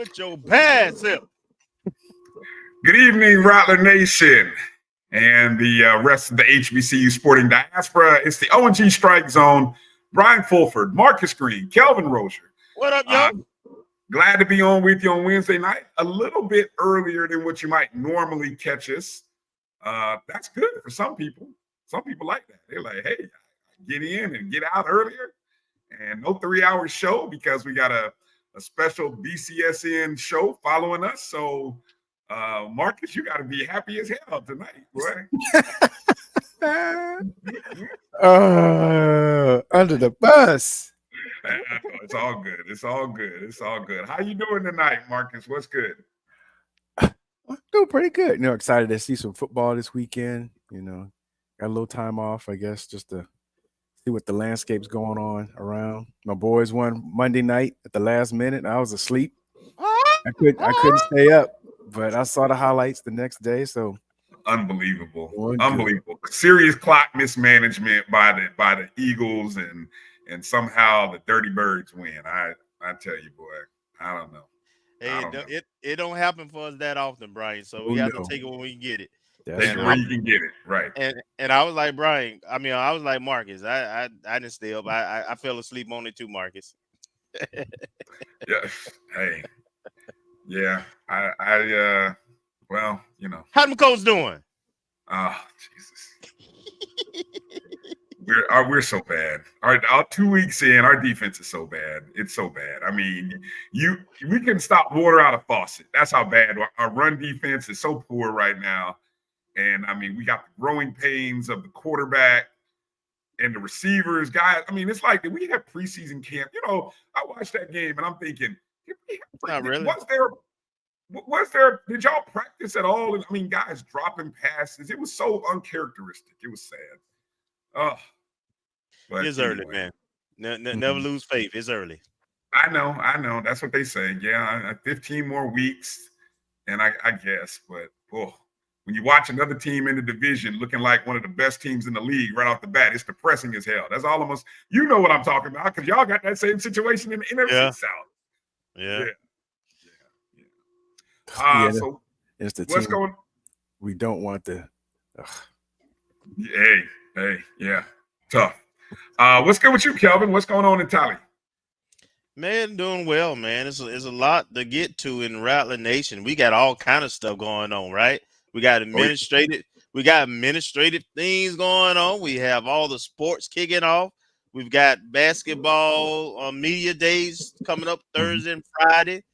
Put your pants up. Good evening, Rattler Nation and the rest of the HBCU sporting diaspora. It's the O&G StrikeZone. Bryan Fulford, Marcus Green, Kelvin Rozier. What up, yo? Glad to be on with you on Wednesday night. A little bit earlier than what you might normally catch us. That's good for some people. Some people like that. They're like, hey, get in and get out earlier. And no 3-hour show because we got a special BCSN show following us. So, Marcus, you got to be happy as hell tonight, boy. Under the bus. It's all good. It's all good. It's all good. How you doing tonight, Marcus? What's good? I'm doing pretty good. Excited to see some football this weekend. Got a little time off, I guess, just to see what the landscape's going on around. My boys won Monday night at the last minute. I was asleep. I couldn't stay up, but I saw the highlights the next day. So unbelievable. Serious clock mismanagement by the Eagles, and somehow the Dirty Birds win. I tell you, boy, I don't know. Hey, it don't happen for us that often, Bryan. So we have to take it when we can get it. That's where you can get it, right? And I was like Bryan. I mean, I was like Marcus. I didn't stay up. I fell asleep on it too, Marcus. Yeah. Hey. Yeah. I well, How them Colts doing? Oh, Jesus. We're so bad. Our 2 weeks in, our defense is so bad. It's so bad. I mean, we can stop water out of faucet. That's how bad our run defense is. So poor right now. And I mean, we got the growing pains of the quarterback and the receivers, guys. I mean, it's like, did we have preseason camp? I watched that game and I'm thinking, not really. Was there? Did y'all practice at all? I mean, guys dropping passes. It was so uncharacteristic. It was sad. Oh, but it's early, man. Never lose faith. It's early. I know. That's what they say. Yeah, 15 more weeks, and I guess. But when you watch another team in the division looking like one of the best teams in the league right off the bat, it's depressing as hell. That's almost, what I'm talking about, because y'all got that same situation in the NFC South. Yeah. So it's the what's team going? We don't want to. Hey, yeah, tough. What's good with you, Kelvin? What's going on in Tally? Man, doing well, man. It's a lot to get to in Rattler Nation. We got all kind of stuff going on, right? We got administrative things going on. We have all the sports kicking off. We've got basketball media days coming up Thursday and Friday.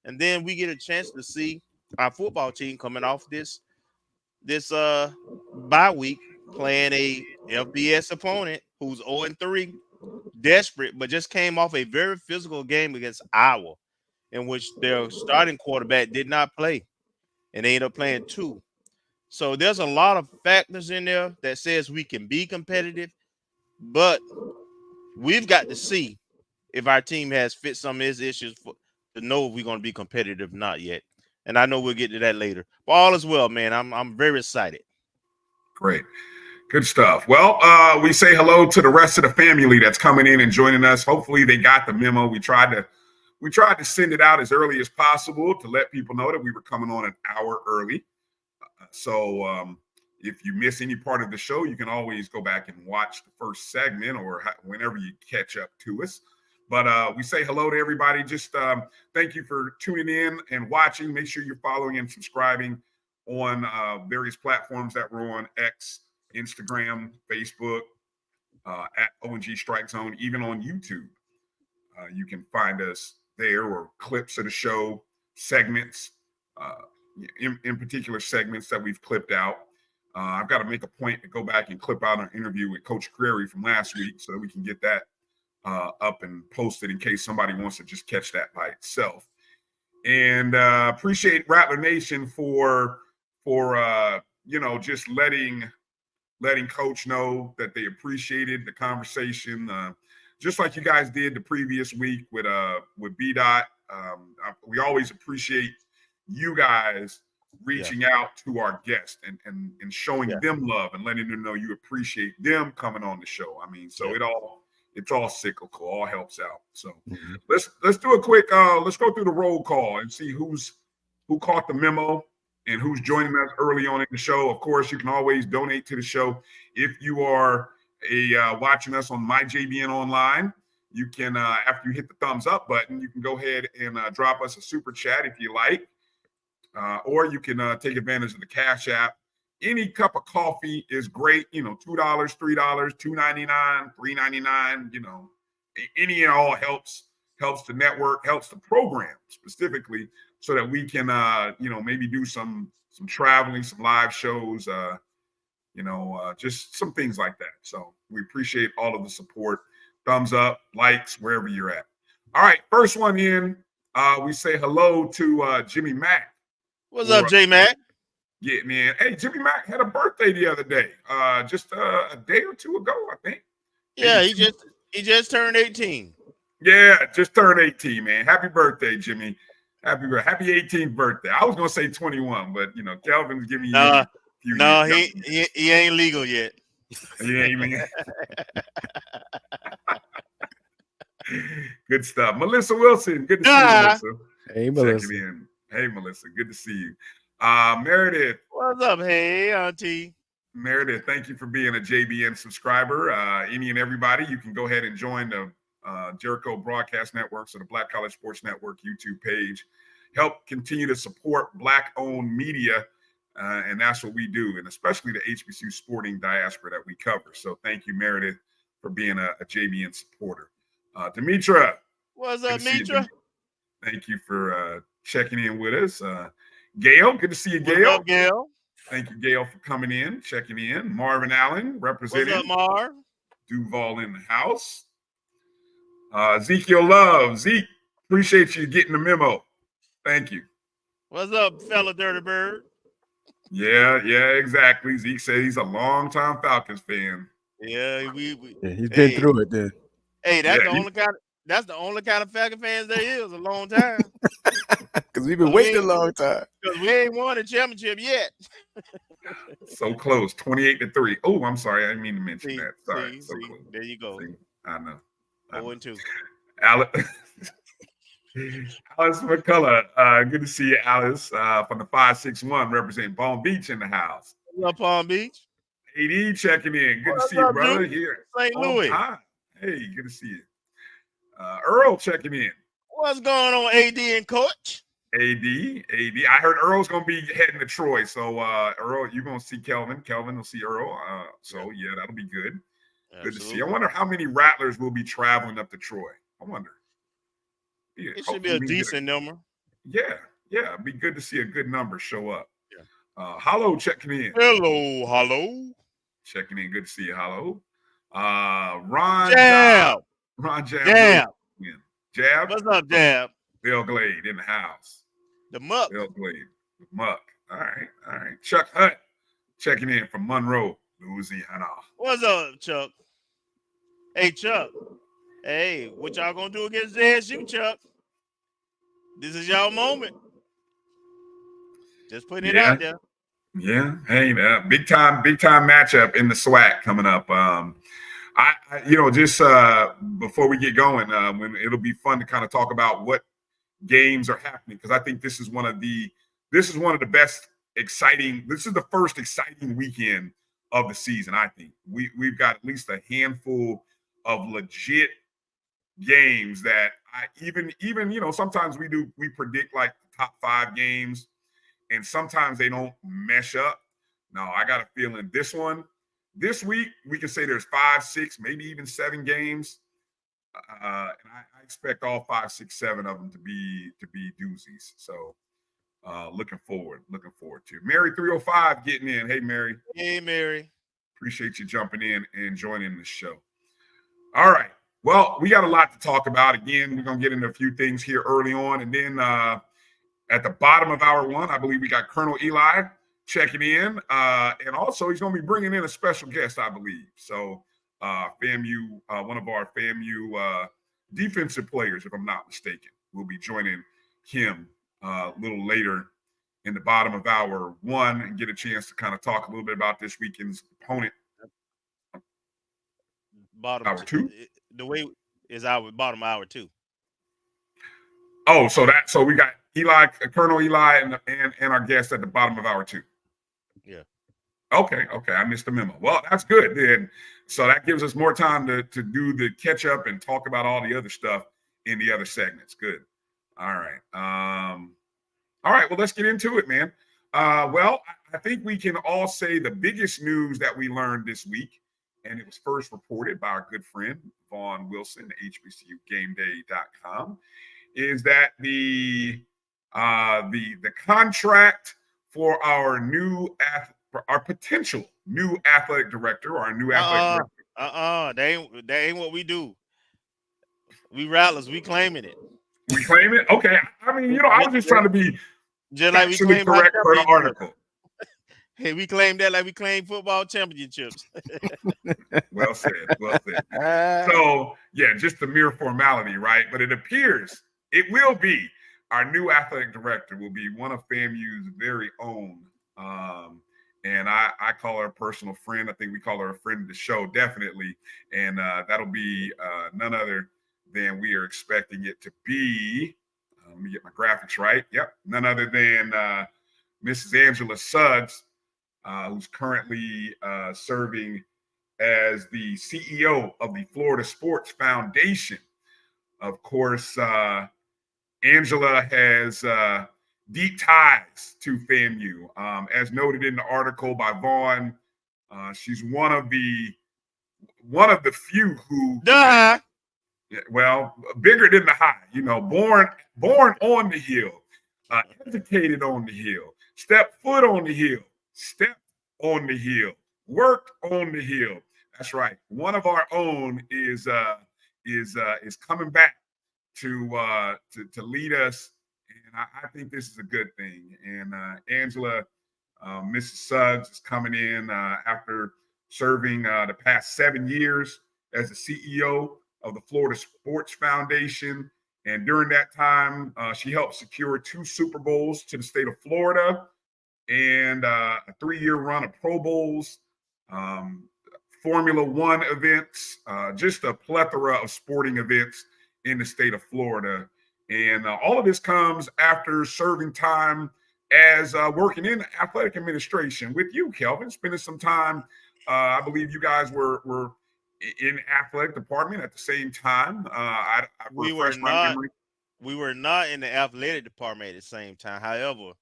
And then we get a chance to see our football team coming off this bye week playing a FBS opponent who's 0-3, desperate, but just came off a very physical game against Iowa, in which their starting quarterback did not play, and they ended up playing 2. So there's a lot of factors in there that says we can be competitive, but we've got to see if our team has fit some of his issues to know if we're going to be competitive or not yet. And I know we'll get to that later. But all is well, man. I'm very excited. Great. Good stuff. Well, we say hello to the rest of the family that's coming in and joining us. Hopefully they got the memo. We tried to send it out as early as possible to let people know that we were coming on an hour early. So if you miss any part of the show, you can always go back and watch the first segment or whenever you catch up to us. But we say hello to everybody. Just thank you for tuning in and watching. Make sure you're following and subscribing on various platforms that we're on: X, Instagram, Facebook, at O&G StrikeZone, even on YouTube. You can find us there, or clips of the show, segments, in particular segments that we've clipped out. I've got to make a point to go back and clip out an interview with Coach Crary from last week so that we can get that up and posted in case somebody wants to just catch that by itself. And appreciate Rattler Nation for just letting Coach know that they appreciated the conversation, just like you guys did the previous week with B-Dot. We always appreciate you guys reaching out to our guests and showing them love and letting them know you appreciate them coming on the show. I mean, so it's all cyclical, all helps out. So let's do a quick let's go through the roll call and see who caught the memo and who's joining us early on in the show. Of course, you can always donate to the show if you are watching us on MyJBN Online. You can after you hit the thumbs up button, you can go ahead and drop us a super chat if you like, or you can take advantage of the Cash App. Any cup of coffee is great, $2, $3, $2.99, $3.99, any and all helps the network, helps the program specifically, so that we can maybe do some traveling, some live shows, just some things like that. So we appreciate all of the support. Thumbs up, likes, wherever you're at. All right, first one in, we say hello to Jimmy Mack. What's up, J Mac? Yeah, man. Hey, Jimmy Mack had a birthday the other day, just a day or two ago, I think. Yeah, he just turned 18. Yeah, just turned 18, man. Happy birthday, Jimmy. Happy 18th birthday. I was gonna say 21, but Kelvin's giving you a few years. He ain't legal yet. Yeah, man. Good stuff. Melissa Wilson, good to see you, Melissa. Hey, Melissa. Checking in. Hey, Melissa, good to see you. Meredith. What's up? Hey, Auntie. Meredith, thank you for being a JBN subscriber. Any and everybody, you can go ahead and join the Jericho Broadcast Network, so the Black College Sports Network YouTube page. Help continue to support Black-owned media, and that's what we do, and especially the HBCU sporting diaspora that we cover. So thank you, Meredith, for being a JBN supporter. Demetra. What's up, Demetra? Thank you for checking in with us. Gail, good to see you, Gail. What's up, Gail? Thank you, Gail, for coming in, checking in. Marvin Allen, representing. What's up, Marv? Duval in the house. Ezekiel Love. Zeke, appreciate you getting the memo. Thank you. What's up, fella Dirty Bird? Yeah, exactly. Zeke said he's a longtime Falcons fan. Yeah, he's been through it then. Hey, that's the only kind of Falcon fans there is, a long time. Because we've been waiting a long time. Because we ain't won a championship yet. So close, 28-3. Oh, I'm sorry, I didn't mean to mention that. Sorry, so close. There you go. See, I know. 0-2. Alice McCullough, good to see you, Alice, from the 561, representing Palm Beach in the house. What's up, Palm Beach? AD checking in. Good to see you, brother. Here. St. Louis. Hey, good to see you. Earl checking in. What's going on, AD and Coach? AD. I heard Earl's going to be heading to Troy. So, Earl, you're going to see Kelvin. Kelvin will see Earl. Yeah, that'll be good. Absolutely. Good to see. I wonder how many Rattlers will be traveling up to Troy. I wonder. Yeah, it should be a decent number. Yeah. It'd be good to see a good number show up. Yeah. Hollow checking in. Hello, Hollow. Checking in. Good to see you, Hollow. Ron Jab. Jab. What's up, Jab? Bill Glade in the house. The Muck. Bill Glade. The Muck. All right. Chuck Hutt checking in from Monroe, Louisiana. What's up, Chuck? Hey, Chuck. Hey, what y'all gonna do against JSU, Chuck? This is y'all moment. Just putting it out there. Yeah. Hey, big time matchup in the SWAC coming up. Just before we get going, when it'll be fun to kind of talk about what games are happening, because I think this is one of the best exciting. This is the first exciting weekend of the season. I think we've got at least a handful of legit games that even sometimes we predict like the top 5 games, and sometimes they don't mesh up. No, I got a feeling this week we can say there's 5, 6, maybe even 7 games, and I expect all 5, 6, 7 of them to be doozies. So looking forward to it. Mary 305 getting in. Hey, Mary. Hey, Mary. Appreciate you jumping in and joining the show. All right. Well, we got a lot to talk about. Again, we're going to get into a few things here early on. And then at the bottom of hour 1, I believe we got Colonel Eli checking in. And also, he's going to be bringing in a special guest, I believe. So FAMU, one of our FAMU defensive players, if I'm not mistaken, will be joining him a little later in the bottom of hour 1 and get a chance to kind of talk a little bit about this weekend's opponent. Bottom hour 2? the way is our bottom hour too. Oh, so we got Eli, Colonel Eli, and our guest at the bottom of hour 2. Yeah. Okay, I missed the memo. Well, that's good then. So that gives us more time to do the catch up and talk about all the other stuff in the other segments. Good. All right. All right. Well, let's get into it, man. Well, I think we can all say the biggest news that we learned this week, and it was first reported by our good friend Vaughn Wilson, HBCUGameDay.com, is that the contract for our potential new athletic director, or our new athletic director. That ain't what we do. We rattlers, we claiming it. We claim it? Okay. I mean, I was just trying to be just like we factually claim correct for the article. Hey, we claim that like we claim football championships. Well said. So, yeah, just the mere formality, right? But it appears it will be our new athletic director will be one of FAMU's very own. And I call her a personal friend. I think we call her a friend of the show, definitely. And that'll be none other than we are expecting it to be. Let me get my graphics right. Yep. None other than Mrs. Angela Suggs, who's currently serving as the CEO of the Florida Sports Foundation. Of course, Angela has deep ties to FAMU. As noted in the article by Vaughn, she's one of the few who, well, bigger than the high, born on the hill, educated on the hill, stepped foot on the hill, stepped on the hill, worked on the hill. That's right. One of our own is coming back to lead us, and I think this is a good thing. And Angela, Mrs. Suggs, is coming in after serving the past 7 years as the CEO of the Florida Sports Foundation. And during that time, she helped secure 2 Super Bowls to the state of Florida and a 3-year run of Pro Bowls, Formula One events, just a plethora of sporting events in the state of Florida. And all of this comes after serving time as working in athletic administration with you, Kelvin, spending some time. I believe you guys were in athletic department at the same time. We were not in the athletic department at the same time. However,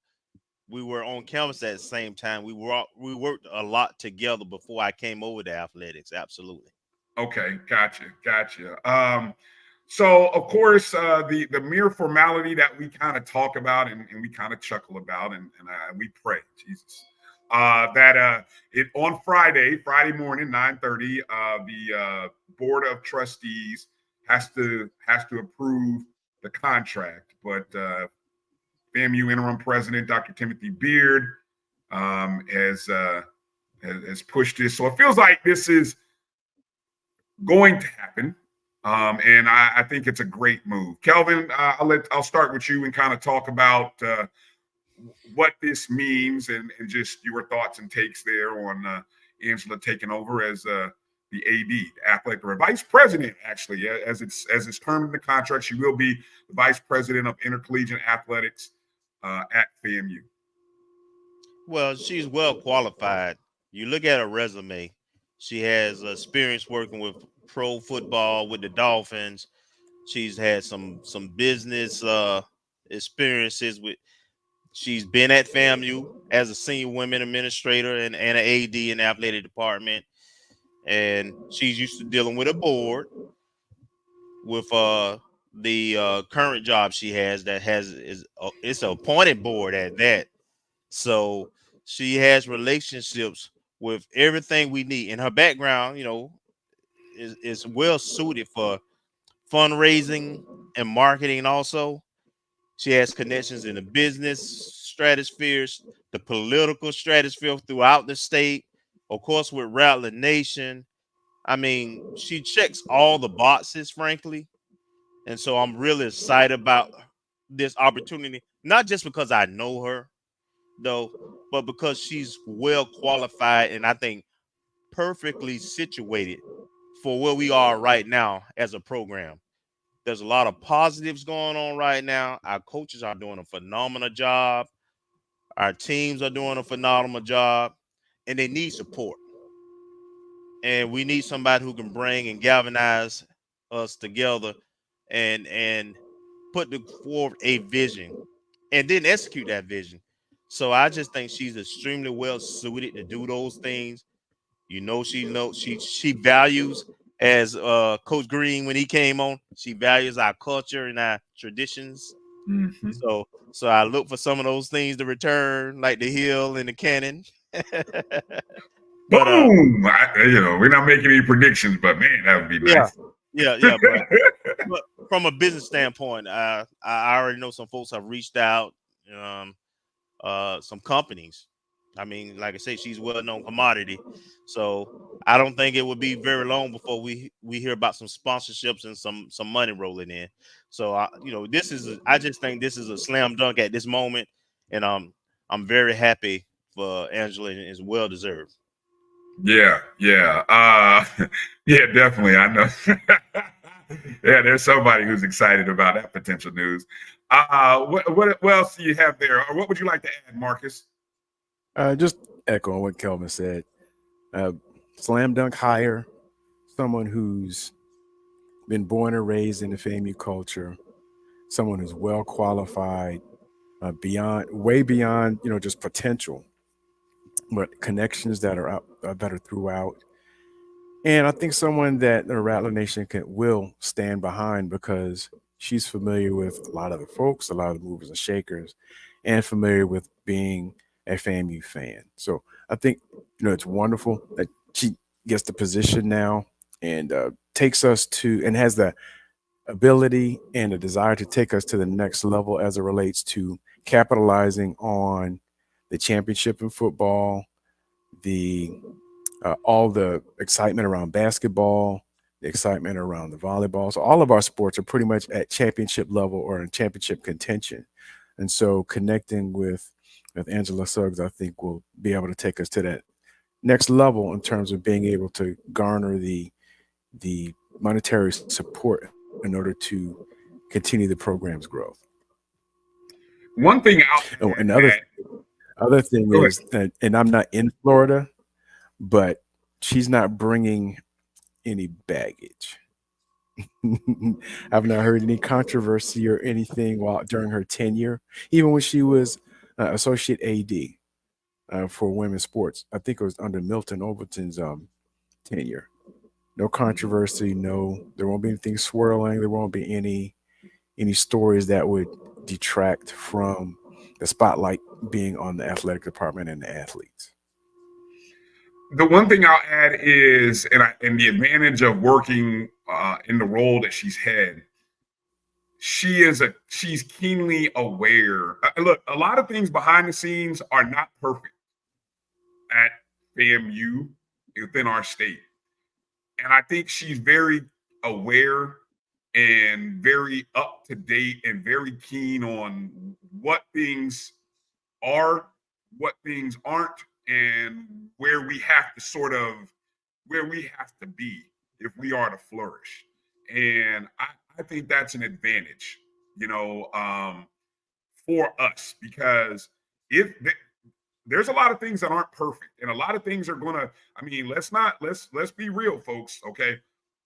we were on campus at the same time. We worked a lot together before I came over to athletics. Absolutely. Okay, gotcha. So, of course, the mere formality that we kind of talk about and we kind of chuckle about and we pray, Jesus, that on Friday morning, 9:30, the Board of Trustees has to approve the contract. But FAMU interim president, Dr. Timothy Beard, has pushed this. So it feels like this is going to happen. And I think it's a great move. Kelvin, I'll start with you and kind of talk about what this means and just your thoughts and takes there on Angela taking over as the AD, athletic or vice president, actually, as it's termed in the contract. She will be the vice president of intercollegiate athletics at FAMU. Well, she's well qualified. You look at her resume. She has experience working with pro football with the Dolphins. She's had some business experiences with. She's been at FAMU as a senior women administrator and an AD in the athletic department, and she's used to dealing with a board. With the current job she has, it's an appointed board at that. So she has relationships with everything we need, and her background, is well suited for fundraising and marketing. Also, she has connections in the business stratospheres, the political stratosphere throughout the state, of course, with Rattler Nation. I mean, she checks all the boxes, frankly. And so I'm really excited about this opportunity, not just because I know her, though, but because she's well qualified and I think perfectly situated for where we are right now as a program. There's a lot of positives going on right now. Our coaches are doing a phenomenal job. Our teams are doing a phenomenal job, and they need support. And we need somebody who can bring and galvanize us together and put forward a vision and then execute that vision. So I just think she's extremely well suited to do those things. She values, as Coach Green when he came on, she values our culture and our traditions. Mm-hmm. So I look for some of those things to return, like the hill and the cannon. But Boom! We're not making any predictions, but man, that would be nice. yeah. But from a business standpoint, I already know some folks have reached out. Some companies. I mean, like I say, she's well-known commodity, so I don't think it would be very long before we hear about some sponsorships and some money rolling in. So I just think this is a slam dunk at this moment, and I'm very happy for Angela, and it's well deserved. Yeah. Yeah, definitely. I know. Yeah, there's somebody who's excited about that potential news. What else do you have there, or what would you like to add, Marcus? Just echoing what Kelvin said. Slam dunk hire, someone who's been born and raised in the FAMU culture, someone who's well qualified, way beyond just potential, but connections that are throughout. And I think someone that the Rattler Nation will stand behind because she's familiar with a lot of the folks, a lot of the movers and shakers, and familiar with being a FAMU fan. So I think it's wonderful that she gets the position now and takes us to, and has the ability and a desire to take us to the next level as it relates to capitalizing on the championship in football, all the excitement around basketball, the excitement around the volleyball. So all of our sports are pretty much at championship level or in championship contention. And so connecting with Angela Suggs, I think, will be able to take us to that next level in terms of being able to garner the monetary support in order to continue the program's growth. One thing other thing is that, and I'm not in Florida, but she's not bringing any baggage. I've not heard any controversy or anything during her tenure, even when she was associate AD for women's sports. I think it was under Milton Overton's tenure. No controversy. There won't be anything swirling. There won't be any stories that would detract from the spotlight being on the athletic department and the athletes. The one thing I'll add is, and the advantage of working in the role that she's had, she's keenly aware. Look, a lot of things behind the scenes are not perfect at FAMU within our state. And I think she's very aware and very up to date and very keen on what things are, what things aren't, and where we have to be if we are to flourish. And I think that's an advantage, for us, because there's a lot of things that aren't perfect, and a lot of things are gonna. I mean, let's be real, folks. Okay,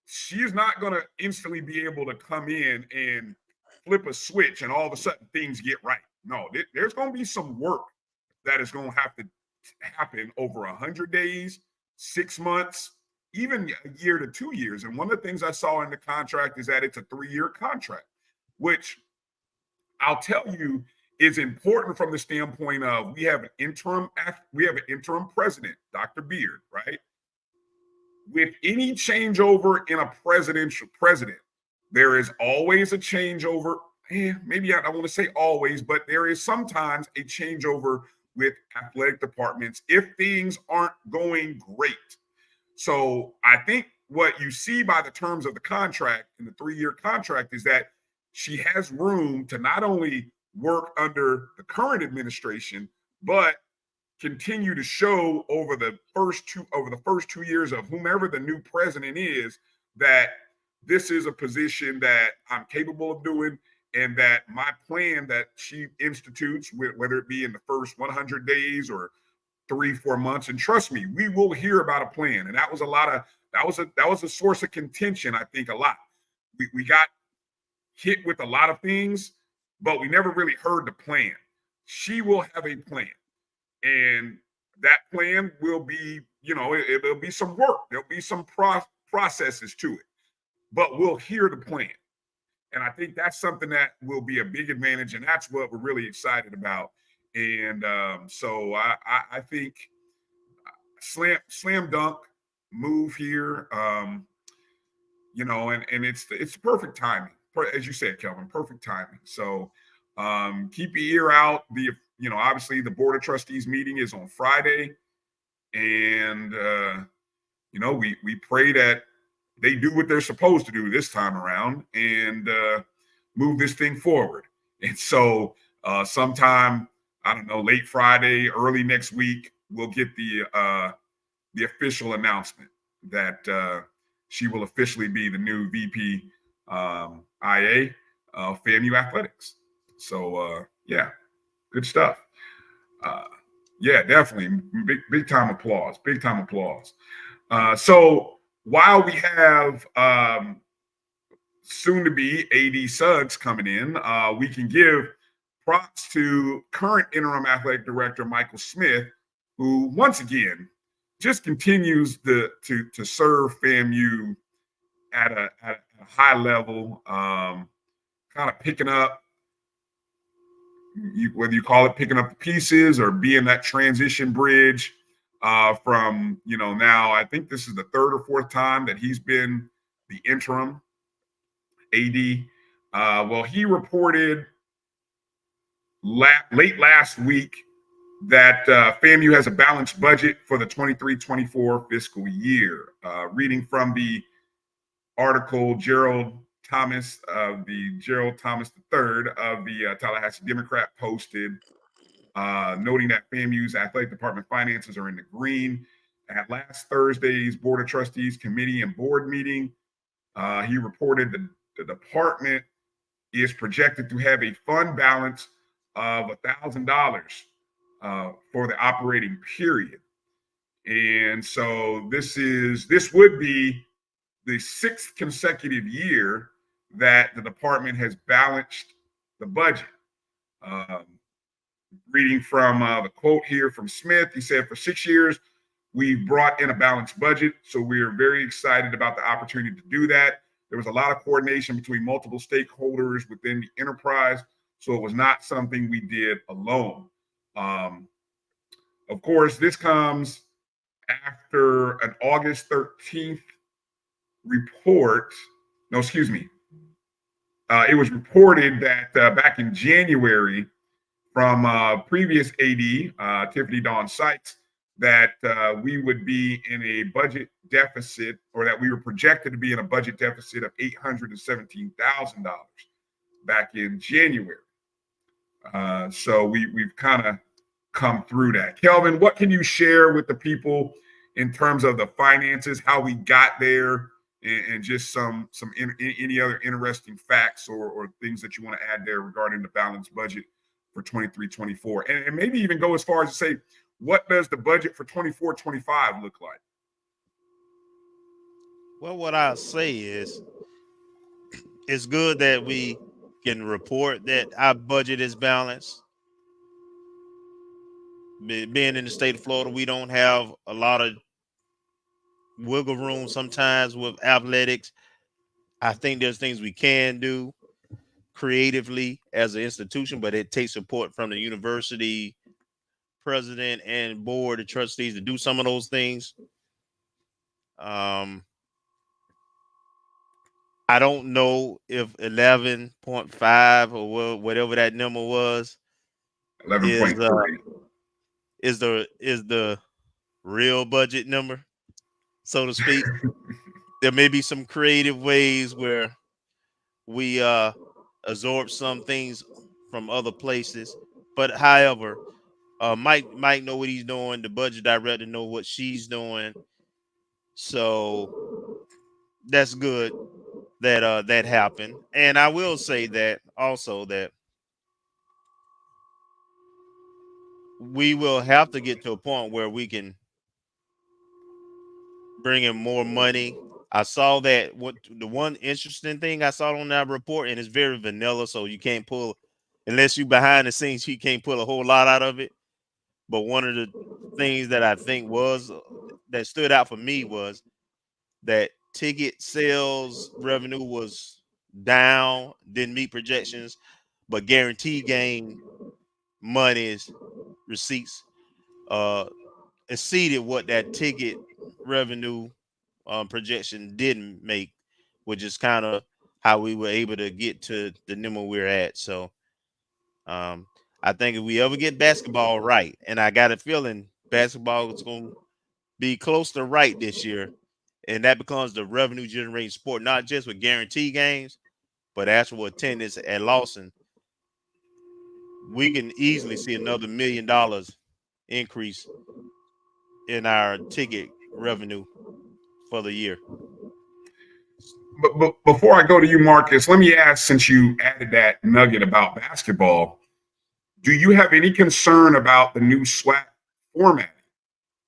she's not gonna instantly be able to come in and flip a switch and all of a sudden things get right. No, there's gonna be some work that is gonna have to happen over 100 days, 6 months, even a year to 2 years. And one of the things I saw in the contract is that it's a 3-year contract, which I'll tell you is important from the standpoint of we have an interim president, Dr. Beard, right? With any changeover in a presidential president, there is always a changeover. Maybe I don't want to say always, but there is sometimes a changeover with athletic departments if things aren't going great. So I think what you see by the terms of the contract in the 3-year contract is that she has room to not only work under the current administration, but continue to show over the first 2 years of whomever the new president is, that this is a position that I'm capable of doing, and that my plan that she institutes, whether it be in the first 100 days or 3-4 months, and trust me, we will hear about a plan. And that was a source of contention, I think, a lot. We got hit with a lot of things, but we never really heard the plan. She will have a plan, and that plan will be, it'll be some work. There'll be some processes to it, but we'll hear the plan. And I think that's something that will be a big advantage, and that's what we're really excited about. And so I think slam dunk move here, and it's the perfect timing. As you said, Kelvin, perfect timing. So keep your ear out. Obviously the Board of Trustees meeting is on Friday, and we pray that they do what they're supposed to do this time around and move this thing forward. And so sometime, I don't know, late Friday, early next week, we'll get the official announcement that she will officially be the new VP IA of FAMU Athletics. So yeah, good stuff. Yeah, definitely big time applause. Big time applause. So while we have soon to be AD Suggs coming in, we can give props to current interim athletic director Michael Smith, who once again just continues to serve FAMU at a high level, kind of picking up, whether you call it picking up the pieces or being that transition bridge from, now I think this is the third or fourth time that he's been the interim AD. Well, he reported late last week that FAMU has a balanced budget for the 23-24 fiscal year. Reading from the article, Gerald Thomas III of the Tallahassee Democrat posted, noting that FAMU's athletic department finances are in the green. At last Thursday's Board of Trustees committee and board meeting, he reported that the department is projected to have a fund balance of $1,000 for the operating period. And so this would be the 6th consecutive year that the department has balanced the budget. Reading from the quote here from Smith, he said, "For 6 years, we've brought in a balanced budget, so we're very excited about the opportunity to do that. There was a lot of coordination between multiple stakeholders within the enterprise, so it was not something we did alone." Of course, this comes after an August 13th report. No, excuse me. It was reported that back in January from previous AD, Tiffany Dawn Sykes, that we would be in a budget deficit, or that we were projected to be in a budget deficit of $817,000 back in January. So we've kind of come through that. Kelvin, what can you share with the people in terms of the finances, how we got there, and just any other interesting facts or things that you want to add there regarding the balanced budget for 23-24, and maybe even go as far as to say, what does the budget for 24-25 look like? Well, what I'll say is, it's good that we can report that our budget is balanced. Being in the state of Florida, we don't have a lot of wiggle room sometimes with athletics. I think there's things we can do creatively as an institution, but it takes support from the university president and board of trustees to do some of those things. I don't know if 11.5 or whatever that number was 11.3 is the real budget number, so to speak. There may be some creative ways where we absorb some things from other places, but however, Mike know what he's doing. The budget director know what she's doing. So that's good that that happened. And I will say that also that we will have to get to a point where we can bring in more money. I saw that what the one interesting thing I saw on that report, and it's very vanilla, so you can't pull unless you behind the scenes, you can't pull a whole lot out of it. But one of the things that I think was that stood out for me was that ticket sales revenue was down, didn't meet projections, but guaranteed game monies receipts uh exceeded what that ticket revenue projection didn't make, which is kind of how we were able to get to the number we're at. So um, I think if we ever get basketball right, and I got a feeling basketball is going to be close to right this year, and that becomes the revenue generating sport, not just with guarantee games, but actual attendance at Lawson, we can easily see another $1 million increase in our ticket revenue for the year. But before I go to you, Marcus, let me ask, since you added that nugget about basketball, do you have any concern about the new SWAC format?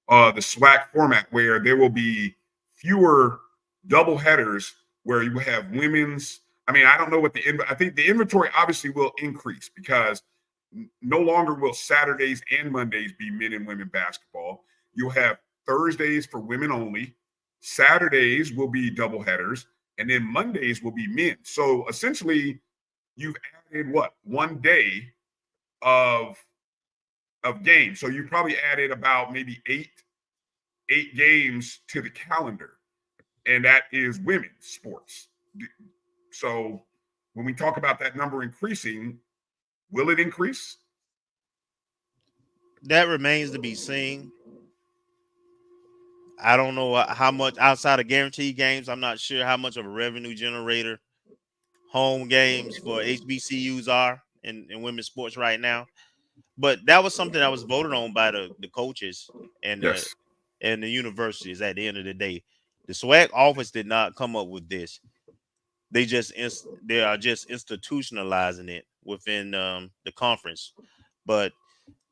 The SWAC format where there will be fewer double headers where you have women's. I mean, I don't know what I think the inventory obviously will increase because no longer will Saturdays and Mondays be men and women basketball. You'll have Thursdays for women only. Saturdays will be double headers, and then Mondays will be men. So essentially, you've added what, 1 day of games. So you probably added about maybe eight games to the calendar, and that is women's sports. So when we talk about that number increasing, will it increase? That remains to be seen. I don't know how much outside of guaranteed games. I'm not sure how much of a revenue generator home games for HBCUs are in women's sports right now. But that was something that was voted on by the coaches and Yes. the universities at the end of the day. The SWAC office did not come up with this. They are just institutionalizing it within the conference. But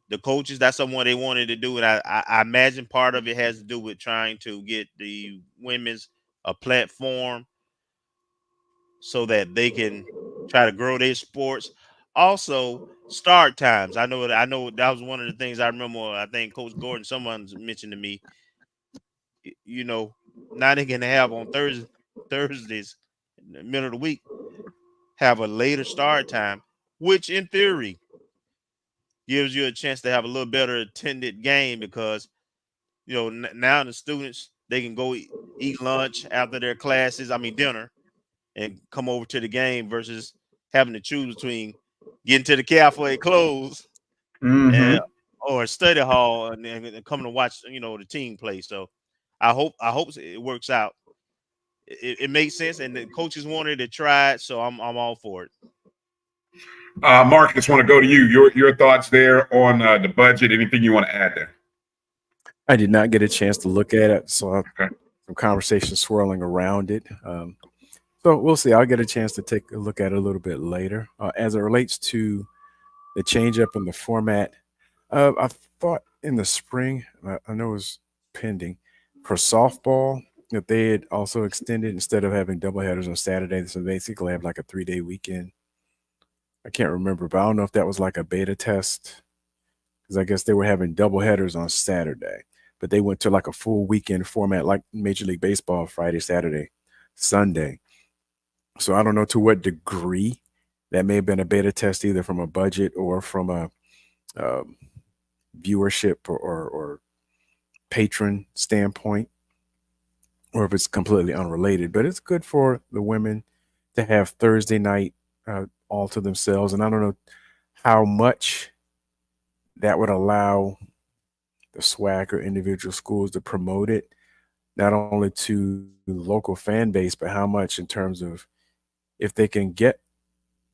the coaches, that's something they wanted to do. And I imagine part of it has to do with trying to get the women's a platform so that they can try to grow their sports. Also, start times. I know that was one of the things I remember. I think Coach Gordon, someone mentioned to me, you know, now they can have on Thursdays in the middle of the week, have a later start time, which in theory gives you a chance to have a little better attended game because now the students, they can go eat lunch after their classes, dinner, and come over to the game versus having to choose between getting to the cafe closed and, or a study hall and coming to watch the team play. So I hope it works out. It makes sense, and the coaches wanted to try it, so I'm all for it. Marcus, want to go to you. Your thoughts there on the budget? Anything you want to add there? I did not get a chance to look at it, so some conversation swirling around it. So we'll see. I'll get a chance to take a look at it a little bit later. As it relates to the change up in the format, I thought in the spring, I know it was pending, for softball, that they had also extended, instead of having doubleheaders on Saturday, so basically have like a 3-day weekend. I can't remember, but I don't know if that was like a beta test, because I guess they were having doubleheaders on Saturday, but they went to like a full weekend format like Major League Baseball, Friday, Saturday, Sunday. So I don't know to what degree that may have been a beta test, either from a budget or from a viewership or patron standpoint, or if it's completely unrelated. But it's good for the women to have Thursday night all to themselves. And I don't know how much that would allow the SWAC or individual schools to promote it, not only to the local fan base, but how much in terms of if they can get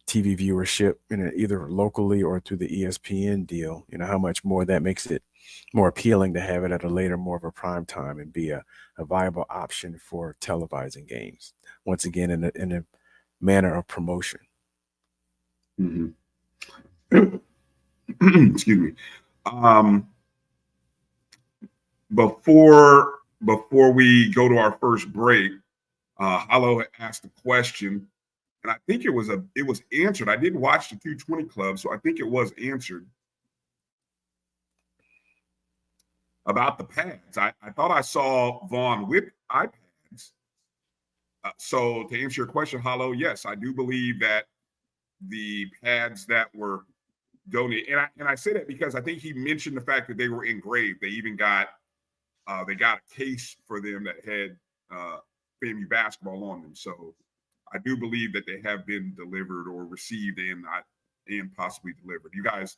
TV viewership, either locally or through the ESPN deal, how much more that makes it more appealing to have it at a later, more of a prime time and be a viable option for televising games. Once again, in a manner of promotion. Mm-hmm. Excuse me. Before we go to our first break, Hollow asked a question, and I think it was answered. I didn't watch the 220 Club, so I think it was answered about the pads. I thought I saw Vaughn with iPads. So to answer your question, Hollow, yes, I do believe that the pads that were donated, and I say that because I think he mentioned the fact that they were engraved. They even got a case for them that had FAMU basketball on them. So I do believe that they have been delivered or received and possibly delivered. You guys,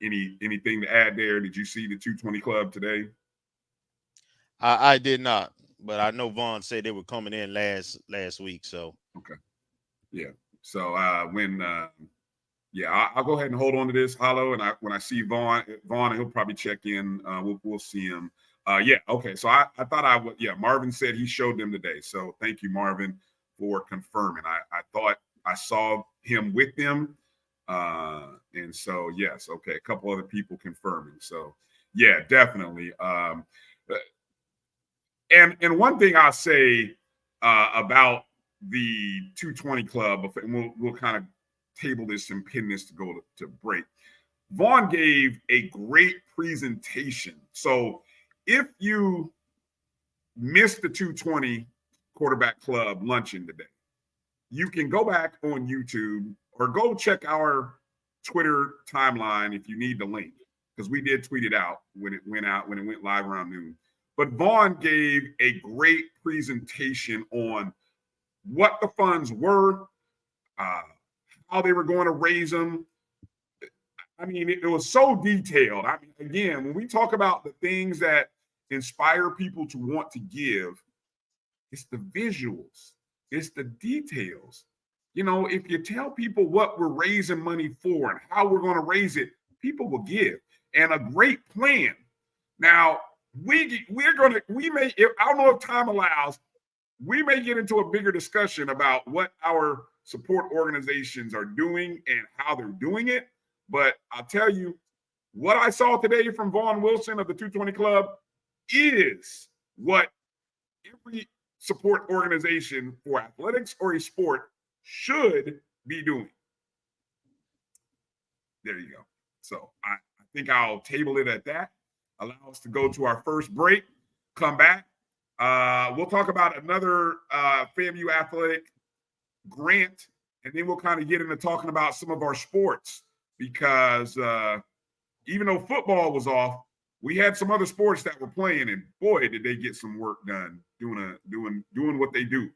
anything to add there? Did you see the 220 Club today? I did not, but I know Vaughn said they were coming in last week. So okay, yeah. So I'll go ahead and hold on to this, Hollow. And when I see Vaughn, he'll probably check in. We'll see him. Yeah. Okay. So I thought I would. Yeah. Marvin said he showed them today. So thank you, Marvin, for confirming. I thought I saw him with them. And so, yes. Okay. A couple other people confirming. So yeah, definitely. And one thing I'll say about the 220 Club, and we'll kind of table this and pin this to go to break. Vaughn gave a great presentation. So if you missed the 220 Quarterback Club luncheon today, you can go back on YouTube or go check our Twitter timeline if you need the link, because we did tweet it out when it went live around noon. But Vaughn gave a great presentation on what the funds were, how they were going to raise them. I mean, it was so detailed. I mean, again, when we talk about the things that inspire people to want to give, it's the visuals, it's the details. If you tell people what we're raising money for and how we're going to raise it, people will give. And a great plan. Now, we may, I don't know if time allows, we may get into a bigger discussion about what our support organizations are doing and how they're doing it. But I'll tell you, what I saw today from Vaughn Wilson of the 220 Club is what every support organization for athletics or a sport should be doing. There you go. So I think I'll table it at that. Allow us to go to our first break, come back. We'll talk about another FAMU athletic grant, and then we'll kind of get into talking about some of our sports, because even though football was off, we had some other sports that were playing, and boy, did they get some work done doing what they do.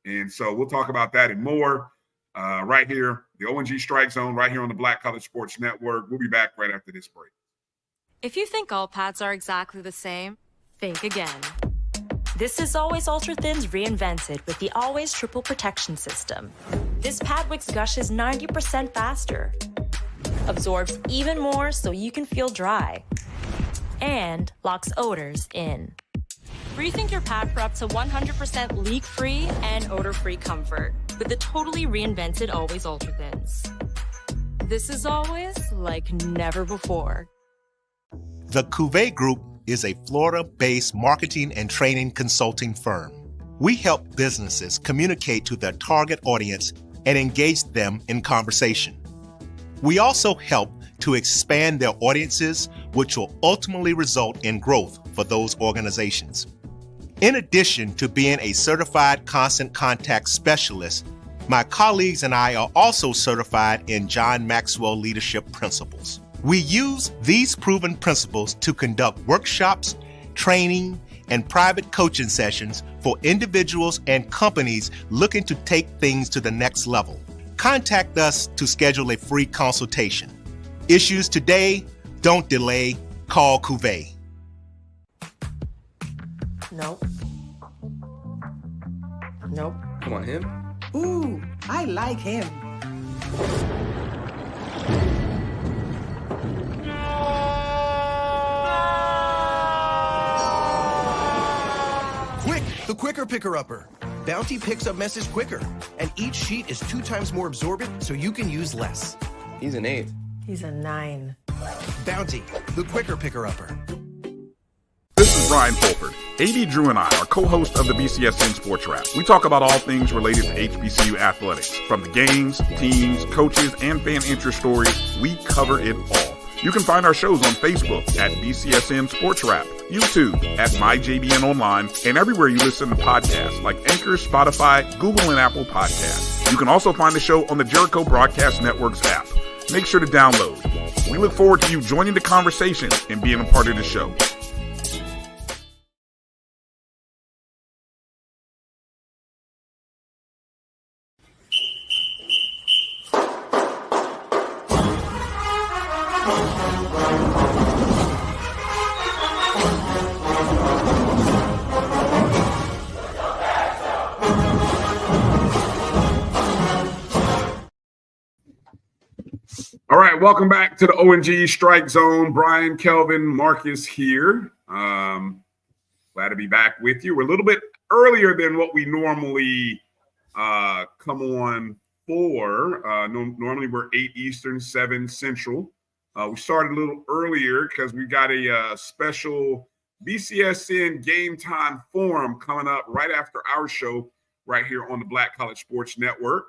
And so we'll talk about that and more right here, the O&G StrikeZone, right here on the Black College Sports Network. We'll be back right after this break. If you think all pads are exactly the same, think again. This is Always Ultra Thins reinvented with the Always Triple Protection System. This pad wicks gushes 90% faster, absorbs even more so you can feel dry, and locks odors in. Rethink your pad for up to 100% leak-free and odor-free comfort with the totally reinvented Always Ultra Thins. This is always like never before. The Cuvée Group is a Florida-based marketing and training consulting firm. We help businesses communicate to their target audience and engage them in conversation. We also help to expand their audiences, which will ultimately result in growth for those organizations. In addition to being a certified constant contact specialist, my colleagues and I are also certified in John Maxwell Leadership Principles. We use these proven principles to conduct workshops, training, and private coaching sessions for individuals and companies looking to take things to the next level. Contact us to schedule a free consultation. Issues today, don't delay, call Cuvée. Nope. Nope. Come on, him. Ooh, I like him. Quick, the quicker picker-upper. Bounty picks up messes quicker, and each sheet is 2 times more absorbent, so you can use less. He's an 8. He's a 9. Bounty, the quicker picker-upper. This is Brian Fulford. AD Drew and I are co-hosts of the BCSN Sports Wrap. We talk about all things related to HBCU athletics. From the games, teams, coaches, and fan interest stories, we cover it all. You can find our shows on Facebook at BCSN Sports Wrap, YouTube at MyJBN Online, and everywhere you listen to podcasts like Anchor, Spotify, Google, and Apple Podcasts. You can also find the show on the Jericho Broadcast Network's app. Make sure to download. We look forward to you joining the conversation and being a part of the show. All right, welcome back to the O&G Strike Zone. Brian, Kelvin, Marcus here. Glad to be back with you. We're a little bit earlier than what we normally come on for. Normally we're 8 Eastern, 7 Central. We started a little earlier because we got a special BCSN Game Time Forum coming up right after our show right here on the Black College Sports Network.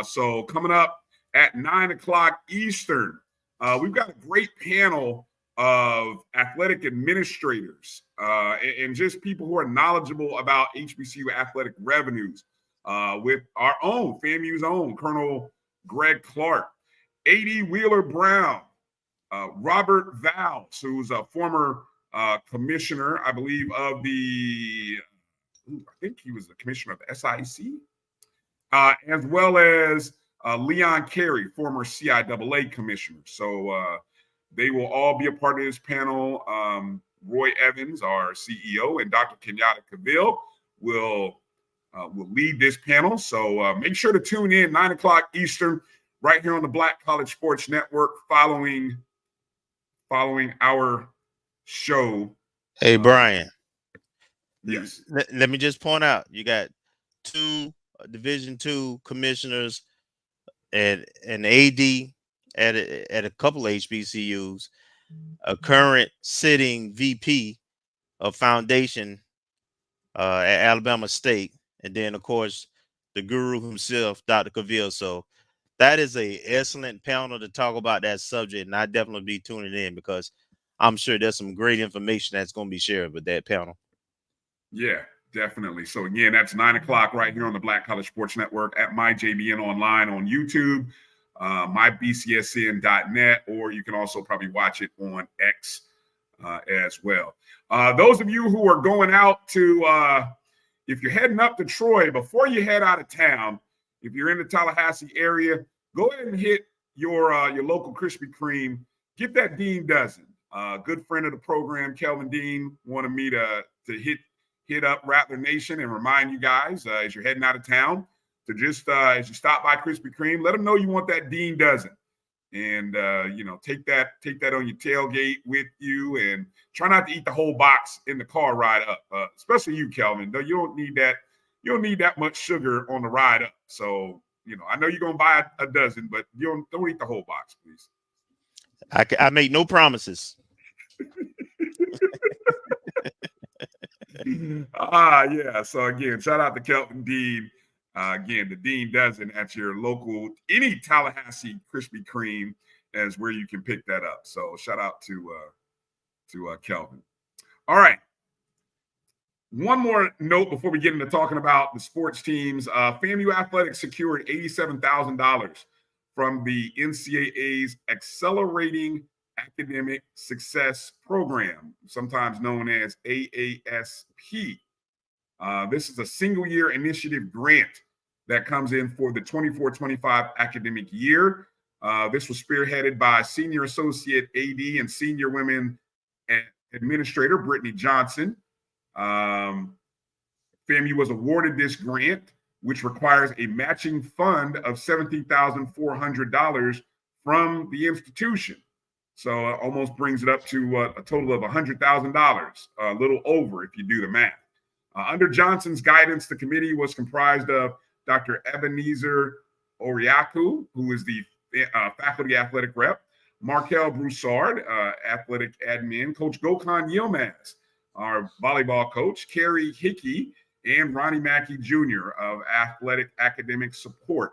So coming up at 9 o'clock Eastern, we've got a great panel of athletic administrators and just people who are knowledgeable about HBCU athletic revenues with our own, FAMU's own, Colonel Greg Clark, A.D. Wheeler Brown, Robert Valls, who's a former commissioner, I believe, of the, I think he was the commissioner of the SIC, as well as Leon Carey, former CIAA commissioner. So they will all be a part of this panel. Roy Evans, our CEO, and Dr. Kenyatta Cavill will lead this panel. So make sure to tune in 9 o'clock Eastern right here on the Black College Sports Network following our show. Hey, Brian. Yes. Let me just point out, you got 2 Division II commissioners and an AD at a couple HBCUs, a current sitting VP of foundation at Alabama State, and then of course the guru himself, Dr. Cavill. So that is a excellent panel to talk about that subject, and I definitely be tuning in because I'm sure there's some great information that's going to be shared with that panel. Yeah, definitely. So again, that's 9 o'clock right here on the Black College Sports Network at MyJBN Online on YouTube, mybcsn.net, or you can also probably watch it on X as well. Those of you who are going out to, if you're heading up to Troy, before you head out of town, if you're in the Tallahassee area, go ahead and hit your local Krispy Kreme. Get that Dean Dozen. Good friend of the program, Kelvin Dean, wanted me to hit up Rattler Nation and remind you guys as you're heading out of town to just as you stop by Krispy Kreme, let them know you want that Dean Dozen, and take that on your tailgate with you, and try not to eat the whole box in the car ride up. Especially you, Kelvin. Though you don't need that much sugar on the ride up. So I know you're gonna buy a dozen, but don't eat the whole box, please. I make no promises. Yeah. So again, shout out to Kelvin Dean. Again, the Dean Dozen at your local, any Tallahassee Krispy Kreme is where you can pick that up. So shout out to Kelvin. All right. One more note before we get into talking about the sports teams. FAMU Athletics secured $87,000 from the NCAA's Accelerating Academic Success Program, sometimes known as AASP. This is a single-year initiative grant that comes in for the 24-25 academic year. This was spearheaded by Senior Associate AD and Senior Women Administrator Brittany Johnson. FAMU was awarded this grant which requires a matching fund of $17,400 from the institution. So it almost brings it up to a total of $100,000, a little over if you do the math. Under Johnson's guidance, the committee was comprised of Dr. Ebenezer Oriaku, who is the faculty athletic rep, Markel Broussard, athletic admin, Coach Gokhan Yilmaz, our volleyball coach, Carrie Hickey, and Ronnie Mackey Jr. of athletic academic support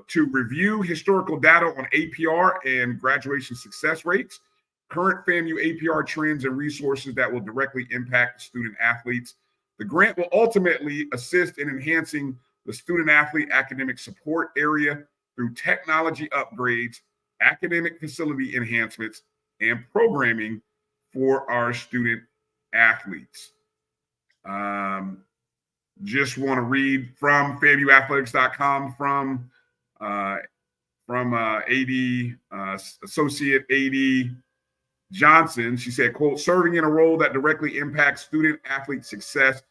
to review historical data on APR and graduation success rates, current FAMU APR trends and resources that will directly impact student athletes. The grant will ultimately assist in enhancing the student athlete academic support area through technology upgrades, academic facility enhancements, and programming for our student athletes. Just want to read from FAMUathletics.com from AD, Associate AD Johnson. She said, quote, serving in a role that directly impacts student athlete success,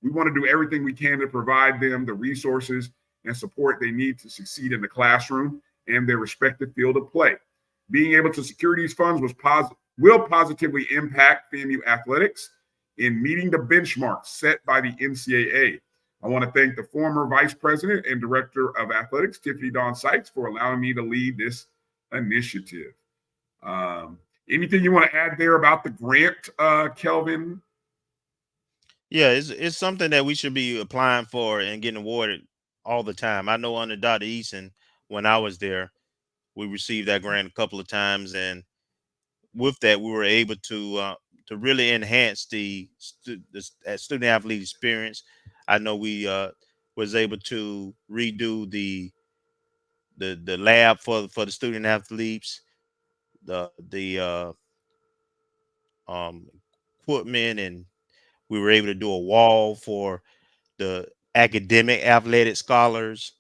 we want to do everything we can to provide them the resources and support they need to succeed in the classroom and their respective field of play. Being able to secure these funds will positively impact FAMU athletics in meeting the benchmarks set by the NCAA. I want to thank the former Vice President and Director of Athletics, Tiffany Dawn Sykes, for allowing me to lead this initiative. Anything you want to add there about the grant, Kelvin? Yeah, it's something that we should be applying for and getting awarded all the time. I know under Dr. Eason, when I was there, we received that grant a couple of times, and with that, we were able to really enhance the student athlete experience. I know we was able to redo the lab for the student athletes, the equipment, and we were able to do a wall for the academic athletic scholars.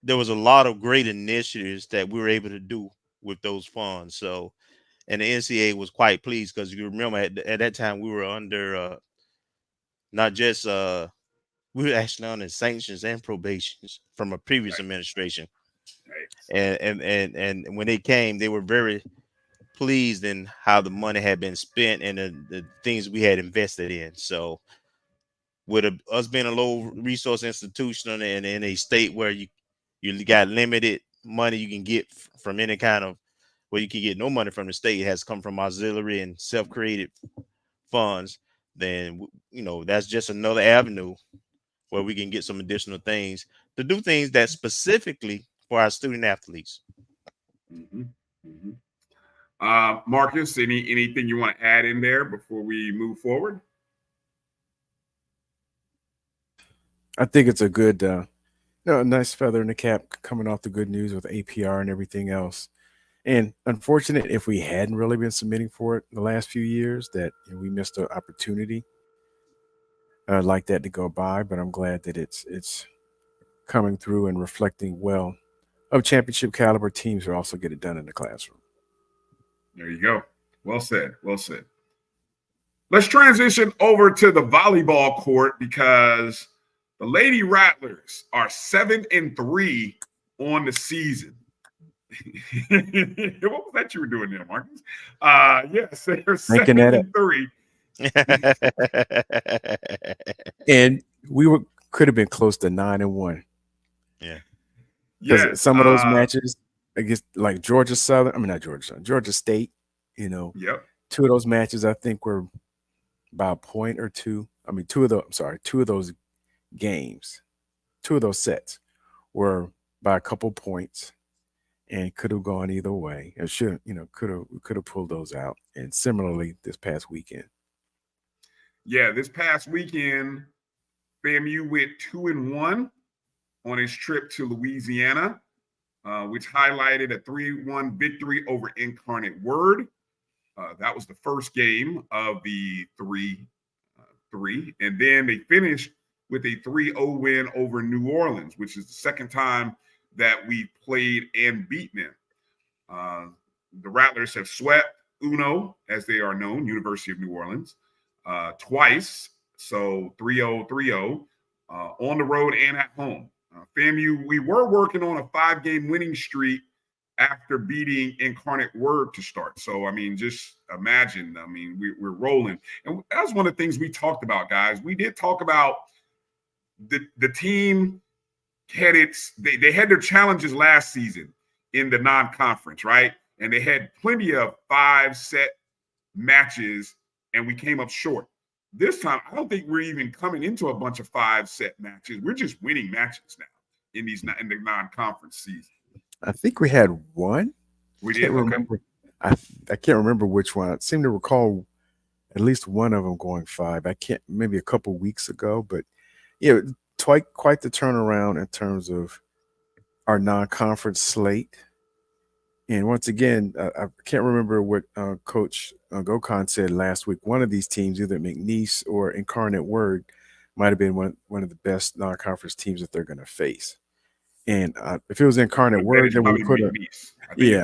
There was a lot of great initiatives that we were able to do with those funds. So, and the NCAA was quite pleased because you remember at that time we were under not just we were actually under sanctions and probations from a previous administration. And when they came, they were very pleased in how the money had been spent and the things we had invested in. So with us being a low resource institution and in a state where you got limited money you can get from any kind of, where you can get no money from the state, it has come from auxiliary and self-created funds, then that's just another avenue where we can get some additional things to do things that specifically for our student athletes. Mm-hmm. Mm-hmm. Marcus, anything you want to add in there before we move forward? I think it's a good, a nice feather in the cap coming off the good news with APR and everything else. And unfortunate if we hadn't really been submitting for it the last few years, that we missed an opportunity like that to go by. But I'm glad that it's coming through and reflecting well of championship caliber teams who also get it done in the classroom. There you go. Well said. Well said. Let's transition over to the volleyball court because the Lady Rattlers are 7-3 on the season. What was that you were doing there, Marcus? Yes, they're 7-3. And we could have been close to 9-1. Yeah. Because some of those matches against like Georgia State, Yep. Two of those matches I think were by a point or two. I mean, two of those games, two of those sets were by a couple points and could have gone either way. It should, could have pulled those out. And similarly this past weekend. Yeah, this past weekend, FAMU went 2-1 on its trip to Louisiana, which highlighted a 3-1 victory over Incarnate Word. That was the first game of the 3-3. And then they finished with a 3-0 win over New Orleans, which is the second time that we played and beaten them. The Rattlers have swept UNO, as they are known, University of New Orleans, twice. So 3-0, 3-0. on the road and at home. FAMU, we were working on a 5-game winning streak after beating Incarnate Word to start. So, I mean, just imagine, I mean, we're rolling. And that's one of the things we talked about, guys. We did talk about the team they had their challenges last season in the non-conference, right? And they had plenty of 5-set matches, and we came up short. This time, I don't think we're even coming into a bunch of 5-set matches. We're just winning matches now in the non-conference season. I think we had one. We did. Remember. I can't remember which one. I seem to recall at least one of them going 5. Maybe a couple weeks ago, but yeah, quite the turnaround in terms of our non-conference slate. And once again, I can't remember what Coach Gokhan said last week. One of these teams, either McNeese or Incarnate Word, might have been one of the best non-conference teams that they're going to face. And if it was Incarnate Word, then we could have. It's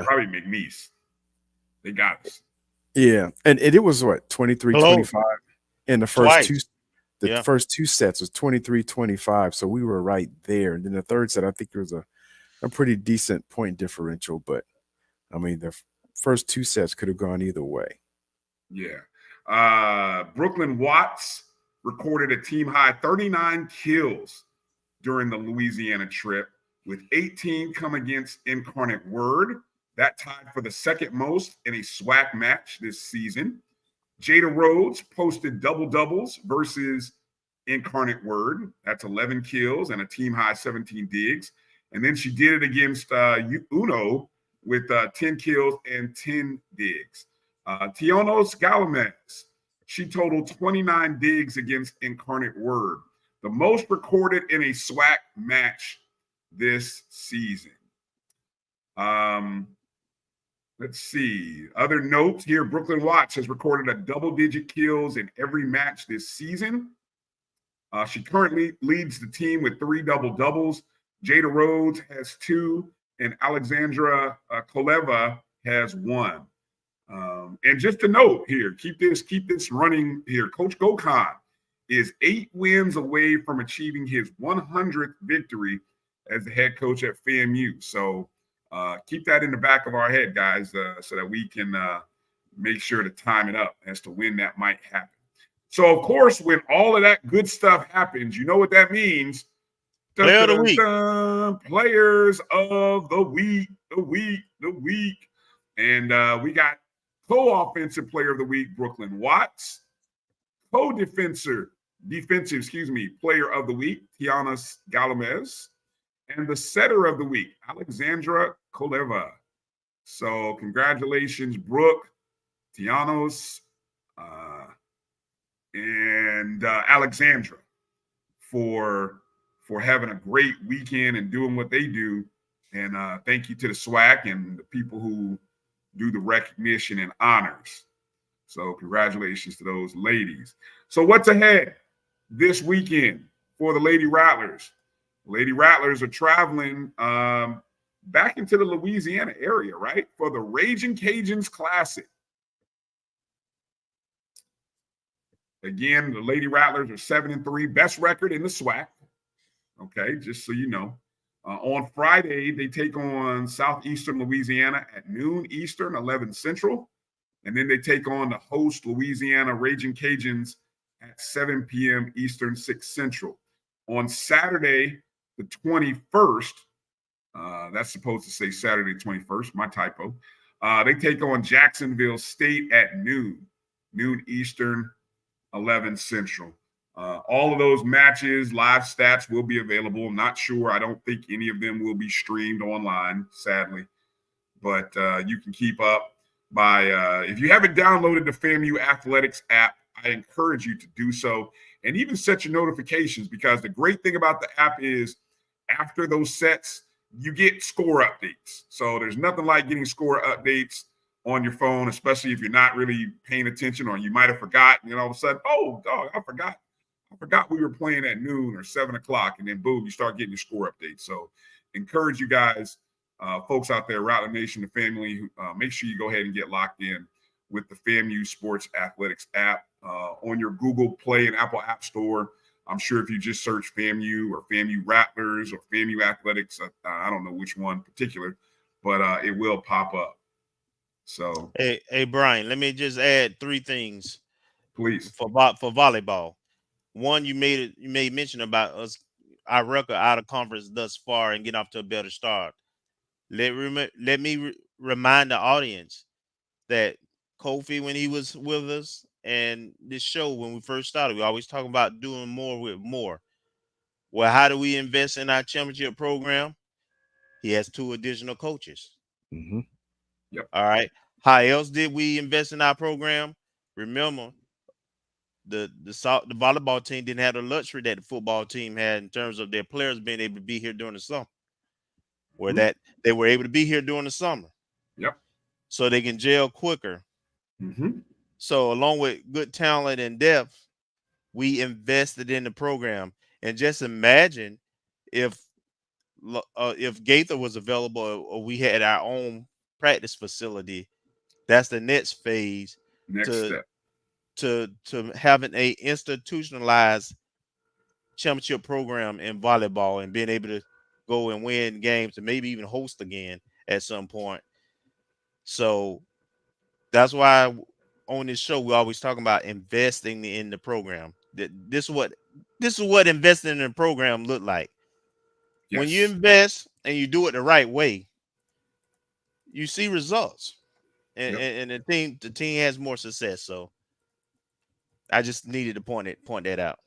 probably McNeese. They got us. Yeah, and it was what 23-25 in the first two. The first 2 sets was 23-25, so we were right there. And then the third set, I think there was a pretty decent point differential, but I mean the first 2 sets could have gone either way. Yeah. Brooklyn Watts recorded a team high 39 kills during the Louisiana trip, with 18 come against Incarnate Word. That tied for the second most in a SWAC match this season. Jada Rhodes posted double-doubles versus Incarnate Word. That's 11 kills and a team high 17 digs. And then she did it against Uno with 10 kills and 10 digs. Tianos Galamez, she totaled 29 digs against Incarnate Word, the most recorded in a SWAC match this season. Let's see. Other notes here. Brooklyn Watts has recorded a double-digit kills in every match this season. She currently leads the team with 3 double-doubles. Jada Rhodes has 2, and Alexandra Koleva has 1. And just a note here, keep this running here. Coach Gokhan is 8 wins away from achieving his 100th victory as the head coach at FAMU. So keep that in the back of our head, guys, so that we can make sure to time it up as to when that might happen. So, of course, when all of that good stuff happens, you know what that means. Player of the week. Players of the week, the week. And we got co-offensive player of the week, Brooklyn Watts. Co-defensive, player of the week, Tianos Galamez. And the setter of the week, Alexandra Koleva. So congratulations, Brooke, Tianos, and Alexandra for having a great weekend and doing what they do. And thank you to the SWAC and the people who do the recognition and honors. So congratulations to those ladies. So what's ahead this weekend for the Lady Rattlers? Lady Rattlers are traveling back into the Louisiana area, right, for the Raging Cajuns Classic. Again, the Lady Rattlers are 7-3, best record in the SWAC. Okay, just so you know. On Friday, they take on Southeastern Louisiana at noon Eastern, 11 Central. And then they take on the host Louisiana Raging Cajuns at 7 p.m. Eastern, 6 Central. On Saturday, the 21st, that's supposed to say Saturday 21st, my typo. They take on Jacksonville State at noon Eastern, 11 Central. All of those matches, live stats will be available. I'm not sure. I don't think any of them will be streamed online, sadly. But you can keep up by, if you haven't downloaded the FAMU Athletics app, I encourage you to do so. And even set your notifications, because the great thing about the app is after those sets, you get score updates. So there's nothing like getting score updates on your phone, especially if you're not really paying attention, or you might have forgotten, and all of a sudden, oh, dog, I forgot we were playing at noon or 7 o'clock, and then boom, you start getting your score updates. So encourage you guys, folks out there, Rattler Nation, the family, make sure you go ahead and get locked in with the FAMU Sports Athletics app on your Google Play and Apple App Store. I'm sure if you just search FAMU or FAMU Rattlers or FAMU Athletics, I don't know which one in particular, but it will pop up. So, hey, Bryan, let me just add 3 things please. for volleyball. One, you made mention about our record out of conference thus far and getting off to a better start. Let me remind the audience that Kofi, when he was with us, and this show when we first started, we always talking about doing more with more. Well, how do we invest in our championship program? He has 2 additional coaches. Mm-hmm. Yep. All right. How else did we invest in our program? Remember, the volleyball team didn't have the luxury that the football team had in terms of their players being able to be here during the summer, or that they were able to be here during the summer. Yep. So they can gel quicker. Mm-hmm. So along with good talent and depth, we invested in the program. And just imagine if Gaither was available or we had our own practice facility. That's the next phase Next step. to having a institutionalized championship program in volleyball and being able to go and win games and maybe even host again at some point. So that's why on this show we're always talking about investing in the program. This is what investing in the program look like. Yes. When you invest and you do it the right way, you see results, and the team has more success. So I just needed to point that out.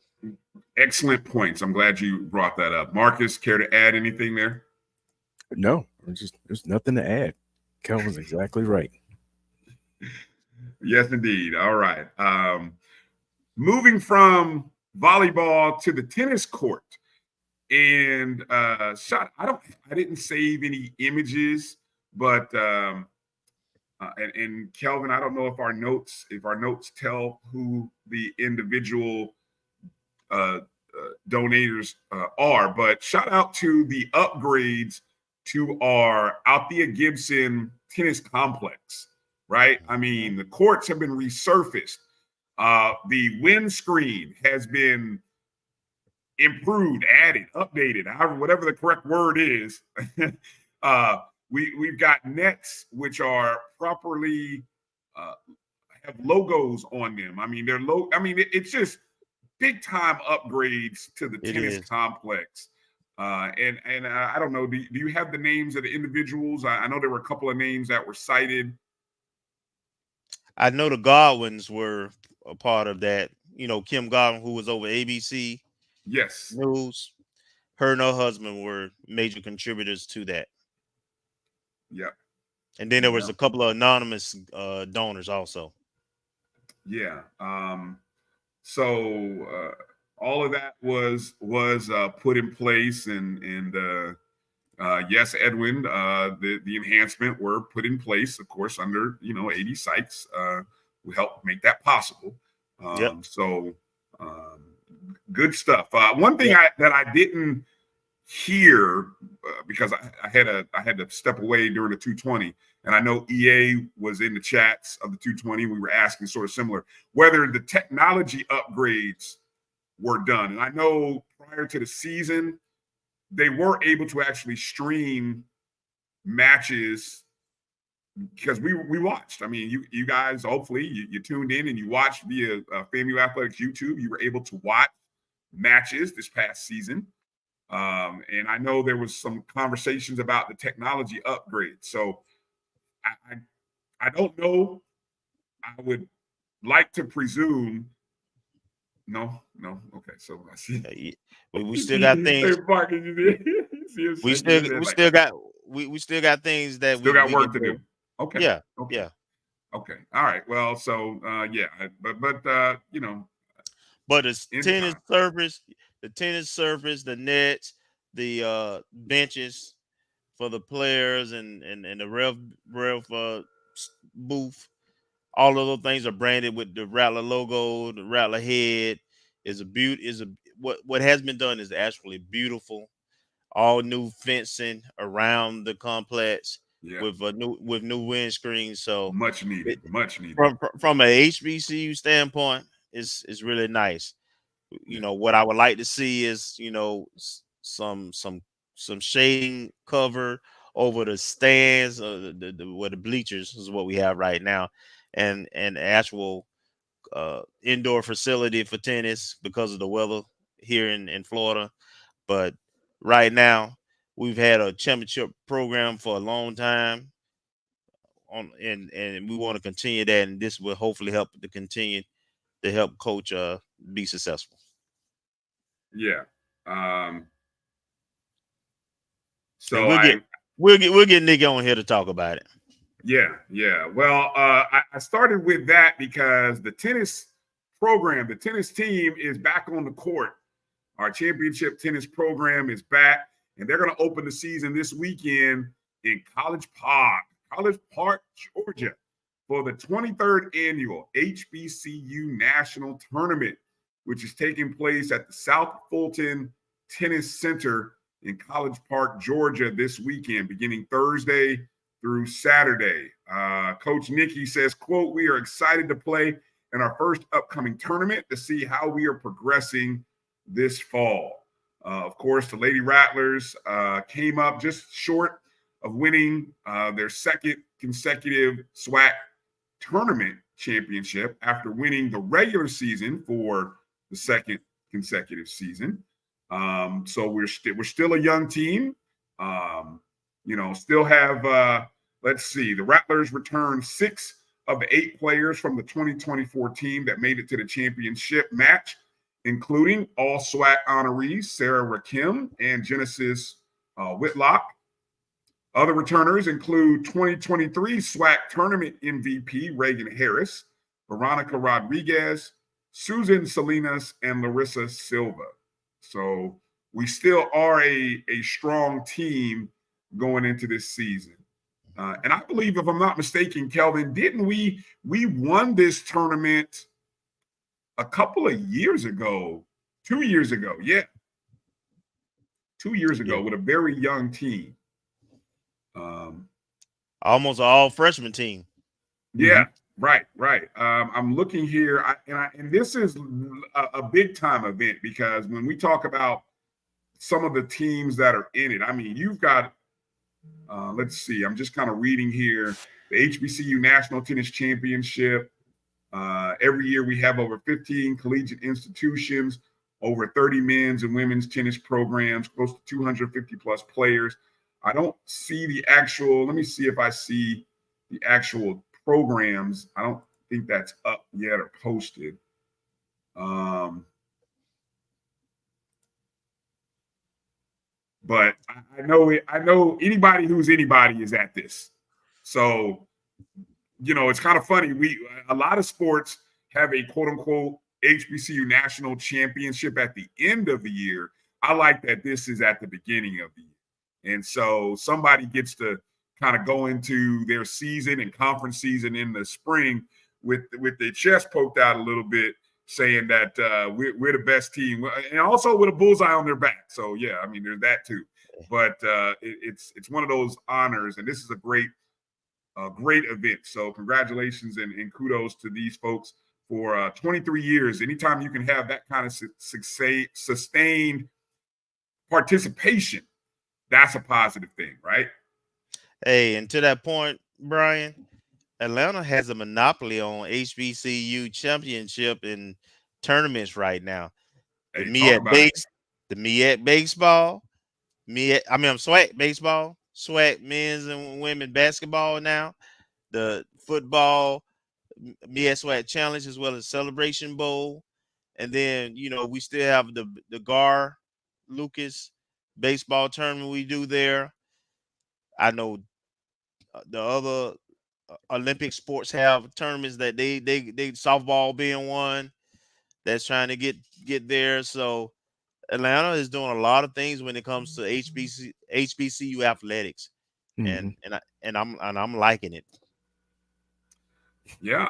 Excellent points. I'm glad you brought that up. Marcus, care to add anything there? No, there's nothing to add. Kelvin's exactly right. Yes, indeed. All right. Moving from volleyball to the tennis court, and I didn't save any images, but and Kelvin, I don't know if our notes tell who the individual donators are, but shout out to the upgrades to our Althea Gibson tennis complex, right? I mean, the courts have been resurfaced. The windscreen has been improved, added, updated, however, whatever the correct word is. We've got nets which are properly have logos on them. I mean, it's just big time upgrades to the tennis complex. And I don't know, do you have the names of the individuals? I know there were a couple of names that were cited. I know the Godwins were a part of that. You know, Kim Godwin, who was over ABC Yes. News, her and her husband were major contributors to that. Yeah. And then there was a couple of anonymous donors also. Yeah. So all of that was put in place, and yes, Edwin, the enhancement were put in place, of course, under 80 Sykes. We helped make that possible. So good stuff. One thing that I didn't hear because I had to step away during the 220, and I know EA was in the chats of the 220. We were asking sort of similar whether the technology upgrades were done. And I know prior to the season, they were able to actually stream matches because we watched. I mean, you guys, hopefully you tuned in and you watched via FAMU Athletics YouTube. You were able to watch matches this past season. And I know there was some conversations about the technology upgrade. So I don't know. I would like to presume. No. Okay, so I see. We still got things. We still got things that we got work to do. Okay. Yeah. Okay. Yeah. Okay. All right. Well, so but But it's tennis surface, the nets, the benches for the players, and the ref booth. All of those things are branded with the Rattler logo. The Rattler head what has been done is actually beautiful. All new fencing around the complex with new windscreens. So much needed. From a HBCU standpoint, it's really nice. What I would like to see is, some shading cover over the stands, where the bleachers is what we have right now, and actual indoor facility for tennis because of the weather here in Florida. But right now, we've had a championship program for a long time, and we want to continue that, and this will hopefully help to continue to help coach be successful. Yeah. And we'll get Nick on here to talk about it. Yeah. Well, I started with that because the tennis program, the tennis team is back on the court. Our championship tennis program is back, and they're going to open the season this weekend in College Park, Georgia, for the 23rd annual HBCU National Tournament, which is taking place at the South Fulton Tennis Center in College Park, Georgia this weekend, beginning Thursday through Saturday. Coach Nikki says, quote, "We are excited to play in our first upcoming tournament to see how we are progressing this fall." Of course, the Lady Rattlers came up just short of winning their second consecutive SWAC tournament championship after winning the regular season for the second consecutive season. So we're still a young team. Still have let's see, the Rattlers returned 6 of the 8 players from the 2024 team that made it to the championship match, including all SWAC honorees Sarah Rakim and Genesis Whitlock. Other returners include 2023 SWAC tournament MVP Reagan Harris, Veronica Rodriguez, Susan Salinas, and Larissa Silva. So we still are a strong team going into this season. And I believe, if I'm not mistaken, Kelvin, didn't we won this tournament a couple of years ago, 2 years ago. Yeah. 2 years ago with a very young team. Almost all freshman team. Yeah, right. I'm looking here, and this is a big time event because when we talk about some of the teams that are in it, I mean, you've got, let's see, I'm just kind of reading here, the HBCU National Tennis Championship. Every year we have over 15 collegiate institutions, over 30 men's and women's tennis programs, close to 250 plus players. I don't see the actual, let me see if I see the actual programs. I don't think that's up yet or posted. But I know anybody who's anybody is at this. So, it's kind of funny. A lot of sports have a quote unquote HBCU national championship at the end of the year. I like that this is at the beginning of the year. And so somebody gets to kind of go into their season and conference season in the spring with their chest poked out a little bit, saying that we're the best team, and also with a bullseye on their back. So yeah, I mean, there's that too. But it's one of those honors, and this is a great event. So congratulations and kudos to these folks for 23 years. Anytime you can have that kind of sustained participation, that's a positive thing, right? Hey, and to that point, Bryan, Atlanta has a monopoly on HBCU championship and tournaments right now. The MEAC baseball, SWAC baseball, SWAC men's and women basketball now, the football, MEAC SWAC challenge, as well as Celebration Bowl. And then, we still have the Gar Lucas baseball tournament we do there. I know the other Olympic sports have tournaments that they softball being one that's trying to get there. So Atlanta is doing a lot of things when it comes to HBCU athletics, and I'm liking it. Yeah,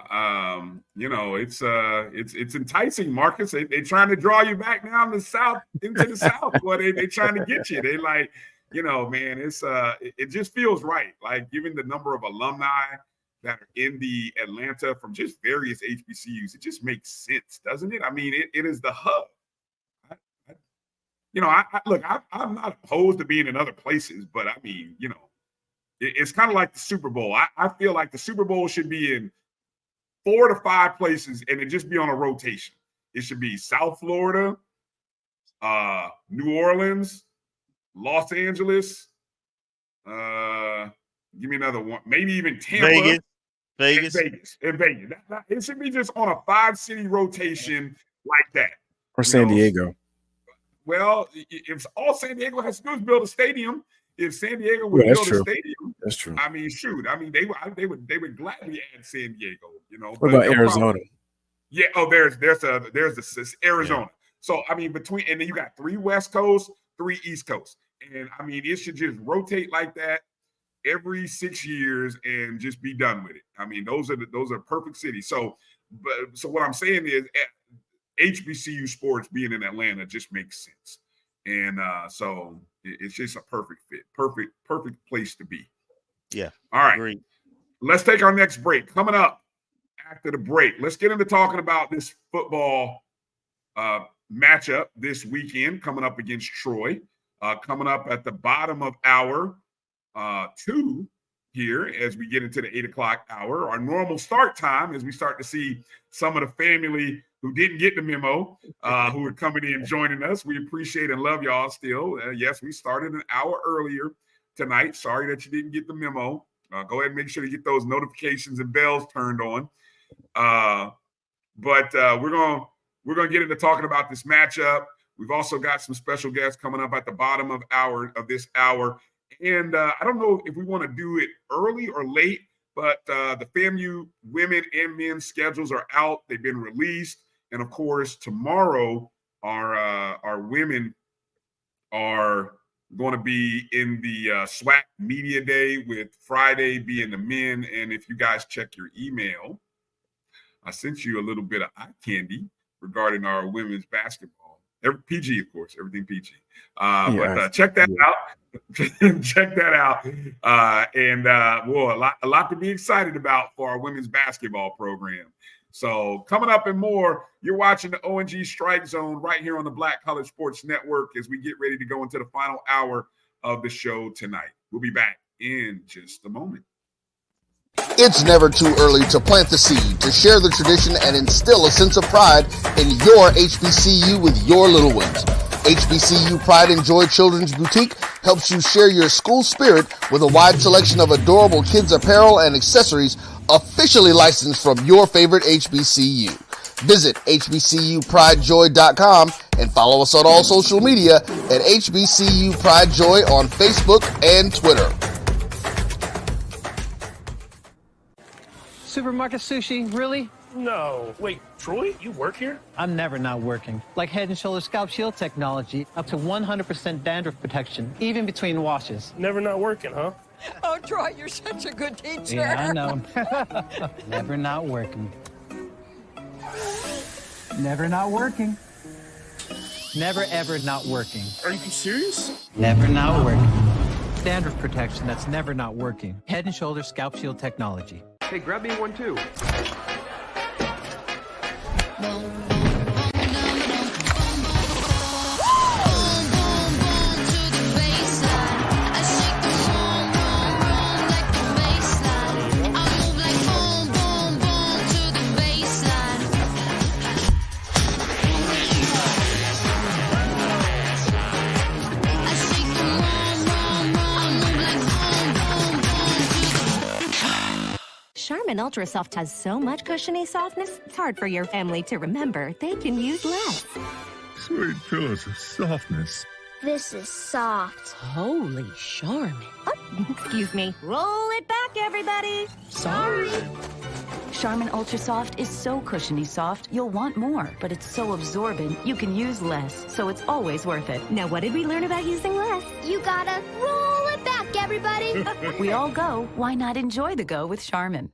it's enticing, Marcus. They trying to draw you back now in the South, into the South. Well, they trying to get you. They like, man, it just feels right. Like, given the number of alumni that are in the Atlanta from just various HBCUs, it just makes sense, doesn't it? I mean, it is the hub. I'm not opposed to being in other places, but I mean, it's kind of like the Super Bowl. I feel like the Super Bowl should be in 4 to 5 places and it just be on a rotation. It should be South Florida, New Orleans, Los Angeles. Give me another one. Maybe even Tampa. Vegas. And Vegas. It should be just on a 5-city rotation like that. Or San Diego. Well, if all San Diego has to do is build a stadium, if San Diego would build a stadium, that's true. I mean, shoot. I mean, they would gladly add San Diego. What about Arizona? Yeah. Oh, there's the Arizona. Yeah. So I mean, and then you got 3 West Coast, 3 East Coast, and I mean, it should just rotate like that every 6 years and just be done with it. I mean, those are perfect cities. So what I'm saying is, HBCU sports being in Atlanta just makes sense, and so it's just a perfect fit, perfect place to be. Yeah. All right. Agreed. Let's take our next break. Coming up after the break, let's get into talking about this football matchup this weekend coming up against Troy. Coming up at the bottom of hour 2 here as we get into the 8 o'clock hour. Our normal start time as we start to see some of the family who didn't get the memo, who are coming in joining us. We appreciate and love y'all still. Yes, we started an hour earlier tonight. Sorry that you didn't get the memo. Go ahead and make sure you get those notifications and bells turned on. But we're gonna get into talking about this matchup. We've also got some special guests coming up at the bottom of this hour. And I don't know if we want to do it early or late, but the FAMU women and men's schedules are out. They've been released. And of course, tomorrow, our women are going to be in the SWAC Media Day, with Friday being the men. And if you guys check your email, I sent you a little bit of eye candy regarding our women's basketball. PG, of course, everything PG. But check that out. Check that out. And a lot to be excited about for our women's basketball program. So coming up and more, you're watching the O&G StrikeZone right here on the Black College Sports Network as we get ready to go into the final hour of the show tonight. We'll be back in just a moment. It's never too early to plant the seed, to share the tradition, and instill a sense of pride in your HBCU with your little ones. HBCU Pride and Joy Children's Boutique helps you share your school spirit with a wide selection of adorable kids apparel and accessories officially licensed from your favorite HBCU. Visit hbcupridejoy.com and follow us on all social media at HBCU Pride Joy on Facebook and Twitter. Supermarket sushi, really? No. Wait, Troy, you work here? I'm never not working. Like Head & Shoulders Scalp Shield technology, up to 100% dandruff protection, even between washes. Never not working, huh? Oh, Troy, you're such a good teacher. Yeah, I know. Never not working. Never not working. Never, ever not working. Are you serious? Never not working. Dandruff protection that's never not working. Head & Shoulders Scalp Shield technology. Hey, grab me one too. Charmin Ultra Soft has so much cushiony softness, it's hard for your family to remember they can use less. Sweet pillows of softness. This is soft. Holy Charmin. Oh, excuse me. Roll it back, everybody. Sorry. Charmin Ultra Soft is so cushiony soft, you'll want more, but it's so absorbent, you can use less, so it's always worth it. Now, what did we learn about using less? You gotta roll it back, everybody. We all go. Why not enjoy the go with Charmin?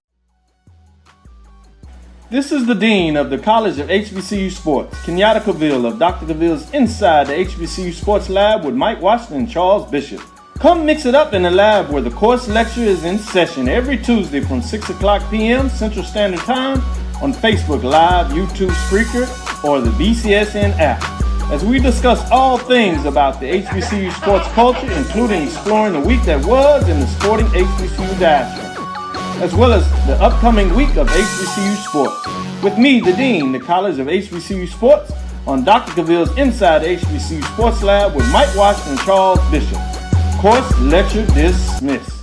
This is the Dean of the College of HBCU Sports, Kenyatta Cavill of Dr. Cavill's Inside the HBCU Sports Lab with Mike Washington and Charles Bishop. Come mix it up in the lab where the course lecture is in session every Tuesday from 6 o'clock p.m. Central Standard Time on Facebook Live, YouTube, Spreaker, or the BCSN app. as we discuss all things about the HBCU sports culture, including exploring the week that was in the sporting HBCU diaspora, as well as the upcoming week of HBCU sports. With me, the Dean, the College of HBCU Sports, on Dr. Cavill's Inside the HBCU Sports Lab with Mike Washington and Charles Bishop. Course lecture dismissed.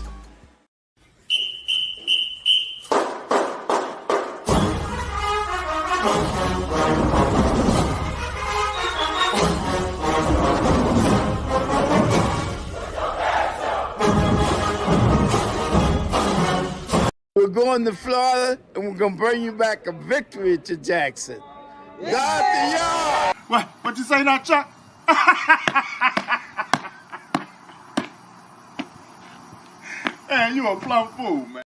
We're going to Florida, and we're going to bring you back a victory to Jackson. Yeah. God to y'all! What'd you say now, Chuck? Man, you a plumb fool, man.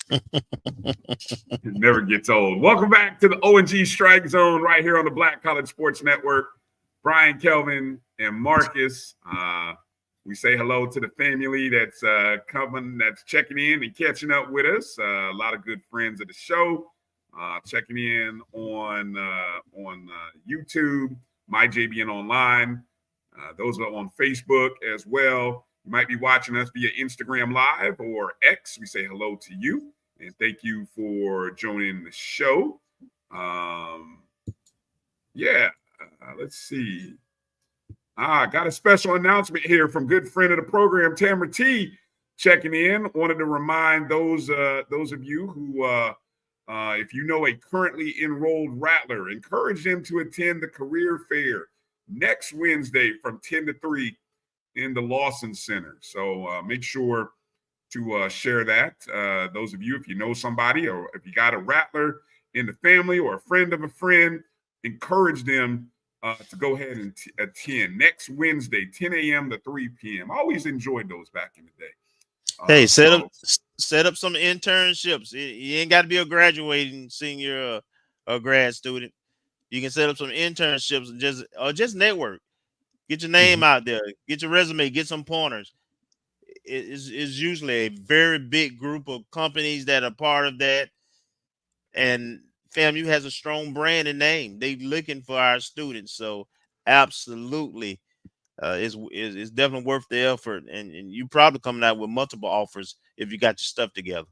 It never gets old. Welcome back to the O&G StrikeZone right here on the Black College Sports Network. Bryan, Kelvin, and Marcus. We say hello to the family that's that's checking in and catching up with us. A lot of good friends of the show checking in on YouTube, MyJBN Online. Those are on Facebook as well. You might be watching us via Instagram Live or X. We say hello to you and thank you for joining the show. Let's see. Got a special announcement here from good friend of the program, Tamara T, checking in. Wanted to remind those of you who, if you know a currently enrolled Rattler, encourage them to attend the career fair next Wednesday from 10 to 3 in the Lawson Center. So make sure to share that. Those of you, if you know somebody or if you got a Rattler in the family or a friend of a friend, encourage them to go ahead and attend next Wednesday, 10 a.m. to 3 p.m. I always enjoyed those back in the day. Hey, set up some internships. You ain't got to be a graduating senior or grad student. You can set up some internships and just network. Get your name out there. Get your resume. Get some pointers. It's usually a very big group of companies that are part of that, and FAMU has a strong brand and name. They looking for our students, so absolutely, it's definitely worth the effort. And you probably coming out with multiple offers if you got your stuff together.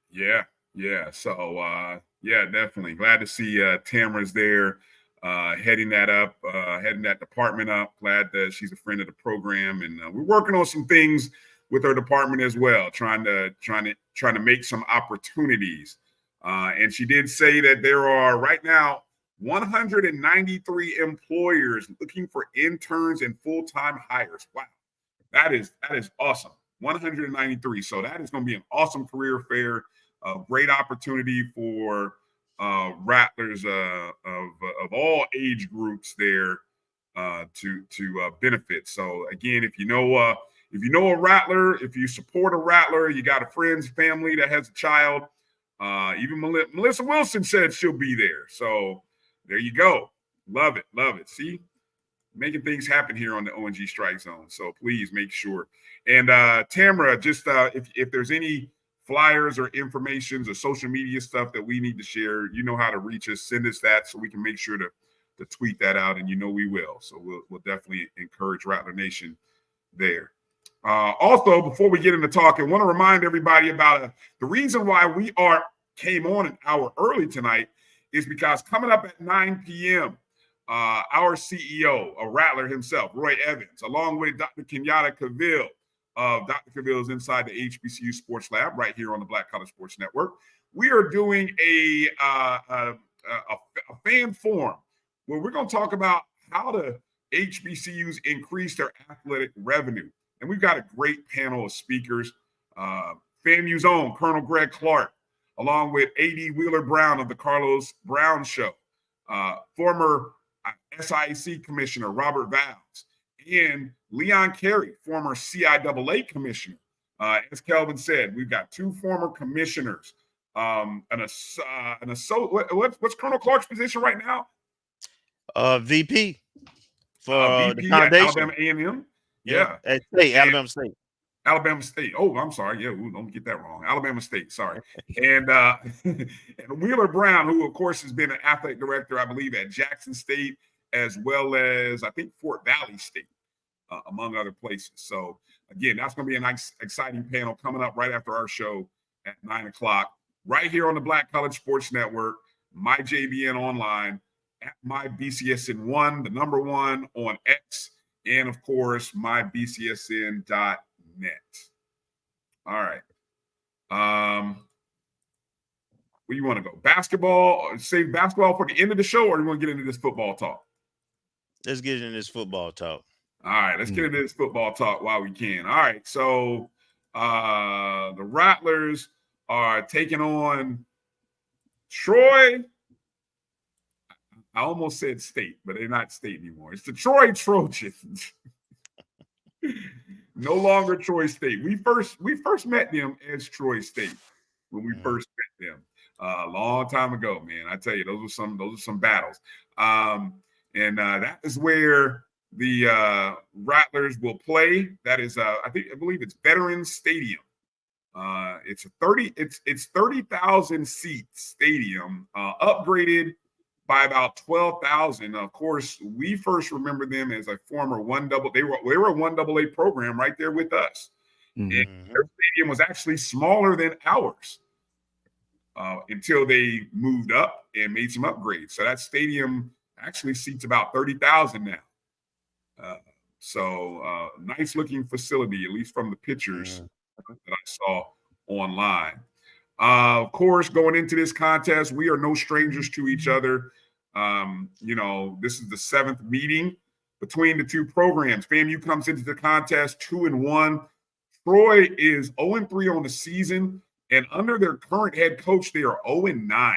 Yeah. So definitely glad to see Tamara's there, heading that department up. Glad that she's a friend of the program, and we're working on some things with her department as well, trying to make some opportunities. And she did say that there are right now 193 employers looking for interns and full-time hires. Wow, that is awesome. 193. So that is going to be an awesome career fair, a great opportunity for Rattlers of all age groups there to benefit. So again, if you know a Rattler, if you support a Rattler, you got a friend's family that has a child. Even Melissa Wilson said she'll be there. So there you go. Love it. See, making things happen here on the O&G StrikeZone. So please make sure. And Tamara, just if there's any flyers or informations or social media stuff that we need to share, you know how to reach us. Send us that so we can make sure to tweet that out, and we will. So we'll definitely encourage Rattler Nation there. Also, before we get into talking, I want to remind everybody about the reason why we came on an hour early tonight is because coming up at 9 p.m., our CEO, a Rattler himself, Roy Evans, along with Dr. Kenyatta Cavill of Dr. Cavill's Inside the HBCU Sports Lab right here on the Black College Sports Network, we are doing a fan forum where we're going to talk about how the HBCUs increase their athletic revenue. And we've got a great panel of speakers. FAMU's own Colonel Greg Clark, along with A.D. Wheeler Brown of the Carlos Brown Show, former SIAC Commissioner Robert Valls, and Leon Carey, former CIAA Commissioner. As Kelvin said, we've got two former commissioners. What's Colonel Clark's position right now? VP for VP the foundation. at Alabama A&M. Yeah, at Alabama State. Alabama State. Oh, I'm sorry. Yeah, don't get that wrong. Alabama State, sorry. And and Wheeler Brown, who, of course, has been an athletic director, I believe, at Jackson State, as well as, I think, Fort Valley State, among other places. So, again, that's going to be a nice, exciting panel coming up right after our show at 9 o'clock, right here on the Black College Sports Network, MyJBN Online, at MyBCSN1, the number 1 on X, and, of course, MyBCSN.net. All right. Where you want to go? Basketball? Save basketball for the end of the show, or you want to get into this football talk? Let's get into this football talk. All right, let's get into this football talk while we can. All right, so the Rattlers are taking on Troy. I almost said State, but they're not State anymore. It's the Troy Trojans. No longer Troy State. We first met them as Troy State when we first met them a long time ago, man. I tell you, those are some battles. And that is where the Rattlers will play. That is, I believe it's Veterans Stadium. It's 30,000 seat stadium, upgraded by about 12,000. Of course, we first remember them as a former they were a 1AA program right there with us. And their stadium was actually smaller than ours until they moved up and made some upgrades. So that stadium actually seats about 30,000 now. So nice looking facility, at least from the pictures that I saw online. Of course, going into this contest, we are no strangers to each other. This is the 7th meeting between the two programs. FAMU comes into the contest 2-1. Troy is 0-3 on the season, and under their current head coach, they are 0-9.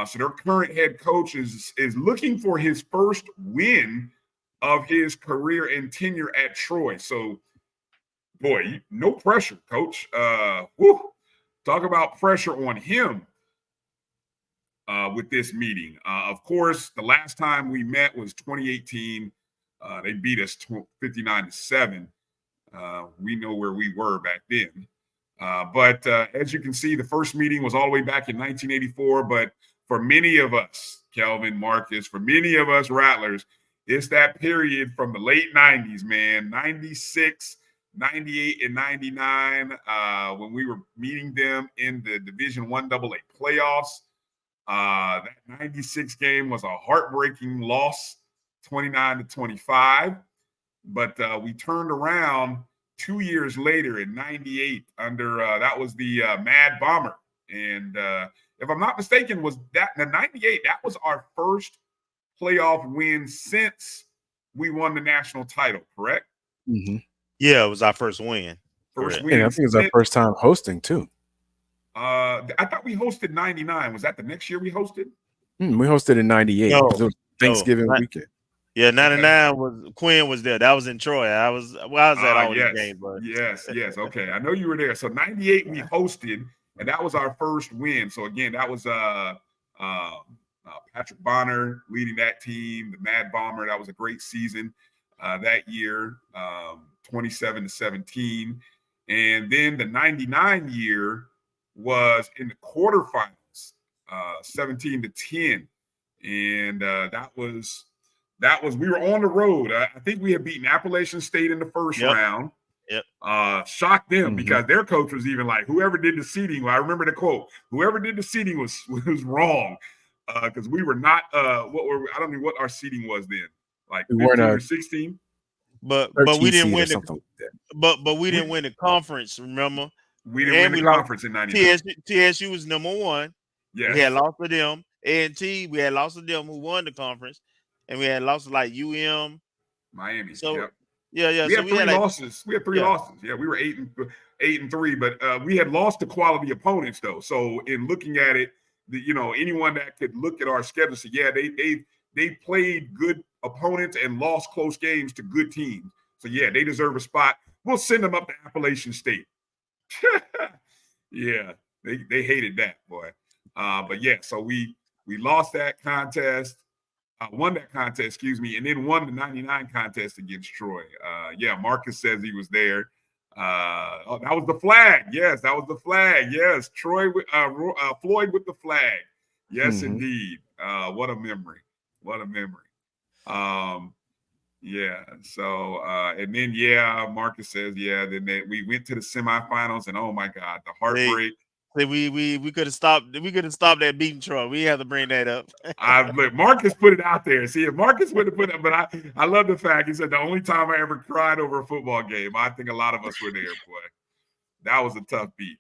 So their current head coach is looking for his first win of his career and tenure at Troy. So, boy, no pressure, coach. Talk about pressure on him with this meeting. Of course, the last time we met was 2018. They beat us 59-7. We know where we were back then. But as you can see, the first meeting was all the way back in 1984. But for many of us, Kelvin, Marcus, for many of us Rattlers, it's that period from the late 90s, man, 96, 98, and 99, when we were meeting them in the Division I AA playoffs. That 96 game was a heartbreaking loss, 29-25. But we turned around 2 years later in 98 under that was the Mad Bomber. And if I'm not mistaken, was that in 98, that was our first playoff win since we won the national title, correct? Mm-hmm. Yeah, it was our first win. First win. And I think it was our first time hosting too. I thought we hosted 99. Was that the next year we hosted? We hosted in 98. No, it was Thanksgiving weekend. Yeah, 99 was Quinn was there. That was in Troy. I was at all these games. But. Yes. Okay, I know you were there. So 98 we hosted, and that was our first win. So again, that was Patrick Bonner leading that team, the Mad Bomber. That was a great season that year, 27-17. And then the 99 year was in the quarterfinals, 17-10. And that was we were on the road. I think we had beaten Appalachian State in the first round. Yep. Shocked them because their coach was even like, whoever did the seeding, well, I remember the quote, whoever did the seeding was wrong. Because we were not I don't know what our seeding was then. Like 15 or 16. But we didn't win but we didn't win the conference, remember? We didn't win the conference in 99. TSU was number 1. Yes. We had lost to them. A&T, we had lost to them who won the conference. And we had lost to like Miami. So yeah. We had three losses. We had three losses. Yeah, we were 8-3, but we had lost to quality opponents though. So in looking at it, anyone that could look at our schedule say, yeah, they played good opponents and lost close games to good teams. So yeah, they deserve a spot. We'll send them up to Appalachian State. Yeah, they hated that, boy. But yeah, so we lost that contest. Won that contest, and then won the 99 contest against Troy. Yeah, Marcus says he was there. That was the flag. Yes, that was the flag. Yes, Floyd with the flag. Yes, indeed. What a memory. What a memory. Yeah. So, and then, Marcus says, then we went to the semifinals, and oh my God, the heartbreak. We could have stopped. We could have stopped that beating Troy. We have to bring that up. Look, Marcus put it out there. See, if Marcus would have put it, but I love the fact he said the only time I ever cried over a football game. I think a lot of us were there, boy. That was a tough beat.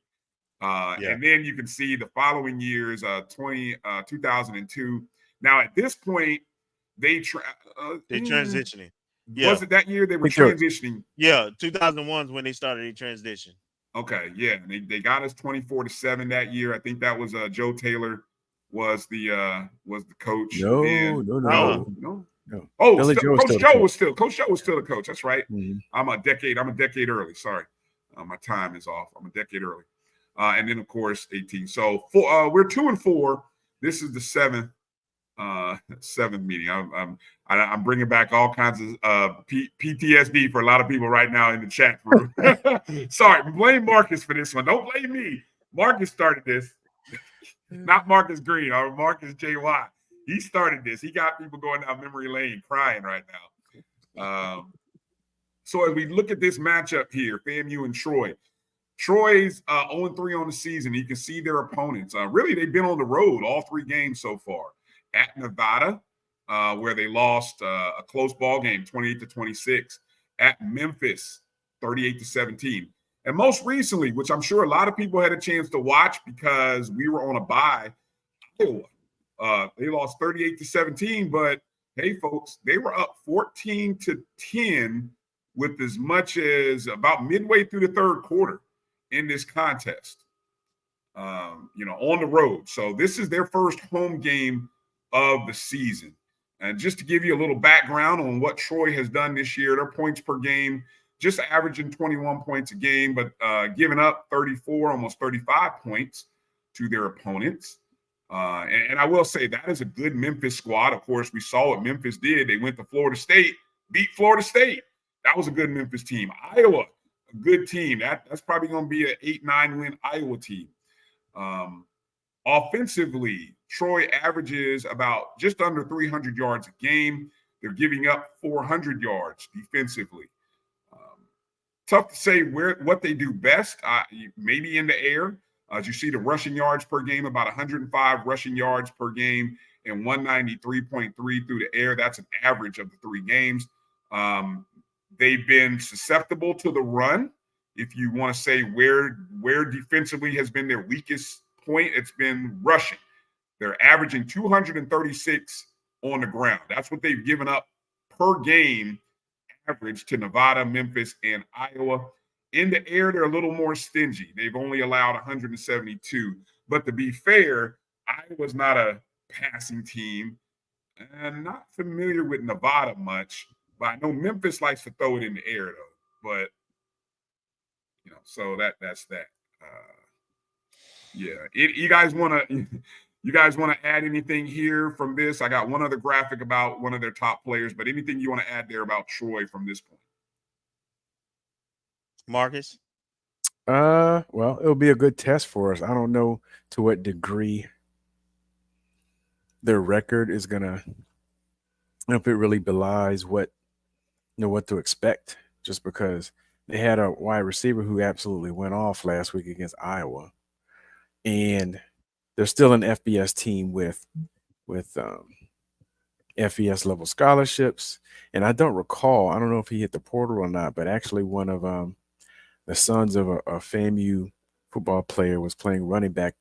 And then you can see the following years, 2002. Now at this point, they transitioning. Was it that year they were transitioning? Yeah, 2001 is when they started a transition. Okay, yeah, and they got us 24-7 that year. I think that was Joe Taylor was the coach. No. Oh, Coach Joe was still the coach. That's right. Mm-hmm. I'm a decade early. Sorry, my time is off. I'm a decade early. And then of course 18. So we're 2-4. This is the seventh meeting. I'm bringing back all kinds of PTSD for a lot of people right now in the chat room. Sorry, blame Marcus for this one. Don't blame me. Marcus started this, not Marcus Green or Marcus JY. He started this. He got people going down memory lane crying right now. So as we look at this matchup here, FAMU and Troy. Troy's 0-3 on the season. You can see their opponents. Really, they've been on the road all 3 games so far. At Nevada, where they lost a close ball game, 28-26. At Memphis, 38-17. And most recently, which I'm sure a lot of people had a chance to watch because we were on a bye, Iowa. They lost 38-17, but hey, folks, they were up 14-10 with as much as about midway through the third quarter in this contest, on the road. So this is their first home game of the season. And just to give you a little background on what Troy has done this year, their points per game, just averaging 21 points a game, but giving up 34, almost 35 points to their opponents. And I will say that is a good Memphis squad. Of course, we saw what Memphis did. They went to Florida State, beat Florida State. That was a good Memphis team. Iowa, a good team. That's probably going to be an 8-9 win Iowa team. Offensively, Troy averages about just under 300 yards a game. They're giving up 400 yards defensively. Tough to say what they do best. Maybe in the air. As you see, the rushing yards per game, about 105 rushing yards per game and 193.3 through the air. That's an average of the 3 games. They've been susceptible to the run. If you want to say where defensively has been their weakest point, it's been rushing. They're averaging 236 on the ground. That's what they've given up per game average to Nevada, Memphis, and Iowa. In the air, they're a little more stingy. They've only allowed 172. But to be fair, Iowa's not a passing team. I'm not familiar with Nevada much, but I know Memphis likes to throw it in the air, though. But, so that's that. You guys want to add anything here from this? I got one other graphic about one of their top players, but anything you want to add there about Troy from this point? Marcus? Well, it'll be a good test for us. I don't know to what degree their record is gonna, if it really belies what to expect, just because they had a wide receiver who absolutely went off last week against Iowa. And they're still an FBS team with FES level scholarships. And I don't know if he hit the portal or not, but actually one of the sons of a FAMU football player was playing running back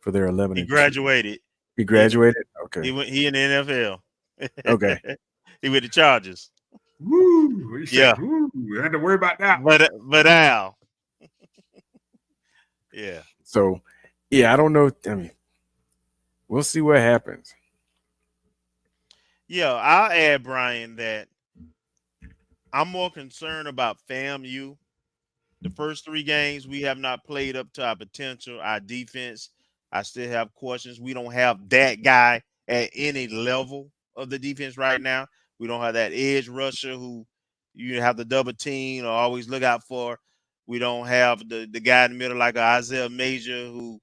for their 11. He graduated. He graduated? Okay. He in the NFL. Okay. He with the Chargers. Woo! Woo! We had to worry about that. But Al. Yeah. So, I don't know. I mean, we'll see what happens. Yeah, I'll add, Bryan, that I'm more concerned about FAMU. The first 3 games, we have not played up to our potential. Our defense, I still have questions. We don't have that guy at any level of the defense right now. We don't have that edge rusher who you have the double team or always look out for. We don't have the guy in the middle like Isaiah Major who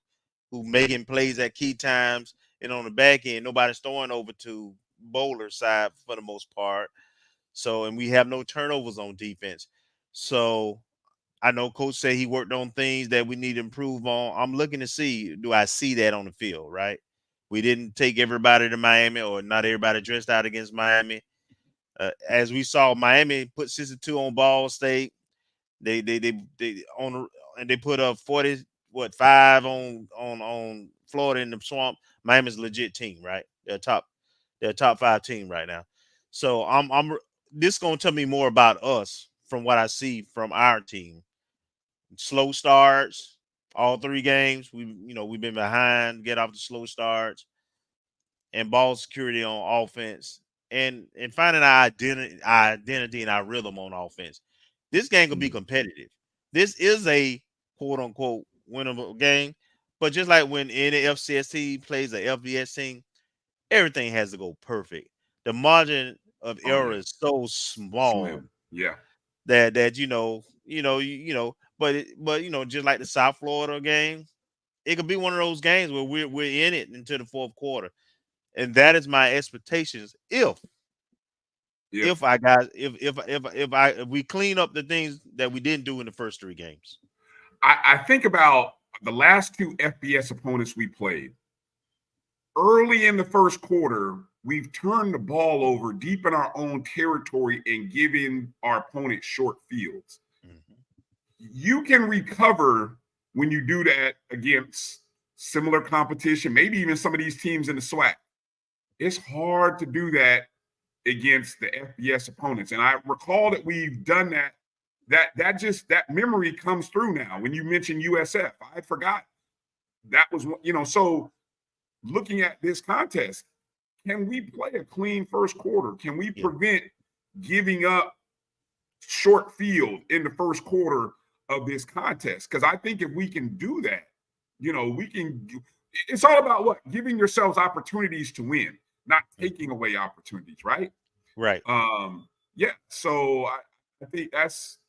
making plays at key times. And on the back end, nobody's throwing over to bowler side for the most part. So, and we have no turnovers on defense. So I know Coach said he worked on things that we need to improve on. I'm looking to see, do I see that on the field, right? We didn't take everybody to Miami, or not everybody dressed out against Miami. As we saw, Miami put 62 on Ball State. They on, and they put up 5 on Florida in the swamp. Miami's a legit team, right? They're a top 5 team right now. So I'm this gonna tell me more about us from what I see from our team. Slow starts, all 3 games. We've been behind, get off the slow starts, and ball security on offense, and finding our identity and our rhythm on offense. This game will be competitive. This is a quote unquote winnable game, but just like when any FCS plays a FBS team, everything has to go perfect. The margin of error is so small. Slim. Yeah. That but just like the South Florida game, it could be one of those games where we're in it into the fourth quarter. And that is my expectations if we clean up the things that we didn't do in the first 3 games. I think about the last 2 FBS opponents we played. Early in the first quarter, we've turned the ball over deep in our own territory and given our opponent short fields. Mm-hmm. You can recover when you do that against similar competition, maybe even some of these teams in the SWAC. It's hard to do that against the FBS opponents. And I recall that we've done that. That memory comes through now. When you mentioned USF, I forgot. That was, so looking at this contest, can we play a clean first quarter? Can we prevent giving up short field in the first quarter of this contest? Because I think if we can do that, we can. It's all about what? Giving yourselves opportunities to win, not taking away opportunities, right? Right. Yeah. So I think that's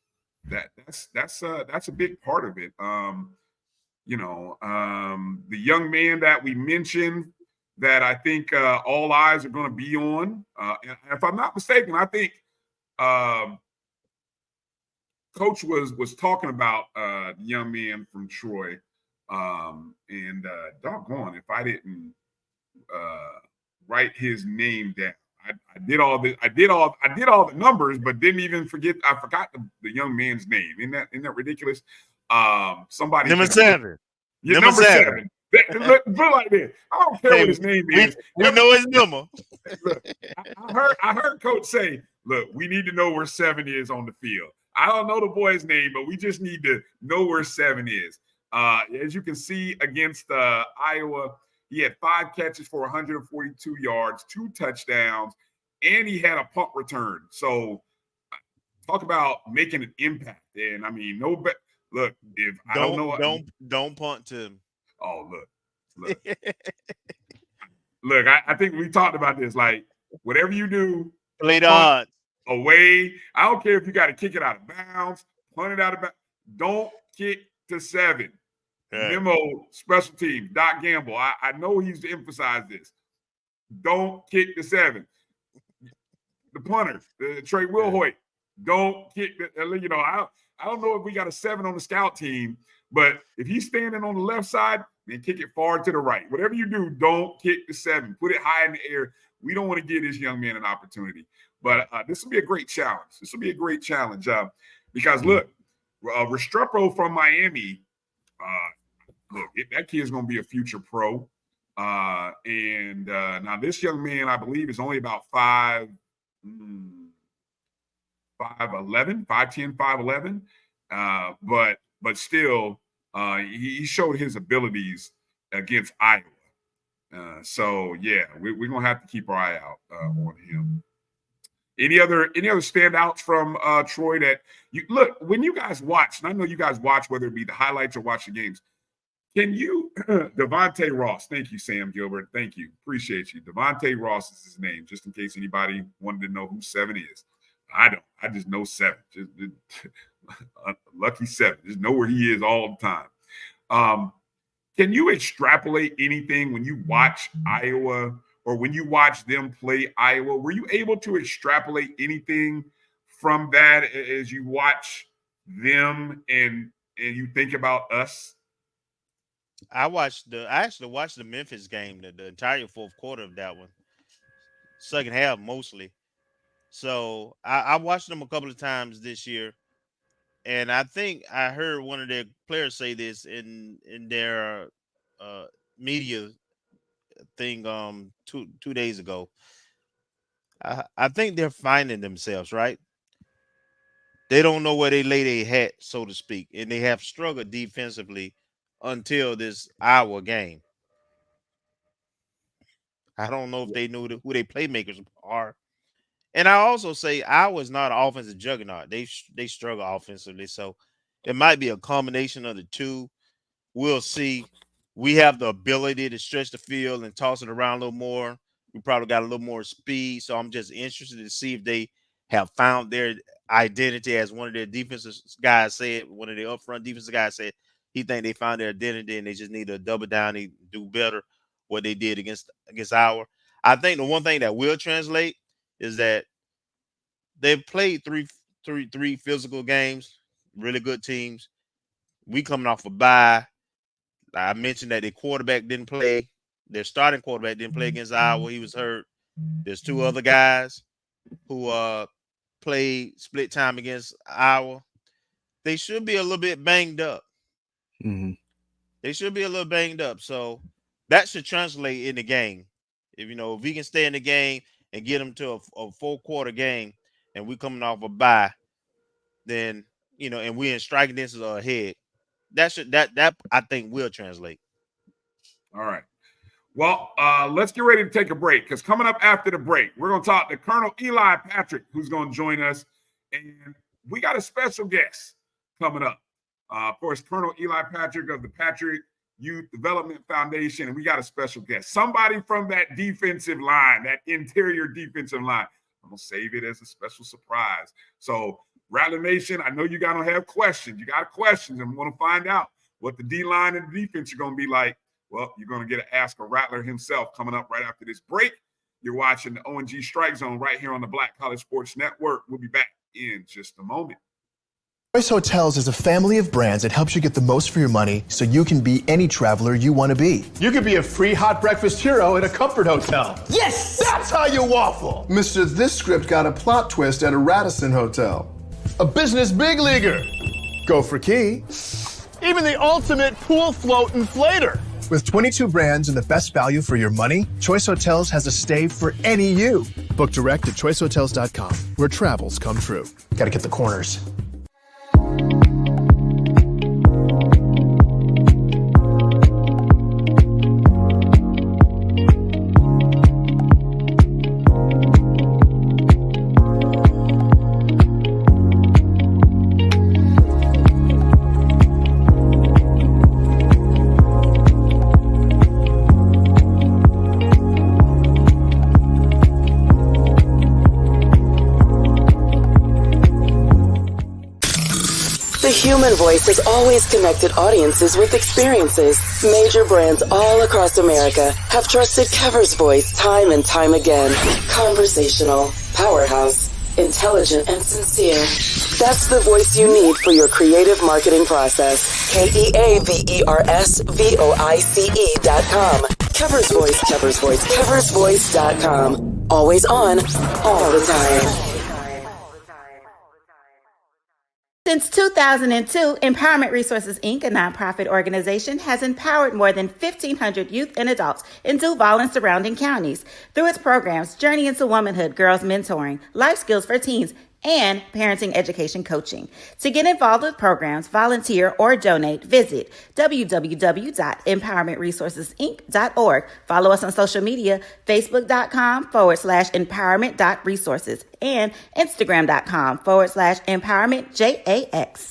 a big part of it. The young man that we mentioned that I think all eyes are going to be on. And if I'm not mistaken, I think Coach was talking about the young man from Troy. And doggone if I didn't write his name down. I did all the numbers, but didn't even forget. I forgot the young man's name. Isn't that ridiculous? Somebody number 7. Yeah, number 7. Look like this. I don't care what his name is. We know his number. Look, I heard Coach say, "Look, we need to know where 7 is on the field." I don't know the boy's name, but we just need to know where 7 is. As you can see against Iowa, he had 5 catches for 142 yards, 2 touchdowns, and he had a punt return. So talk about making an impact. And I mean, look, if I don't know, don't punt to him. Oh, look. Look, I think we talked about this. Like, whatever you do, play the odds away. I don't care if you got to kick it out of bounds, punt it out of bounds. Don't kick to 7. Memo, special team, Doc Gamble. I know he used to emphasize this. Don't kick the 7. The punter, Trey Wilhoit. Don't kick the. I don't know if we got a 7 on the scout team, but if he's standing on the left side, then kick it far to the right. Whatever you do, don't kick the 7. Put it high in the air. We don't want to give this young man an opportunity. But this will be a great challenge. Because look, Restrepo from Miami. Look, that kid's going to be a future pro. And now this young man, I believe, is only about 5'11", 5'10", 5'11". But still, he showed his abilities against Iowa. So yeah, we're going to have to keep our eye out on him. Any other standouts from Troy that you look when you guys watch? And I know you guys watch, whether it be the highlights or watch the games. Can you, Devontae Ross? Thank you, Sam Gilbert. Thank you, appreciate you. Devontae Ross is his name, just in case anybody wanted to know who 7 is. I don't. I just know 7. Lucky 7. Just know where he is all the time. Can you extrapolate anything when you watch Iowa or when you watch them play Iowa? Were you able to extrapolate anything from that as you watch them and you think about us? I actually watched the Memphis game, the entire fourth quarter of that one. Second half mostly. So I watched them a couple of times this year. And I think I heard one of their players say this in their media thing 2 days ago. I think they're finding themselves, right? They don't know where they lay their hat, so to speak, and they have struggled defensively until this Iowa game. I don't know if they knew who their playmakers are. And I also say Iowa's not an offensive juggernaut. They struggle offensively, so it might be a combination of the two. We'll see. We have the ability to stretch the field and toss it around a little more. We probably got a little more speed, so I'm just interested to see if they have found their identity, as one of their defensive guys said. One of their upfront defensive guys said he think they found their identity and they just need to double down and do better what they did against Iowa. I think the one thing that will translate is that they've played three physical games, really good teams. We coming off a bye. I mentioned that their quarterback didn't play. Their starting quarterback didn't play against Iowa. He was hurt. There's two other guys who played split time against Iowa. They should be a little bit banged up. Mm-hmm. They should be a little banged up. So that should translate in the game. If we can stay in the game and get them to a full quarter game, and we coming off a bye, then and we in striking distance or ahead, that I think will translate. All right. Well, let's get ready to take a break, because coming up after the break, we're going to talk to Colonel Eli Patrick, who's going to join us, and we got a special guest coming up. Of course, Colonel Eli Patrick of the Patrick Youth Development Foundation, and we got a special guest, somebody from that defensive line, that interior defensive line. I'm going to save it as a special surprise. So, Rattler Nation, I know you got to have questions. You got questions, and we want to find out what the D-line and the defense are going to be like. Well, you're going to get to ask a Rattler himself coming up right after this break. You're watching the O&G StrikeZone right here on the Black College Sports Network. We'll be back in just a moment. Choice Hotels is a family of brands that helps you get the most for your money so you can be any traveler you want to be. You could be a free hot breakfast hero at a comfort hotel. Yes! That's how you waffle. Mr. This script got a plot twist at a Radisson hotel. A business big leaguer. Go for key. Even the ultimate pool float inflator. With 22 brands and the best value for your money, Choice Hotels has a stay for any you. Book direct at choicehotels.com, where travels come true. Gotta get the corners. Human Voice has always connected audiences with experiences. Major brands all across America have trusted Kever's voice time and time again. Conversational, powerhouse, intelligent, and sincere. That's the voice you need for your creative marketing process. KeaversVoice.com. Kever's Voice, Kever's Voice, KeversVoice.com. Always on, all the time. Since 2002, Empowerment Resources, Inc., a nonprofit organization, has empowered more than 1,500 youth and adults in Duval and surrounding counties through its programs Journey into Womanhood, Girls Mentoring, Life Skills for Teens, and Parenting Education Coaching. To get involved with programs, volunteer, or donate, visit www.empowermentresourcesinc.org. Follow us on social media, facebook.com/empowerment.resources and instagram.com/empowermentJAX.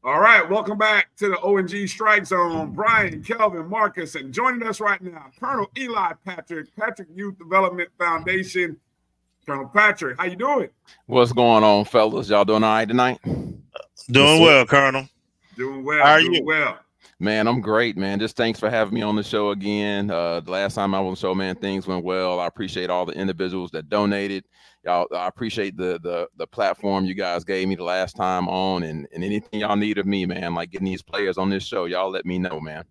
All right, welcome back to the O&G StrikeZone. Bryan, Kelvin, Marcus, and joining us right now, Colonel Eli Patrick Youth Development Foundation. Colonel Patrick, how you doing? What's going on, fellas? Y'all doing all right tonight? Doing well, Colonel. Doing well. How are doing you? well. Man, I'm great, man. Just thanks for having me on the show again. The last time I was on the show, man, things went well. I appreciate all the individuals that donated. Y'all, I appreciate the platform you guys gave me the last time on, and anything y'all need of me, man, like getting these players on this show, y'all let me know, man.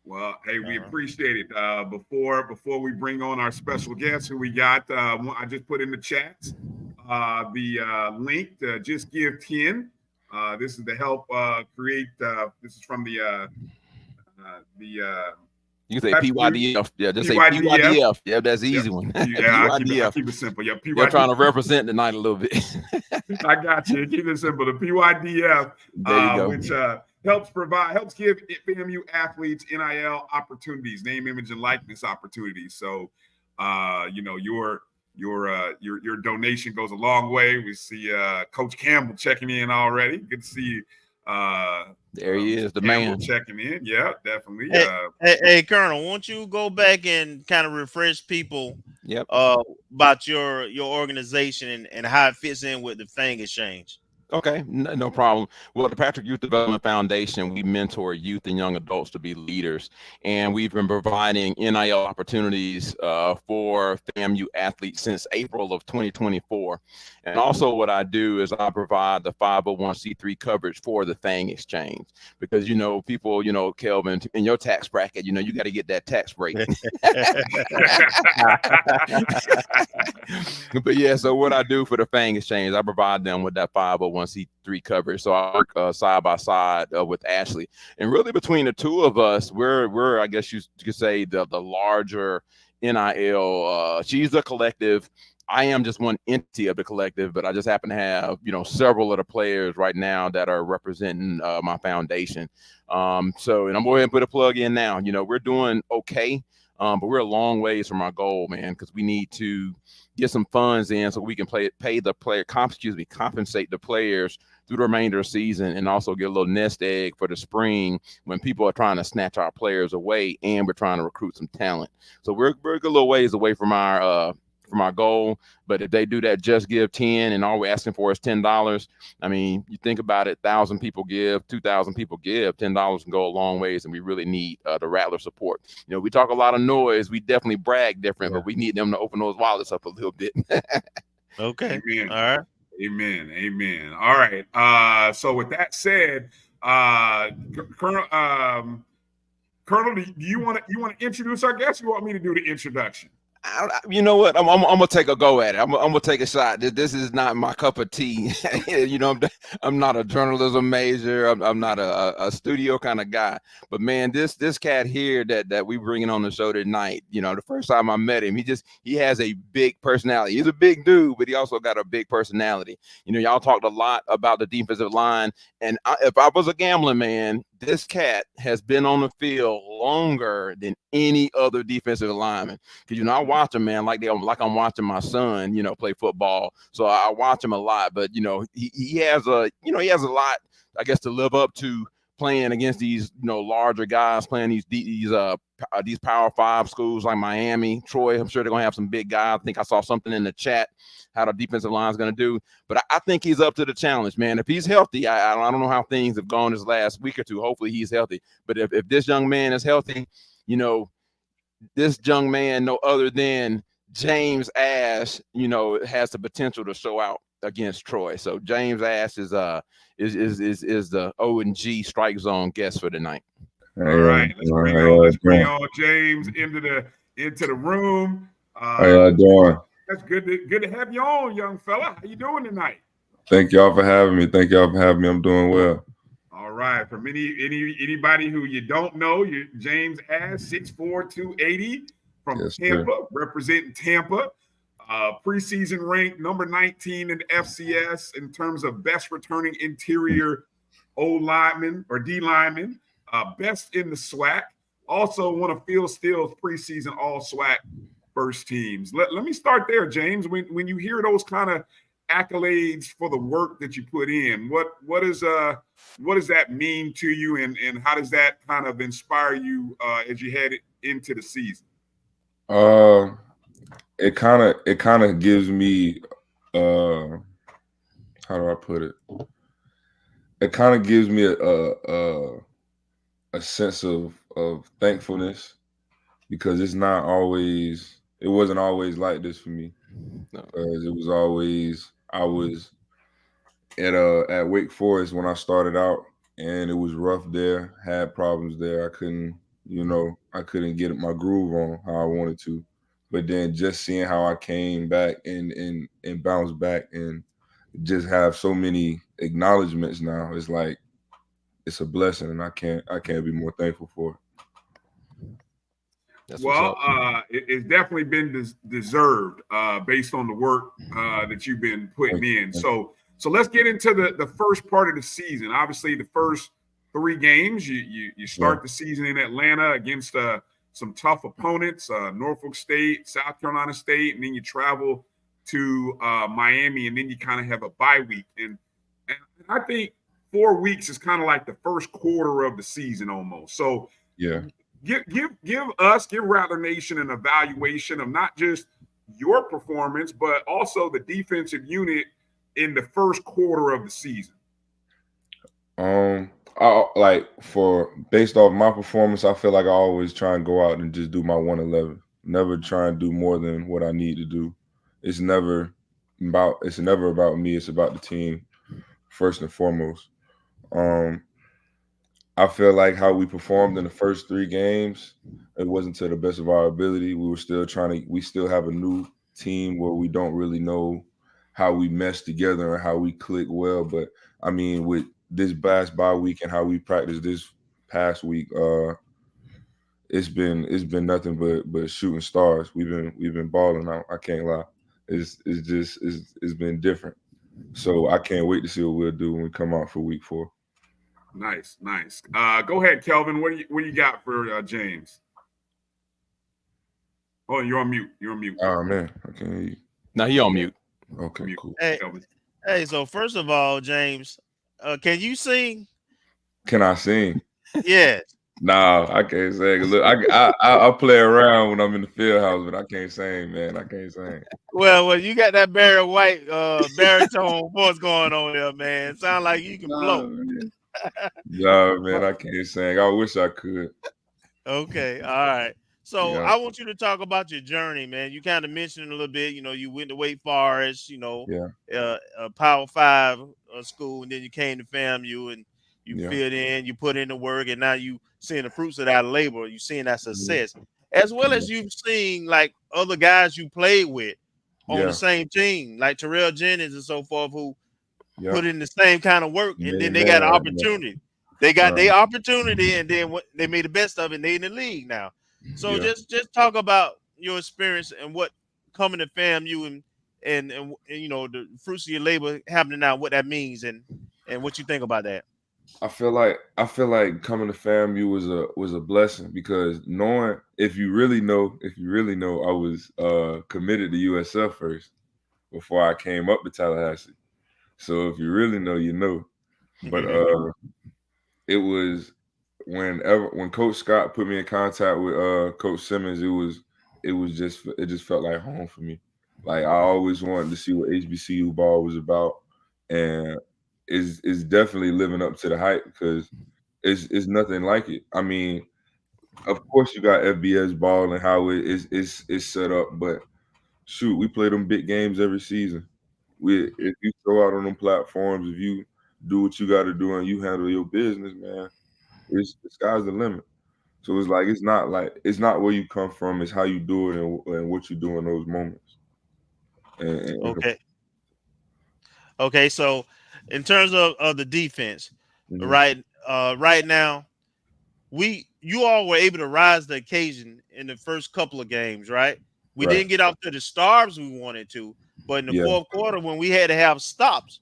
Well, hey, we appreciate it. Before we bring on our special guest who we got, I just put in the chat the link to Just Give 10. This is to help create. This is from the you can say PYDF. Yeah, just say PYDF. Yeah, that's the easy one. Yeah, I keep it simple. Yeah, PYDF. You're trying to represent tonight a little bit. I got you. Keep it simple. The PYDF, which helps give FAMU athletes NIL opportunities, name, image, and likeness opportunities. So, your donation goes a long way. We see Coach Campbell checking in already. Good to see you. There he is, the Campbell man checking in. Yeah, definitely. Hey, Colonel, won't you go back and kind of refresh people about your organization and how it fits in with the FANG Exchange? Okay, no problem. Well, the Patrick Youth Development Foundation, we mentor youth and young adults to be leaders, and we've been providing NIL opportunities for FAMU athletes since April of 2024. And also what I do is I provide the 501c3 coverage for the FANG Exchange, because, people, Kelvin, in your tax bracket, you got to get that tax break. But yeah, so what I do for the FANG Exchange, I provide them with that 501c3 coverage. So I work side by side with Ashley, and really between the two of us, we're I guess you could say the larger NIL. She's a collective. I am just one entity of the collective, but I just happen to have, several of the players right now that are representing my foundation. And I'm going to go ahead and put a plug in now. We're doing okay, but we're a long ways from our goal, man, because we need to get some funds in so we can compensate the players through the remainder of the season, and also get a little nest egg for the spring when people are trying to snatch our players away and we're trying to recruit some talent. So we're a little ways away from our goal, but if they do that, just give 10, and all we're asking for is $10. I mean, you think about it, 1,000 people give, 2,000 people give, $10 can go a long ways, and we really need the Rattler support. We talk a lot of noise, we definitely brag different, but we need them to open those wallets up a little bit. Okay. Amen. All right. Amen. All right. So with that said, Colonel, do you want to introduce our guest? Or you want me to do the introduction? You know what? I'm gonna take a go at it. I'm gonna take a shot. This is not my cup of tea. I'm not a journalism major. I'm not a studio kind of guy. But man, this cat here that we bringing on the show tonight. The first time I met him, he has a big personality. He's a big dude, but he also got a big personality. Y'all talked a lot about the defensive line, and if I was a gambling man, this cat has been on the field longer than any other defensive lineman. Because I watch him, man, like I'm watching my son, play football. So I watch him a lot. But he has a lot, I guess, to live up to playing against these larger guys, playing these Power 5 schools like Miami, Troy. I'm sure they're gonna have some big guys. I think I saw something in the chat how the defensive line is gonna do, but I think he's up to the challenge, man. If he's healthy, I don't know how things have gone this last week or two. Hopefully he's healthy, but if this young man is healthy, this young man, no other than James Ash, has the potential to show out against Troy. So James Ash is the O&G StrikeZone guest for tonight. All right, let's bring on James into the room. How y'all doing? That's good to have you on, young fella. How you doing tonight? Thank y'all for having me. I'm doing well. All right. From anybody who you don't know, you're James Ash, 6'4", 280 from Tampa, representing Tampa. Preseason ranked number 19 in the FCS in terms of best returning interior O lineman or D lineman. Best in the SWAC. Also one of Phil Steele's preseason all SWAC first teams. Let me start there, James. When you hear those kind of accolades for the work that you put in. What does that mean to you, and how does that kind of inspire you as you head into the season? It kind of gives me how do I put it? It kind of gives me a sense of thankfulness, because it wasn't always like this for me. Because it was always, I was at Wake Forest when I started out, and it was rough there, had problems there. I couldn't get my groove on how I wanted to. But then just seeing how I came back and bounced back and just have so many acknowledgments now, it's like it's a blessing, and I can't be more thankful for it. It's definitely been deserved based on the work that you've been putting in. So let's get into the first part of the season. Obviously, the first 3 games, you start the season in Atlanta against some tough opponents, Norfolk State, South Carolina State, and then you travel to Miami, and then you kind of have a bye week. And I think 4 weeks is kind of like the first quarter of the season almost. So yeah. Give Rattler Nation an evaluation of not just your performance, but also the defensive unit in the first quarter of the season. Based off my performance, I feel like I always try and go out and just do my 111. Never try and do more than what I need to do. It's never about me. It's about the team first and foremost. I feel like how we performed in the first 3 games, it wasn't to the best of our ability. We still have a new team where we don't really know how we mesh together and how we click well. But I mean, with this last bye week and how we practiced this past week, it's been nothing but shooting stars. We've been balling out. I can't lie. It's been different. So I can't wait to see what we'll do when we come out for week 4. Nice. Go ahead, Kelvin. What do you got for James? Oh, you're on mute. Oh man, I can't hear you. No, he on mute. Okay, cool. Hey, so first of all, James, can you sing? Can I sing? Yes. Nah, I can't sing. Look, I play around when I'm in the field house, but I can't sing, man. I can't sing. Well, you got that Barry White baritone voice going on there, man. Sound like you can blow. No, man, I can't sing. I wish I could. Okay, all right. So I want you to talk about your journey, man. You kind of mentioned it a little bit. You went to Wake Forest, a Power 5 school, and then you came to FAMU and you filled in, you put in the work, and now you seeing the fruits of that labor. You seeing that success, as well as you've seen like other guys you played with on the same team, like Terrell Jennings and so forth, who put in the same kind of work, and then they got an opportunity. They got their opportunity, and then they made the best of it. And they in the league now. So just talk about your experience and what coming to FAMU and the fruits of your labor happening now, what that means, and what you think about that. I feel like coming to FAMU was a blessing, because knowing if you really know, I was committed to USF first before I came up to Tallahassee. So if you really know, you know. But it was when Coach Scott put me in contact with Coach Simmons, it just felt like home for me. Like I always wanted to see what HBCU ball was about, and it's definitely living up to the hype, because it's nothing like it. I mean, of course you got FBS ball and how it's set up, but shoot, we play them big games every season. If you throw out on them platforms, if you do what you got to do and you handle your business, man, the sky's the limit. So it's like it's not where you come from, it's how you do it and what you do in those moments. Okay. So in terms of the defense, right now, you all were able to rise the occasion in the first couple of games, right? We didn't get off to the stars we wanted to, but in the fourth quarter, when we had to have stops,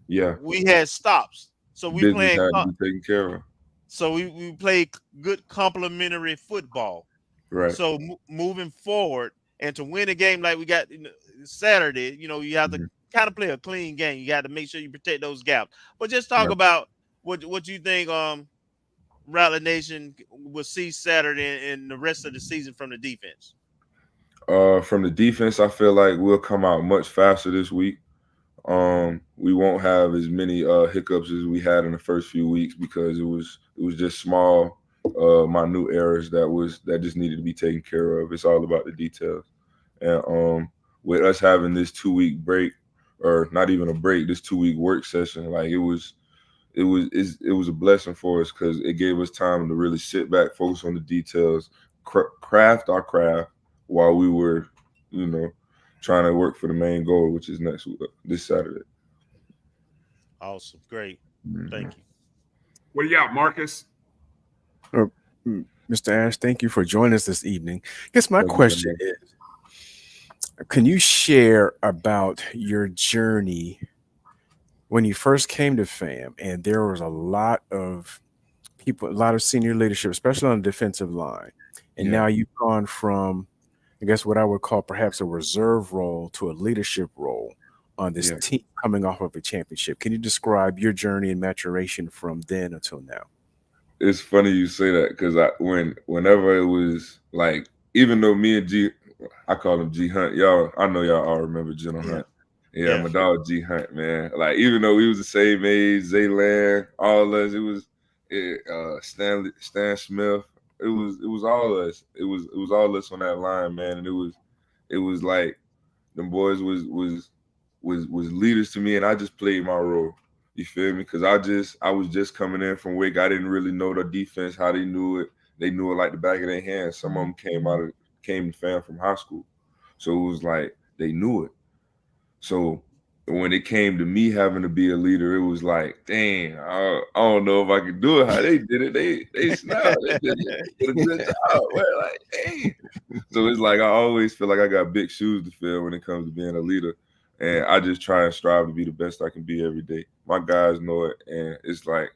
we had stops. So we played taken care of. So we played good complementary football. Right. So moving forward, and to win a game like we got Saturday, you have to kind of play a clean game. You got to make sure you protect those gaps. But just talk about what you think Rattler Nation will see Saturday and the rest of the season from the defense. From the defense, I feel like we'll come out much faster this week. We won't have as many hiccups as we had in the first few weeks because it was just small, minute errors that just needed to be taken care of. It's all about the details. And with us having this 2-week break, or not even a break, this 2-week work session, like it was a blessing for us because it gave us time to really sit back, focus on the details, craft our craft while we were, trying to work for the main goal, which is this Saturday. Awesome. Great. Thank you. What do you got, Marcus? Mr. Ash, thank you for joining us this evening. I guess my question is, can you share about your journey when you first came to FAM and there was a lot of people, a lot of senior leadership, especially on the defensive line. And now you've gone from, I guess, what I would call perhaps a reserve role to a leadership role on this team coming off of a championship. Can you describe your journey and maturation from then until now? It's funny you say that because whenever it was like, even though me and G, I call him G Hunt. I know y'all all remember General Hunt. Yeah, my dog G Hunt, man. Like, even though we was the same age, Zaylan, all of us, it was Stan Smith. It was all of us. It was all of us on that line, man. And it was like them boys was leaders to me, and I just played my role. You feel me? Because I was just coming in from Wake. I didn't really know the defense, how they knew it. They knew it like the back of their hands. Some of them came to FAM from high school. So it was like they knew it. So when it came to me having to be a leader, it was like, dang, I don't know if I could do it how they did it. They snapped. They did a good job. We're like, dang. So it's like I always feel like I got big shoes to fill when it comes to being a leader. And I just try and strive to be the best I can be every day. My guys know it. And it's like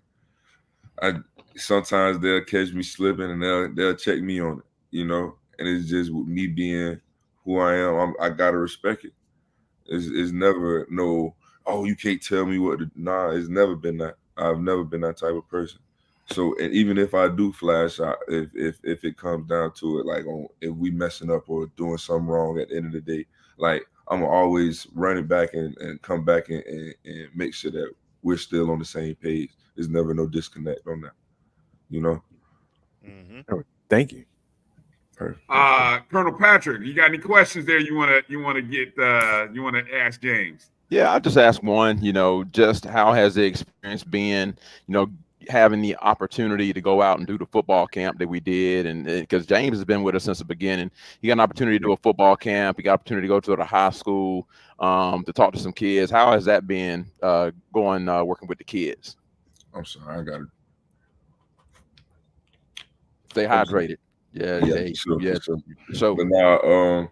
sometimes they'll catch me slipping and they'll check me on it, And it's just with me being who I am, I gotta respect it. It's never you can't tell me what to. Nah, it's never been that. I've never been that type of person. So, and even if I do flash out, if it comes down to it, like if we messing up or doing something wrong at the end of the day, like I'm always run it back and come back and make sure that we're still on the same page. There's never no disconnect on that, Oh, thank you. Colonel Patrick, you got any questions there you want to ask James? Yeah, I'll just ask one, just how has the experience been, having the opportunity to go out and do the football camp that we did, and because James has been with us since the beginning. He got an opportunity to do a football camp. He got an opportunity to go to the high school to talk to some kids. How has that been working with the kids? I'm sorry, I got to stay hydrated. So but now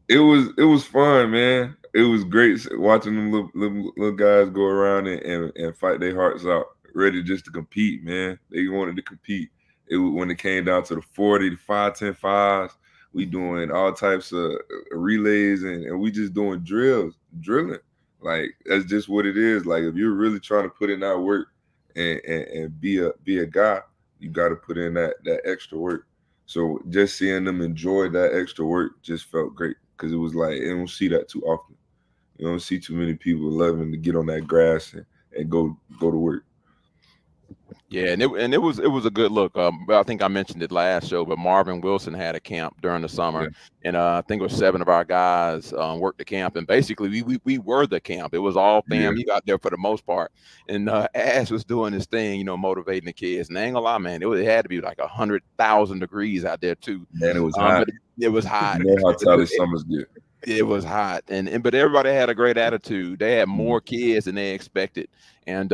it was fun, man. It was great watching them little guys go around and fight their hearts out, ready just to compete, man. They wanted to compete. When it came down to the 40, the 5, 10, 5s, we doing all types of relays and we just doing drilling. Like, that's just what it is. Like, if you're really trying to put in that work and be a guy, you got to put in that extra work. So just seeing them enjoy that extra work just felt great because it was like, you don't see that too often. You don't see too many people loving to get on that grass and go to work. Yeah, and it was a good look. I think I mentioned it last show, but Marvin Wilson had a camp during the summer, and I think it was 7 of our guys worked the camp, and basically we were the camp. It was all FAM. He got there for the most part, and Ash was doing his thing, motivating the kids. And I ain't gonna lie, man, it had to be like 100,000 degrees out there too. Man, it was hot. It was hot. You know how tally summers get. It was hot, but everybody had a great attitude. They had more kids than they expected, and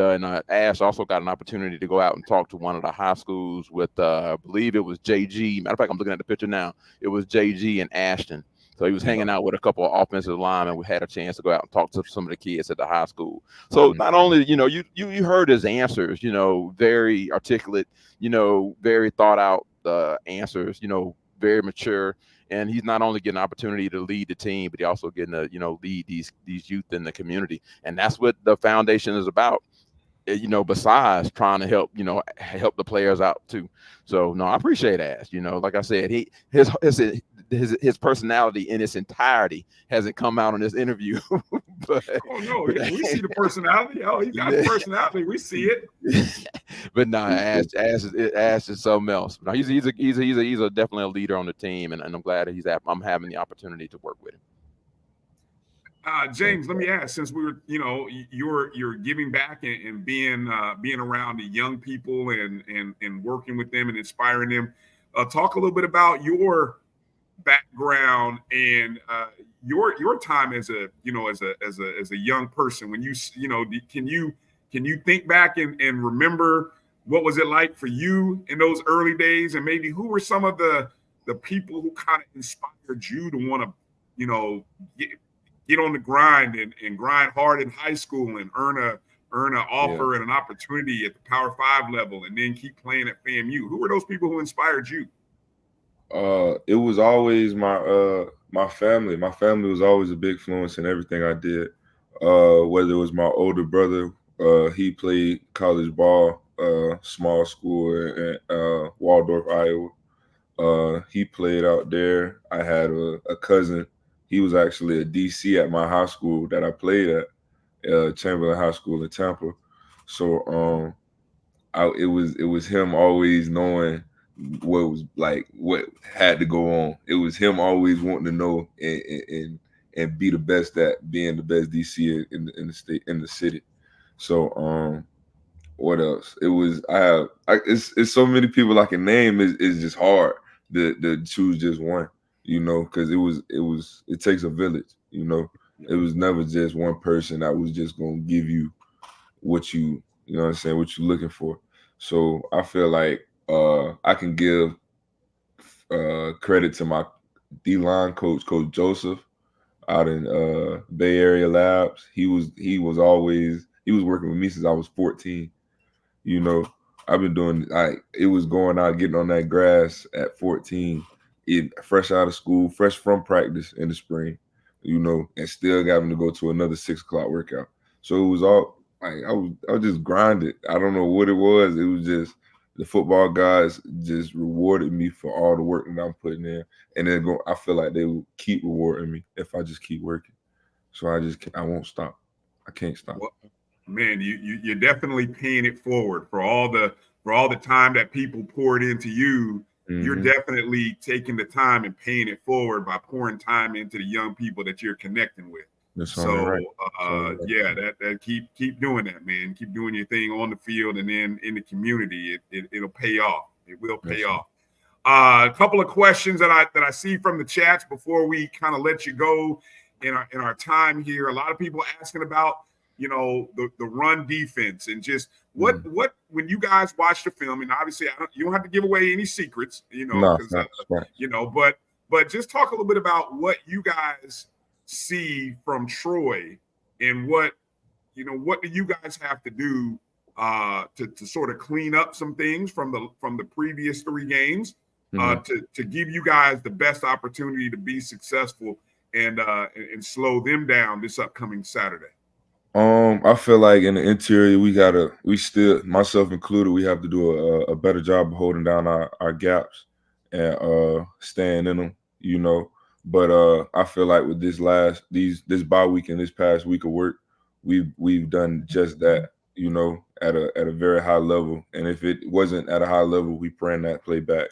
Ash also got an opportunity to go out and talk to one of the high schools with, I believe it was JG. Matter of fact, I'm looking at the picture now. It was JG and Ashton. So he was hanging out with a couple of offensive linemen. We had a chance to go out and talk to some of the kids at the high school. So not only, you heard his answers, very articulate, very thought out answers, very mature. and he's not only getting an opportunity to lead the team, but he also getting to, you know, lead these youth in the community. And that's what the foundation is about, you know, besides trying to help, you know, help the players out too. So no, I appreciate Ash. You know, like I said, his personality in its entirety hasn't come out in this interview. But we see the personality. Oh, he got the personality. We see it. But no, Ash is something else. No, he's definitely a leader on the team, and I'm glad that I'm having the opportunity to work with him. James, let me ask, since we were, you know, you're giving back and being around the young people and working with them and inspiring them. Talk a little bit about your background and your time as a young person. When can you think back and remember what was it like for you in those early days, and maybe who were some of the people who kind of inspired you to want to, you know, get on the grind and grind hard in high school and earn an offer and an opportunity at the Power 5 level, and then keep playing at FAMU? Who were those people who inspired you? It was always my family. My family was always a big influence in everything I did. Whether it was my older brother, he played college ball, small school in Waldorf, Iowa. He played out there. I had a cousin. He was actually a DC at my high school that I played at, Chamberlain High School in Tampa. So it was him always knowing what had to go on. It was him always wanting to know and be the best at being the best DC in the state, in the city. So what else? It was it's so many people I can name. It's just hard to choose just one, you know, because it takes a village, you know. It was never just one person that was just gonna give you what you know what I'm saying, what you're looking for. So I feel like I can give credit to my D-line coach, Coach Joseph, out in Bay Area Labs. He was working with me since I was 14. You know, I've been doing it was going out, getting on that grass at 14, fresh out of school, fresh from practice in the spring, you know, and still having to go to another 6 o'clock workout. So it was all I was just grinded. I don't know what it was. It was just the football guys just rewarded me for all the work that I'm putting in, and then I feel like they will keep rewarding me if I just keep working. So I won't stop. I can't stop. Well, man, you're definitely paying it forward for all the time that people poured into you. Mm-hmm. You're definitely taking the time and paying it forward by pouring time into the young people that you're connecting with. So right. That keep doing that, man. Keep doing your thing on the field and then in the community. It'll pay off. It will pay off. A couple of questions that I see from the chats before we kind of let you go in our time here. A lot of people asking about, you know, the run defense and just what when you guys watch the film, and obviously you don't have to give away any secrets, you know, you know, but just talk a little bit about what you guys see from Troy and what do you guys have to do to sort of clean up some things from the previous 3 games to give you guys the best opportunity to be successful and slow them down this upcoming Saturday? I feel like in the interior we still, myself included, we have to do a better job of holding down our gaps and staying in them, you know. But I feel like with this bye week and this past week of work, we've done just that, you know, at a very high level. And if it wasn't at a high level, we ran that play back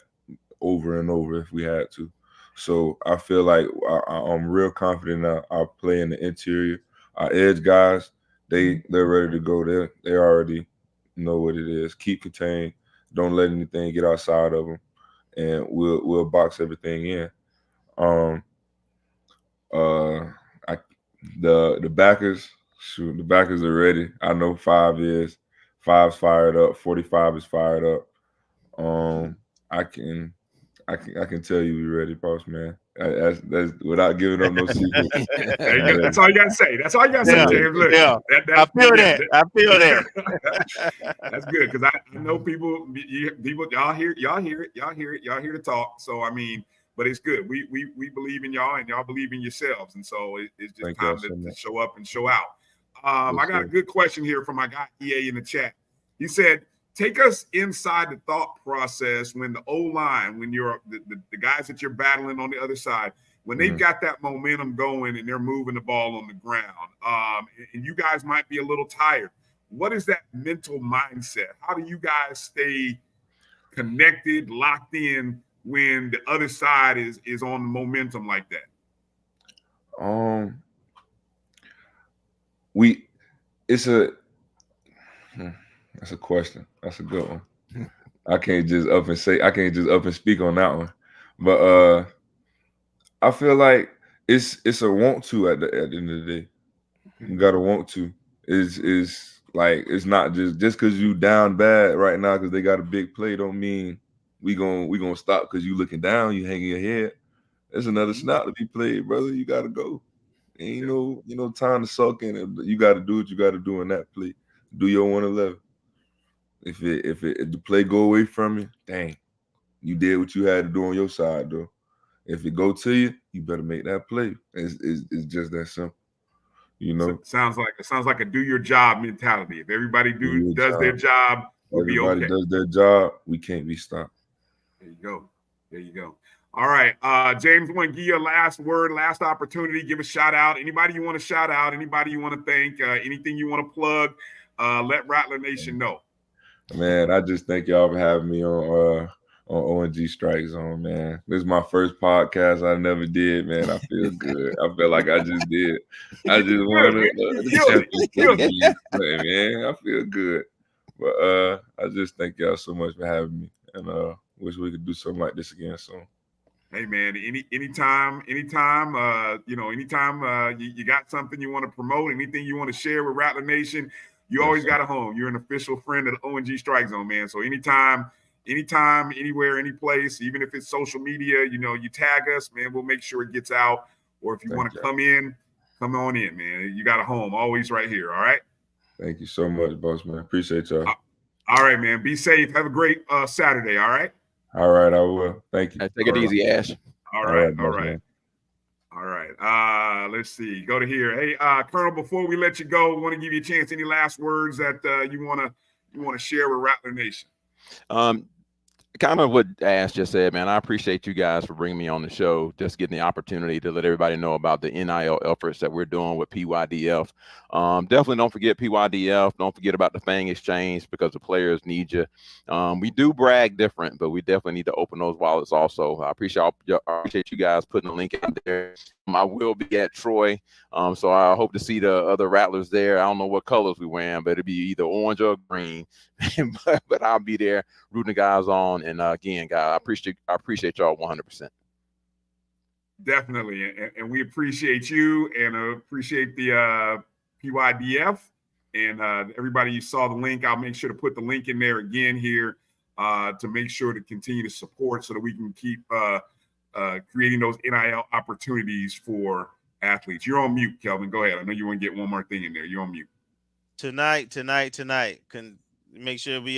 over and over if we had to. So I feel like I'm real confident in our play in the interior. Our edge guys, they're ready to go. They already know what it is. Keep contained. Don't let anything get outside of them, and we'll box everything in. The backers, the backers are ready. I know 5's fired up, 45 is fired up. I can tell you we're ready, boss man. That's without giving up no secret. That's all you gotta say. That's all you gotta say, James. Look, I feel that. That's good because I know people. Y'all hear it. Y'all here to talk. So I mean, but it's good. We believe in y'all, and y'all believe in yourselves, and so it's just time to show up and show out. I got a good question here from my guy EA in the chat. He said, take us inside the thought process when the O-line, when you're the guys that you're battling on the other side, when they've got that momentum going and they're moving the ball on the ground, and you guys might be a little tired. What is that mental mindset? How do you guys stay connected, locked in when the other side is on momentum like that? That's a question. That's a good one. I can't just up and speak on that one. But I feel like it's a want to at the end of the day. You gotta want to. Is like it's not just because you down bad right now because they got a big play don't mean we gonna stop because you looking down, you hanging your head. There's another snap to be played, brother. You gotta go. Ain't no time to suck in it. You gotta do what you gotta do in that play. Do your 111. If the play go away from you, dang, you did what you had to do on your side though. If it go to you, you better make that play. It's just that simple. You know, so it sounds like a do your job mentality. If everybody does their job, we'll be okay. Everybody does their job, we can't be stopped. There you go. All right, James, I want to give you a last word, last opportunity. Give a shout out. Anybody you want to shout out? Anybody you want to thank? Anything you want to plug? Let Rattler Nation know. Man, I just thank y'all for having me on O&G StrikeZone, man. This is my first podcast I never did, man. I feel good. I feel like I just did. I just wanted to man. I feel good. But I just thank y'all so much for having me, and wish we could do something like this again soon. Hey man, anytime, you got something you want to promote, anything you want to share with Rattler Nation, you always got a home. You're an official friend of the O&G StrikeZone, man. So anytime, anywhere, any place, even if it's social media, you tag us, man. We'll make sure it gets out. Or if you want to come on in, man. You got a home, always right here. All right. Thank you so much, boss man. Appreciate y'all. All right, man. Be safe. Have a great Saturday. All right. All right, I will. Thank you. Hey, take it easy, Ash. All right. Let's see. Go to here. Hey, Colonel, before we let you go, we want to give you a chance. Any last words that you want to share with Rattler Nation? Kind of what Ash just said, man. I appreciate you guys for bringing me on the show, just getting the opportunity to let everybody know about the NIL efforts that we're doing with PYDF. Definitely don't forget PYDF. Don't forget about the FANG exchange because the players need you. We do brag different, but we definitely need to open those wallets also. I appreciate you guys putting the link in there. I will be at Troy, so I hope to see the other Rattlers there. I don't know what colors we wearing, but it'll be either orange or green. but I'll be there rooting the guys on. And again, guys, I appreciate y'all 100%. Definitely, and we appreciate you and appreciate the PYDF and everybody. You saw the link. I'll make sure to put the link in there again here to make sure to continue to support so that we can keep creating those NIL opportunities for athletes. You're on mute, Kelvin. Go ahead. I know you want to get one more thing in there. You're on mute. Tonight. Can make sure we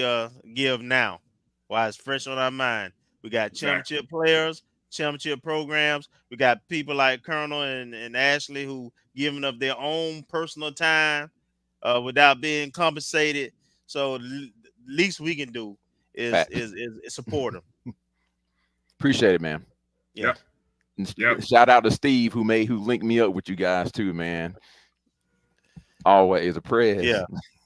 give now while it's fresh on our mind. We got championship players, championship programs. We got people like Colonel and Ashley who giving up their own personal time without being compensated. So least we can do is support them. Appreciate it, man. Yeah. Yep. Shout out to Steve who linked me up with you guys too, man. Always a prayer. Yeah.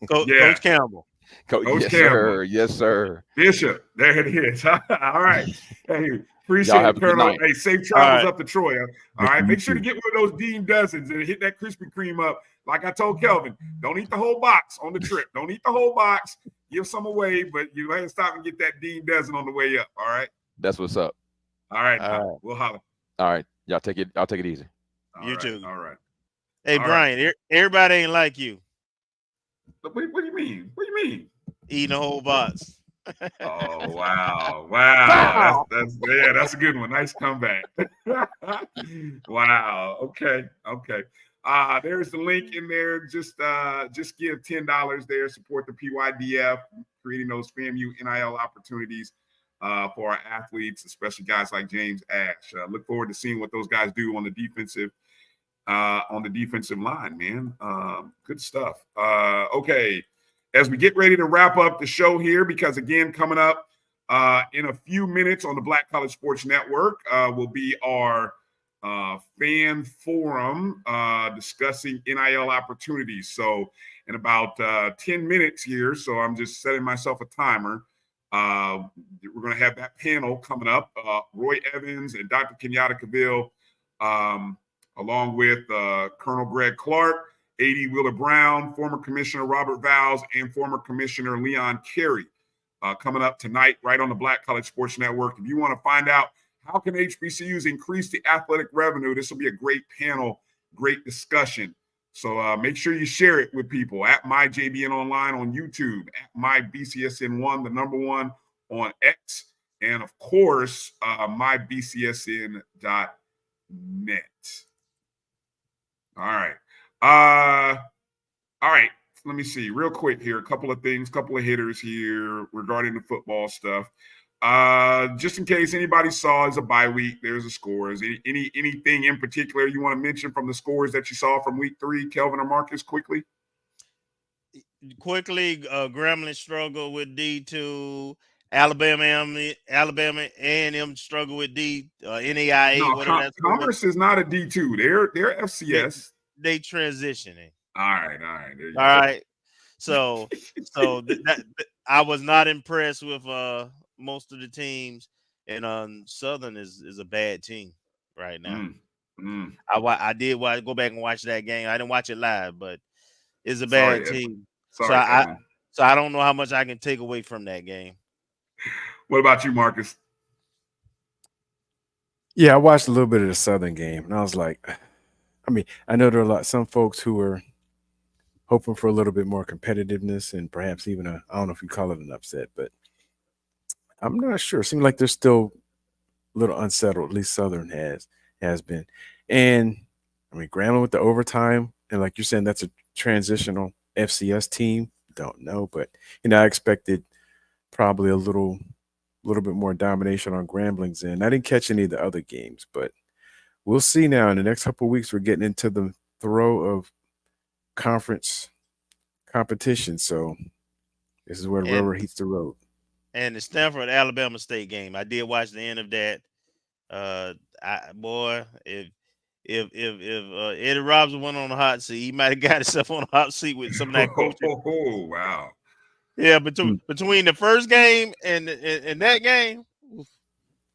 Coach Campbell. Coach Campbell. Yes, sir. Bishop. There it is. All right. Hey, appreciate it, Colonel. Hey, safe travels up to Troy. All right. Make sure to get one of those Dean Dozens and hit that Krispy Kreme up. Like I told Kelvin, don't eat the whole box on the trip. Don't eat the whole box. Give some away, but you go ahead and stop and get that Dean Dozen on the way up. All right. That's what's up. All right. We'll holler. All right. Y'all take it easy. You too. All right. Hey, all Bryan, right. Everybody ain't like you. What do you mean? What do you mean? Eating a whole box. Oh, wow. That's a good one. Nice comeback. Wow. Okay. There's the link in there. Just give $10 there. Support the PYDF, creating those FAMU NIL opportunities for our athletes, especially guys like James Ash. Look forward to seeing what those guys do on the defensive line, man. Good stuff. Okay, as we get ready to wrap up the show here, because again, coming up in a few minutes on the Black College Sports Network will be our fan forum discussing NIL opportunities. So in about 10 minutes here, so I'm just setting myself a timer. We're going to have that panel coming up. Roy Evans and Dr. Kenyatta Cavill, along with Colonel Greg Clark, A.D. Wheeler Brown, former Commissioner Robert Vowles, and former Commissioner Leon Carey, coming up tonight right on the Black College Sports Network. If you want to find out how can HBCUs increase the athletic revenue, this will be a great panel, great discussion. So make sure you share it with people at MyJBN Online on YouTube, at MyBCSN1, the number one on X, and of course, MyBCSN.net. All right. All right. Let me see real quick here. A couple of things, couple of hitters here regarding the football stuff. Just in case anybody saw, it's a bye week. There's the scores. Anything in particular you want to mention from the scores that you saw from week 3, Kelvin or Marcus, quickly? Grambling struggled with D2. Alabama A&M struggle with NAIA. No, whatever that's Commerce is not a D2. They're FCS. They transitioning. All right. All right. So I was not impressed with most of the teams, and Southern is a bad team right now. I did go back and watch that game. I didn't watch it live, but it's a bad team. So I don't know how much I can take away from that game. What about you, Marcus? Yeah, I watched a little bit of the Southern game, and I was like, I know there are some folks who are hoping for a little bit more competitiveness and perhaps even I don't know if you call it an upset, but I'm not sure. It seems like they're still a little unsettled, at least Southern has been. And Grambling with the overtime, and like you're saying, that's a transitional FCS team. Don't know, but I expected probably a little bit more domination on Grambling's end. I didn't catch any of the other games, but we'll see now. In the next couple of weeks, we're getting into the throw of conference competition. So this is where the rubber hits the road. And the Stanford Alabama State game, I did watch the end of that. If Eddie Robinson went on the hot seat, he might have got himself on the hot seat with some of that coaching. Oh, wow. Yeah, between the first game and that game,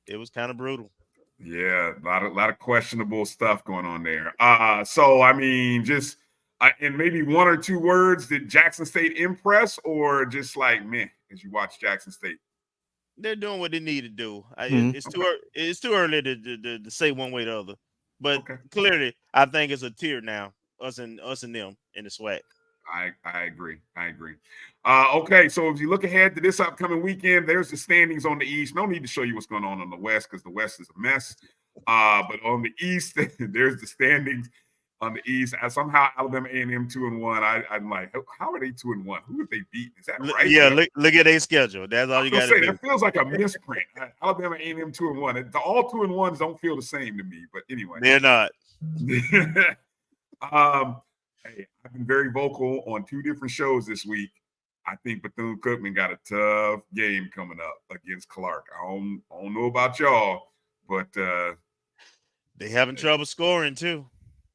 it was kind of brutal. Yeah, a lot of questionable stuff going on there. So just in maybe one or two words, did Jackson State impress, or just like meh as you watch Jackson State? They're doing what they need to do. It's too early to say one way or the other, but clearly, I think it's a tier now. Us and them in the SWAC. I agree. Okay, so if you look ahead to this upcoming weekend, there's the standings on the East. No need to show you what's going on the West because the West is a mess. But on the East, there's the standings on the East. Somehow Alabama A&M 2-1. I'm like, how are they 2-1? Who have they beaten? Is that right? Yeah, look at their schedule. That's all you got to do. That feels like a misprint. Alabama A&M 2-1. All 2-1s don't feel the same to me. But anyway, they're not. Hey, I've been very vocal on 2 different shows this week. I think Bethune-Cookman got a tough game coming up against Clark. I don't know about y'all, but they having trouble scoring too.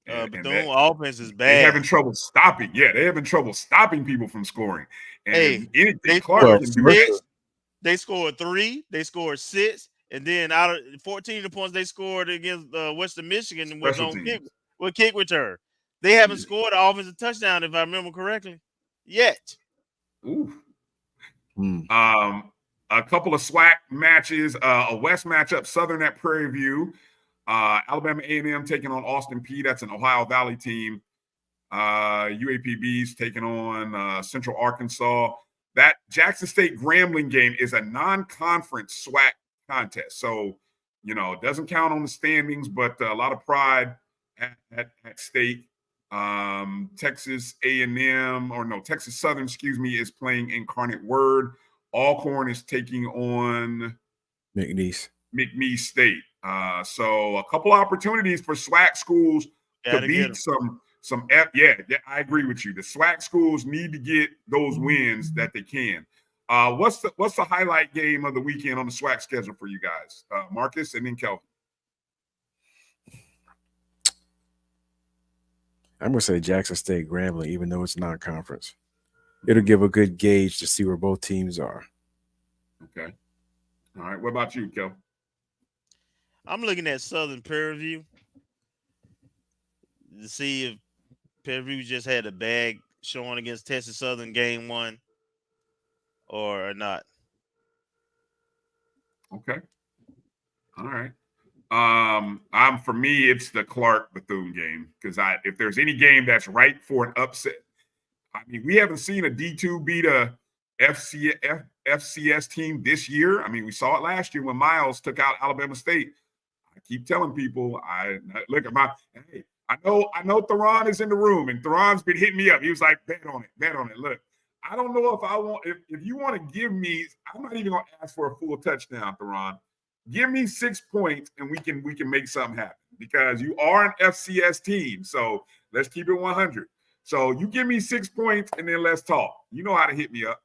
Bethune offense is bad. They having trouble stopping. Yeah, they having trouble stopping people from scoring. And they scored 3, they scored 6, and then out of 14 of the points they scored against Western Michigan was on kick return. They haven't scored an offensive touchdown, if I remember correctly, yet. Ooh. A couple of SWAC matches, a West matchup, Southern at Prairie View. Alabama A&M taking on Austin Peay. That's an Ohio Valley team. UAPB's taking on Central Arkansas. That Jackson State Grambling game is a non-conference SWAC contest. So, it doesn't count on the standings, but a lot of pride at state. Texas Southern, is playing Incarnate Word. Alcorn is taking on McNeese State. So a couple opportunities for SWAC schools to beat some. Yeah, I agree with you. The SWAC schools need to get those wins that they can. What's the highlight game of the weekend on the SWAC schedule for you guys, Marcus, and then Kelvin? I'm gonna say Jackson State Grambling, even though it's non-conference. It'll give a good gauge to see where both teams are. Okay. All right. What about you, Kelvin? I'm looking at Southern Prairie View to see if Prairie View just had a bag showing against Texas Southern game 1 or not. Okay. All right. For me, it's the Clark Bethune game because if there's any game that's right for an upset, I mean, we haven't seen a D2 beat a FCS team this year. I mean, we saw it last year when Miles took out Alabama State. I keep telling people, look at hey, I know Theron is in the room, and Theron's been hitting me up. He was like, bet on it. Look, I don't know if you want to give me, I'm not even gonna ask for a full touchdown, Theron. Give me 6 points and we can make something happen because you are an FCS team. So let's keep it 100. So you give me 6 points and then let's talk. You know how to hit me up.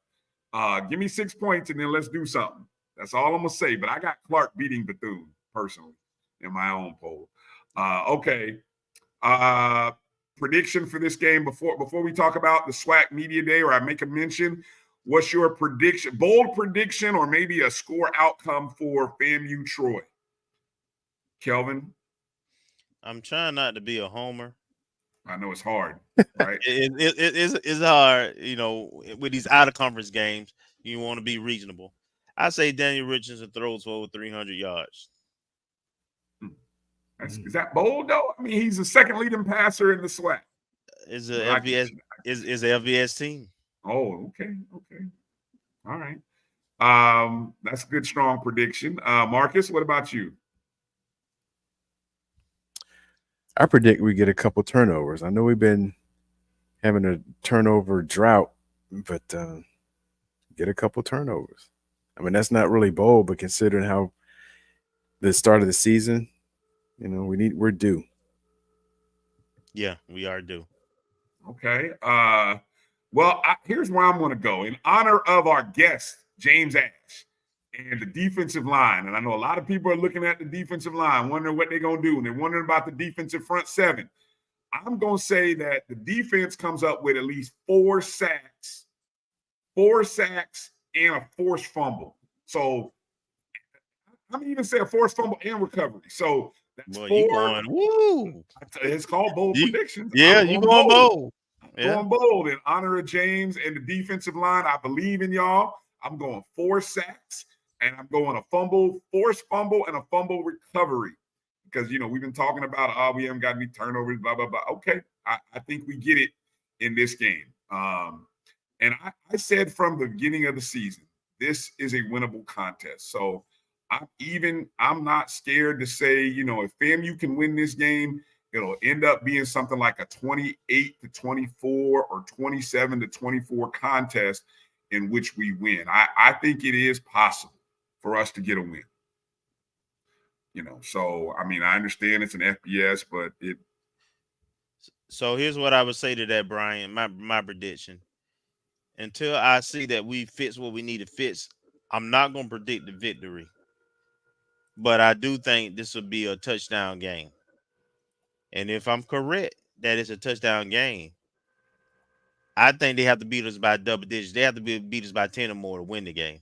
Give me 6 points and then let's do something. That's all I'm gonna say. But I got Clark beating Bethune personally in my own poll. Okay. Prediction for this game before we talk about the SWAC Media Day, or I make a mention. What's your prediction, bold prediction, or maybe a score outcome for FAMU Troy? Kelvin? I'm trying not to be a homer. I know it's hard, right? It's hard, with these out-of-conference games. You want to be reasonable. I say Daniel Richardson throws for over 300 yards. Is that bold, though? I mean, he's the second leading passer in the SWAC. Is a FBS team. Oh, okay. All right. That's a good, strong prediction. Marcus, what about you? I predict we get a couple turnovers. I know we've been having a turnover drought, but get a couple turnovers. I mean, that's not really bold, but considering how the start of the season, we're due. Yeah, we are due. Okay. Well, here's where I'm going to go. In honor of our guest, James Ash, and the defensive line. And I know a lot of people are looking at the defensive line, wondering what they're going to do. And they're wondering about the defensive front seven. I'm going to say that the defense comes up with at least 4 sacks, and a forced fumble. So I'm going to even say a forced fumble and recovery. So that's 4. You going, woo. It's called bold predictions. Yeah, you going bold. Going bold in honor of James and the defensive line. I believe in y'all. I'm going 4 sacks, and I'm going a forced fumble, and a fumble recovery. Because, we've been talking about, we haven't got any turnovers, blah, blah, blah. Okay, I think we get it in this game. And I said from the beginning of the season, this is a winnable contest. So I'm not scared to say, if FAMU can win this game, it'll end up being something like a 28-24 or 27-24 contest in which we win. I think it is possible for us to get a win. So, I mean, I understand it's an FBS, but it. So here's what I would say to that, Bryan, my prediction. Until I see that we fix what we need to fix, I'm not going to predict the victory. But I do think this will be a touchdown game. And if I'm correct that it's a touchdown game, I think they have to beat us by double digits. They have to beat us by 10 or more to win the game.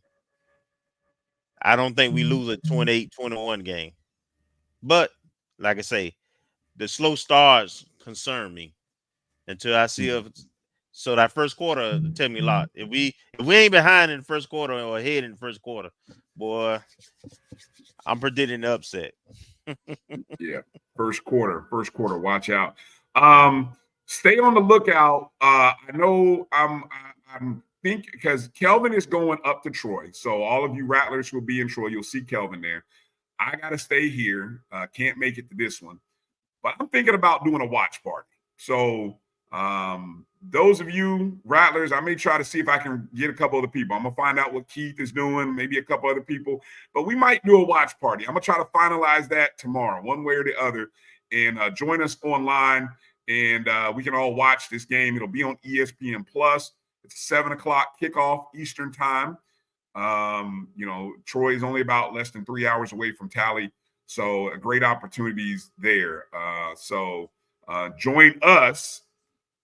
I don't think we lose a 28-21 game. But, like I say, the slow starts concern me until I see so that first quarter tell me a lot. If we ain't behind in the first quarter or ahead in the first quarter, boy, I'm predicting the upset. Yeah, first quarter, watch out. Stay on the lookout. I know I'm thinking because Kelvin is going up to Troy. So all of you Rattlers who will be in Troy, you'll see Kelvin there. I got to stay here. Can't make it to this one. But I'm thinking about doing a watch party. So Those of you Rattlers, I may try to see if I can get a couple other people. I'm gonna find out what Keith is doing, maybe a couple other people, but we might do a watch party. I'm gonna try to finalize that tomorrow, one way or the other, and join us online, and we can all watch this game. It'll be on ESPN Plus. It's a 7 o'clock kickoff Eastern time. Troy is only about less than 3 hours away from Tally, so great opportunities there. So join us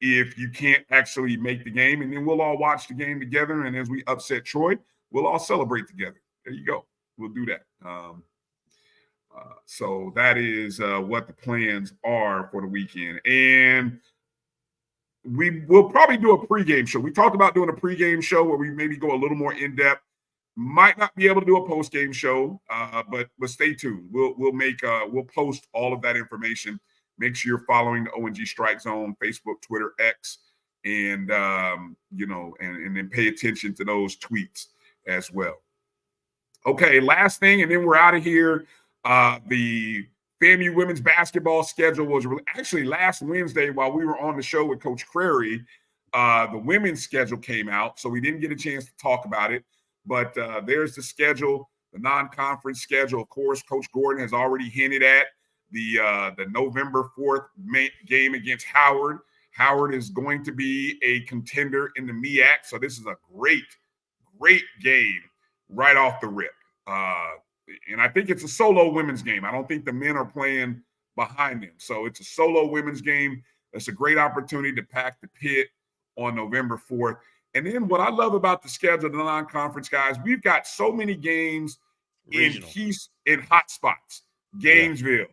if you can't actually make the game, and then we'll all watch the game together. And as we upset Troy, we'll all celebrate together. There you go. We'll do that. So that is what the plans are for the weekend. And we will probably do a pregame show. We talked about doing a pregame show where we maybe go a little more in depth. Might not be able to do a postgame show, but stay tuned. We'll post all of that information. Make sure you're following the O&G StrikeZone, Facebook, Twitter, X, and and then pay attention to those tweets as well. Okay, last thing, and then we're out of here. The FAMU women's basketball schedule was actually last Wednesday while we were on the show with Coach Crary. The women's schedule came out, so we didn't get a chance to talk about it. But there's the schedule, the non-conference schedule. Of course, Coach Gordon has already hinted at the November 4th game against Howard. Howard is going to be a contender in the MEAC, so this is a great game right off the rip. And I think it's a solo women's game. I don't think the men are playing behind them. So it's a solo women's game. It's a great opportunity to pack the pit on November 4th. And then what I love about the schedule, the non-conference guys, we've got so many games in hot spots. Gainesville,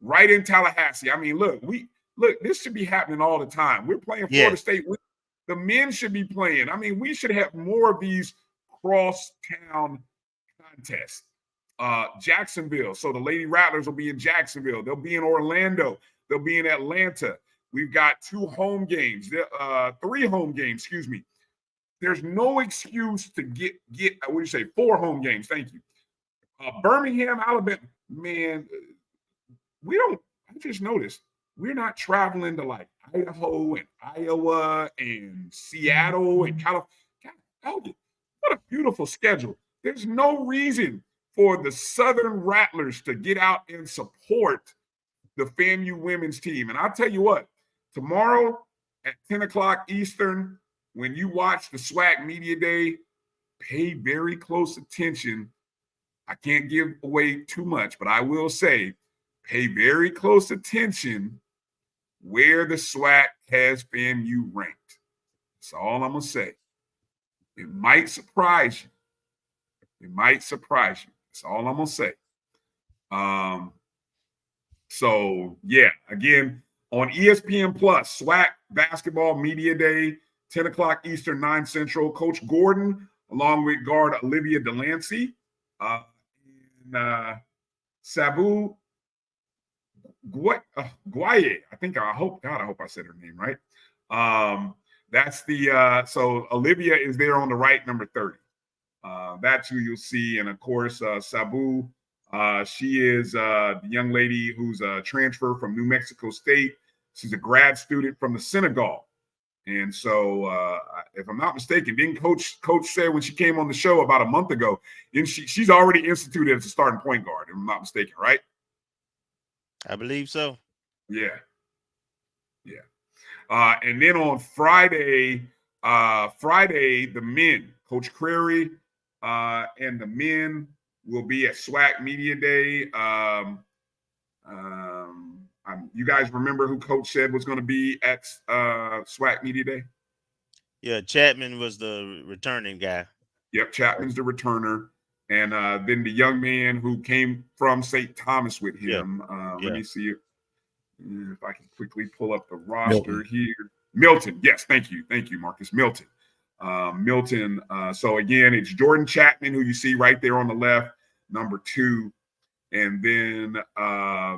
right in Tallahassee. I mean, look, this should be happening all the time. We're playing Florida State. The men should be playing. I mean, we should have more of these cross-town contests. Jacksonville. So the Lady Rattlers will be in Jacksonville. They'll be in Orlando. They'll be in Atlanta. We've got 3 home games, excuse me. There's no excuse to get 4 home games. Thank you. Birmingham, Alabama. Man, I just noticed we're not traveling to like Idaho and Iowa and Seattle and California. What a beautiful schedule. There's no reason for the Southern Rattlers to get out and support the FAMU women's team. And I'll tell you what, tomorrow at 10 o'clock Eastern, when you watch the SWAC Media Day, pay very close attention. I can't give away too much, but I will say pay very close attention where the SWAC has FAMU ranked. That's all I'm going to say. It might surprise you. That's all I'm going to say. So, yeah, again, on ESPN Plus, SWAC Basketball Media Day, 10 o'clock Eastern, 9 Central. Coach Gordon, along with guard Olivia Delancey, and Sabu Guaye. I hope I said her name right. That's so Olivia is there on the right, number 30. That's who you'll see. And of course, Sabu, she is the young lady who's a transfer from New Mexico State. She's a grad student from the Senegal. And so, if I'm not mistaken, didn't Coach said when she came on the show about a month ago, she's already instituted as a starting point guard, if I'm not mistaken, right? I believe so. Yeah. And then on Friday, the men, Coach Crary and the men will be at SWAC Media Day. You guys remember who Coach said was going to be at SWAC Media Day? Yeah, Chapman was the returning guy. Yep, Chapman's the returner. And then the young man who came from St. Thomas with him. Let me see if I can quickly pull up the roster here. Milton. Yes, thank you, Marcus. Milton. So, again, it's Jordan Chapman, who you see right there on the left, number 2. And then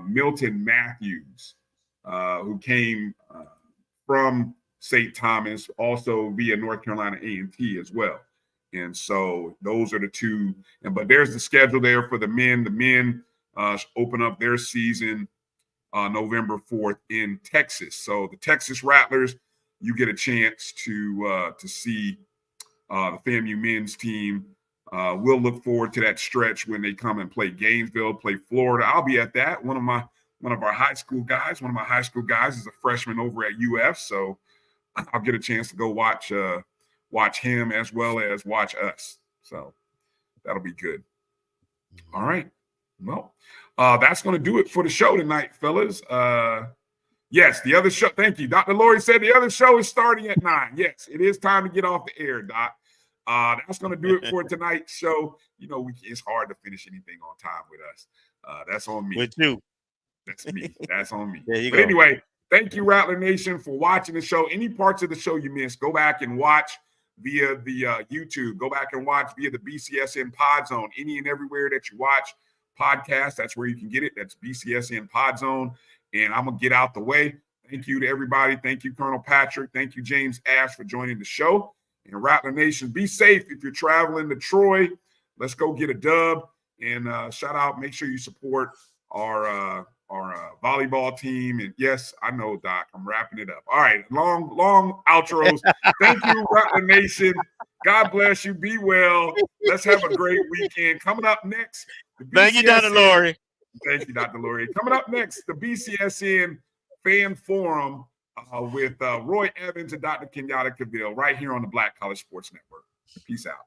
Milton Matthews, who came from St. Thomas, also via North Carolina A&T as well. And so those are the 2. But there's the schedule there for the men. The men open up their season November 4th in Texas. So the Texas Rattlers you get a chance to see the FAMU men's team. We'll look forward to that stretch when they come and play Gainesville, play Florida. I'll be at that. One of our high school guys is a freshman over at UF, so I'll get a chance to go watch him as well as watch us. So that'll be good. All right. Well, that's going to do it for the show tonight, fellas. Yes, the other show. Thank you. Dr. Lori said the other show is starting at 9. Yes, it is time to get off the air, Doc. That's going to do it for tonight's show. You know, it's hard to finish anything on time with us. That's on me. With you. That's me. That's on me. There you but go. Anyway, thank you, Rattler Nation, for watching the show. Any parts of the show you missed, go back and watch via the YouTube. Go back and watch via the BCSN Pod Zone. Any and everywhere that you watch podcasts, that's where you can get it. That's BCSN Pod Zone. And I'm going to get out the way. Thank you to everybody. Thank you, Colonel Patrick. Thank you, James Ash, for joining the show. And Rattler Nation, be safe if you're traveling to Troy. Let's go get a dub. And shout out, make sure you support our volleyball team. And yes, I know, Doc, I'm wrapping it up. All right, long outros. Thank you, Rattler Nation. God bless you. Be well. Let's have a great weekend. Coming up next. Thank you, Dr. Lori. Thank you, Dr. Lori. Coming up next, the BCSN Fan Forum with Roy Evans and Dr. Kenyatta Cavill right here on the Black College Sports Network. Peace out.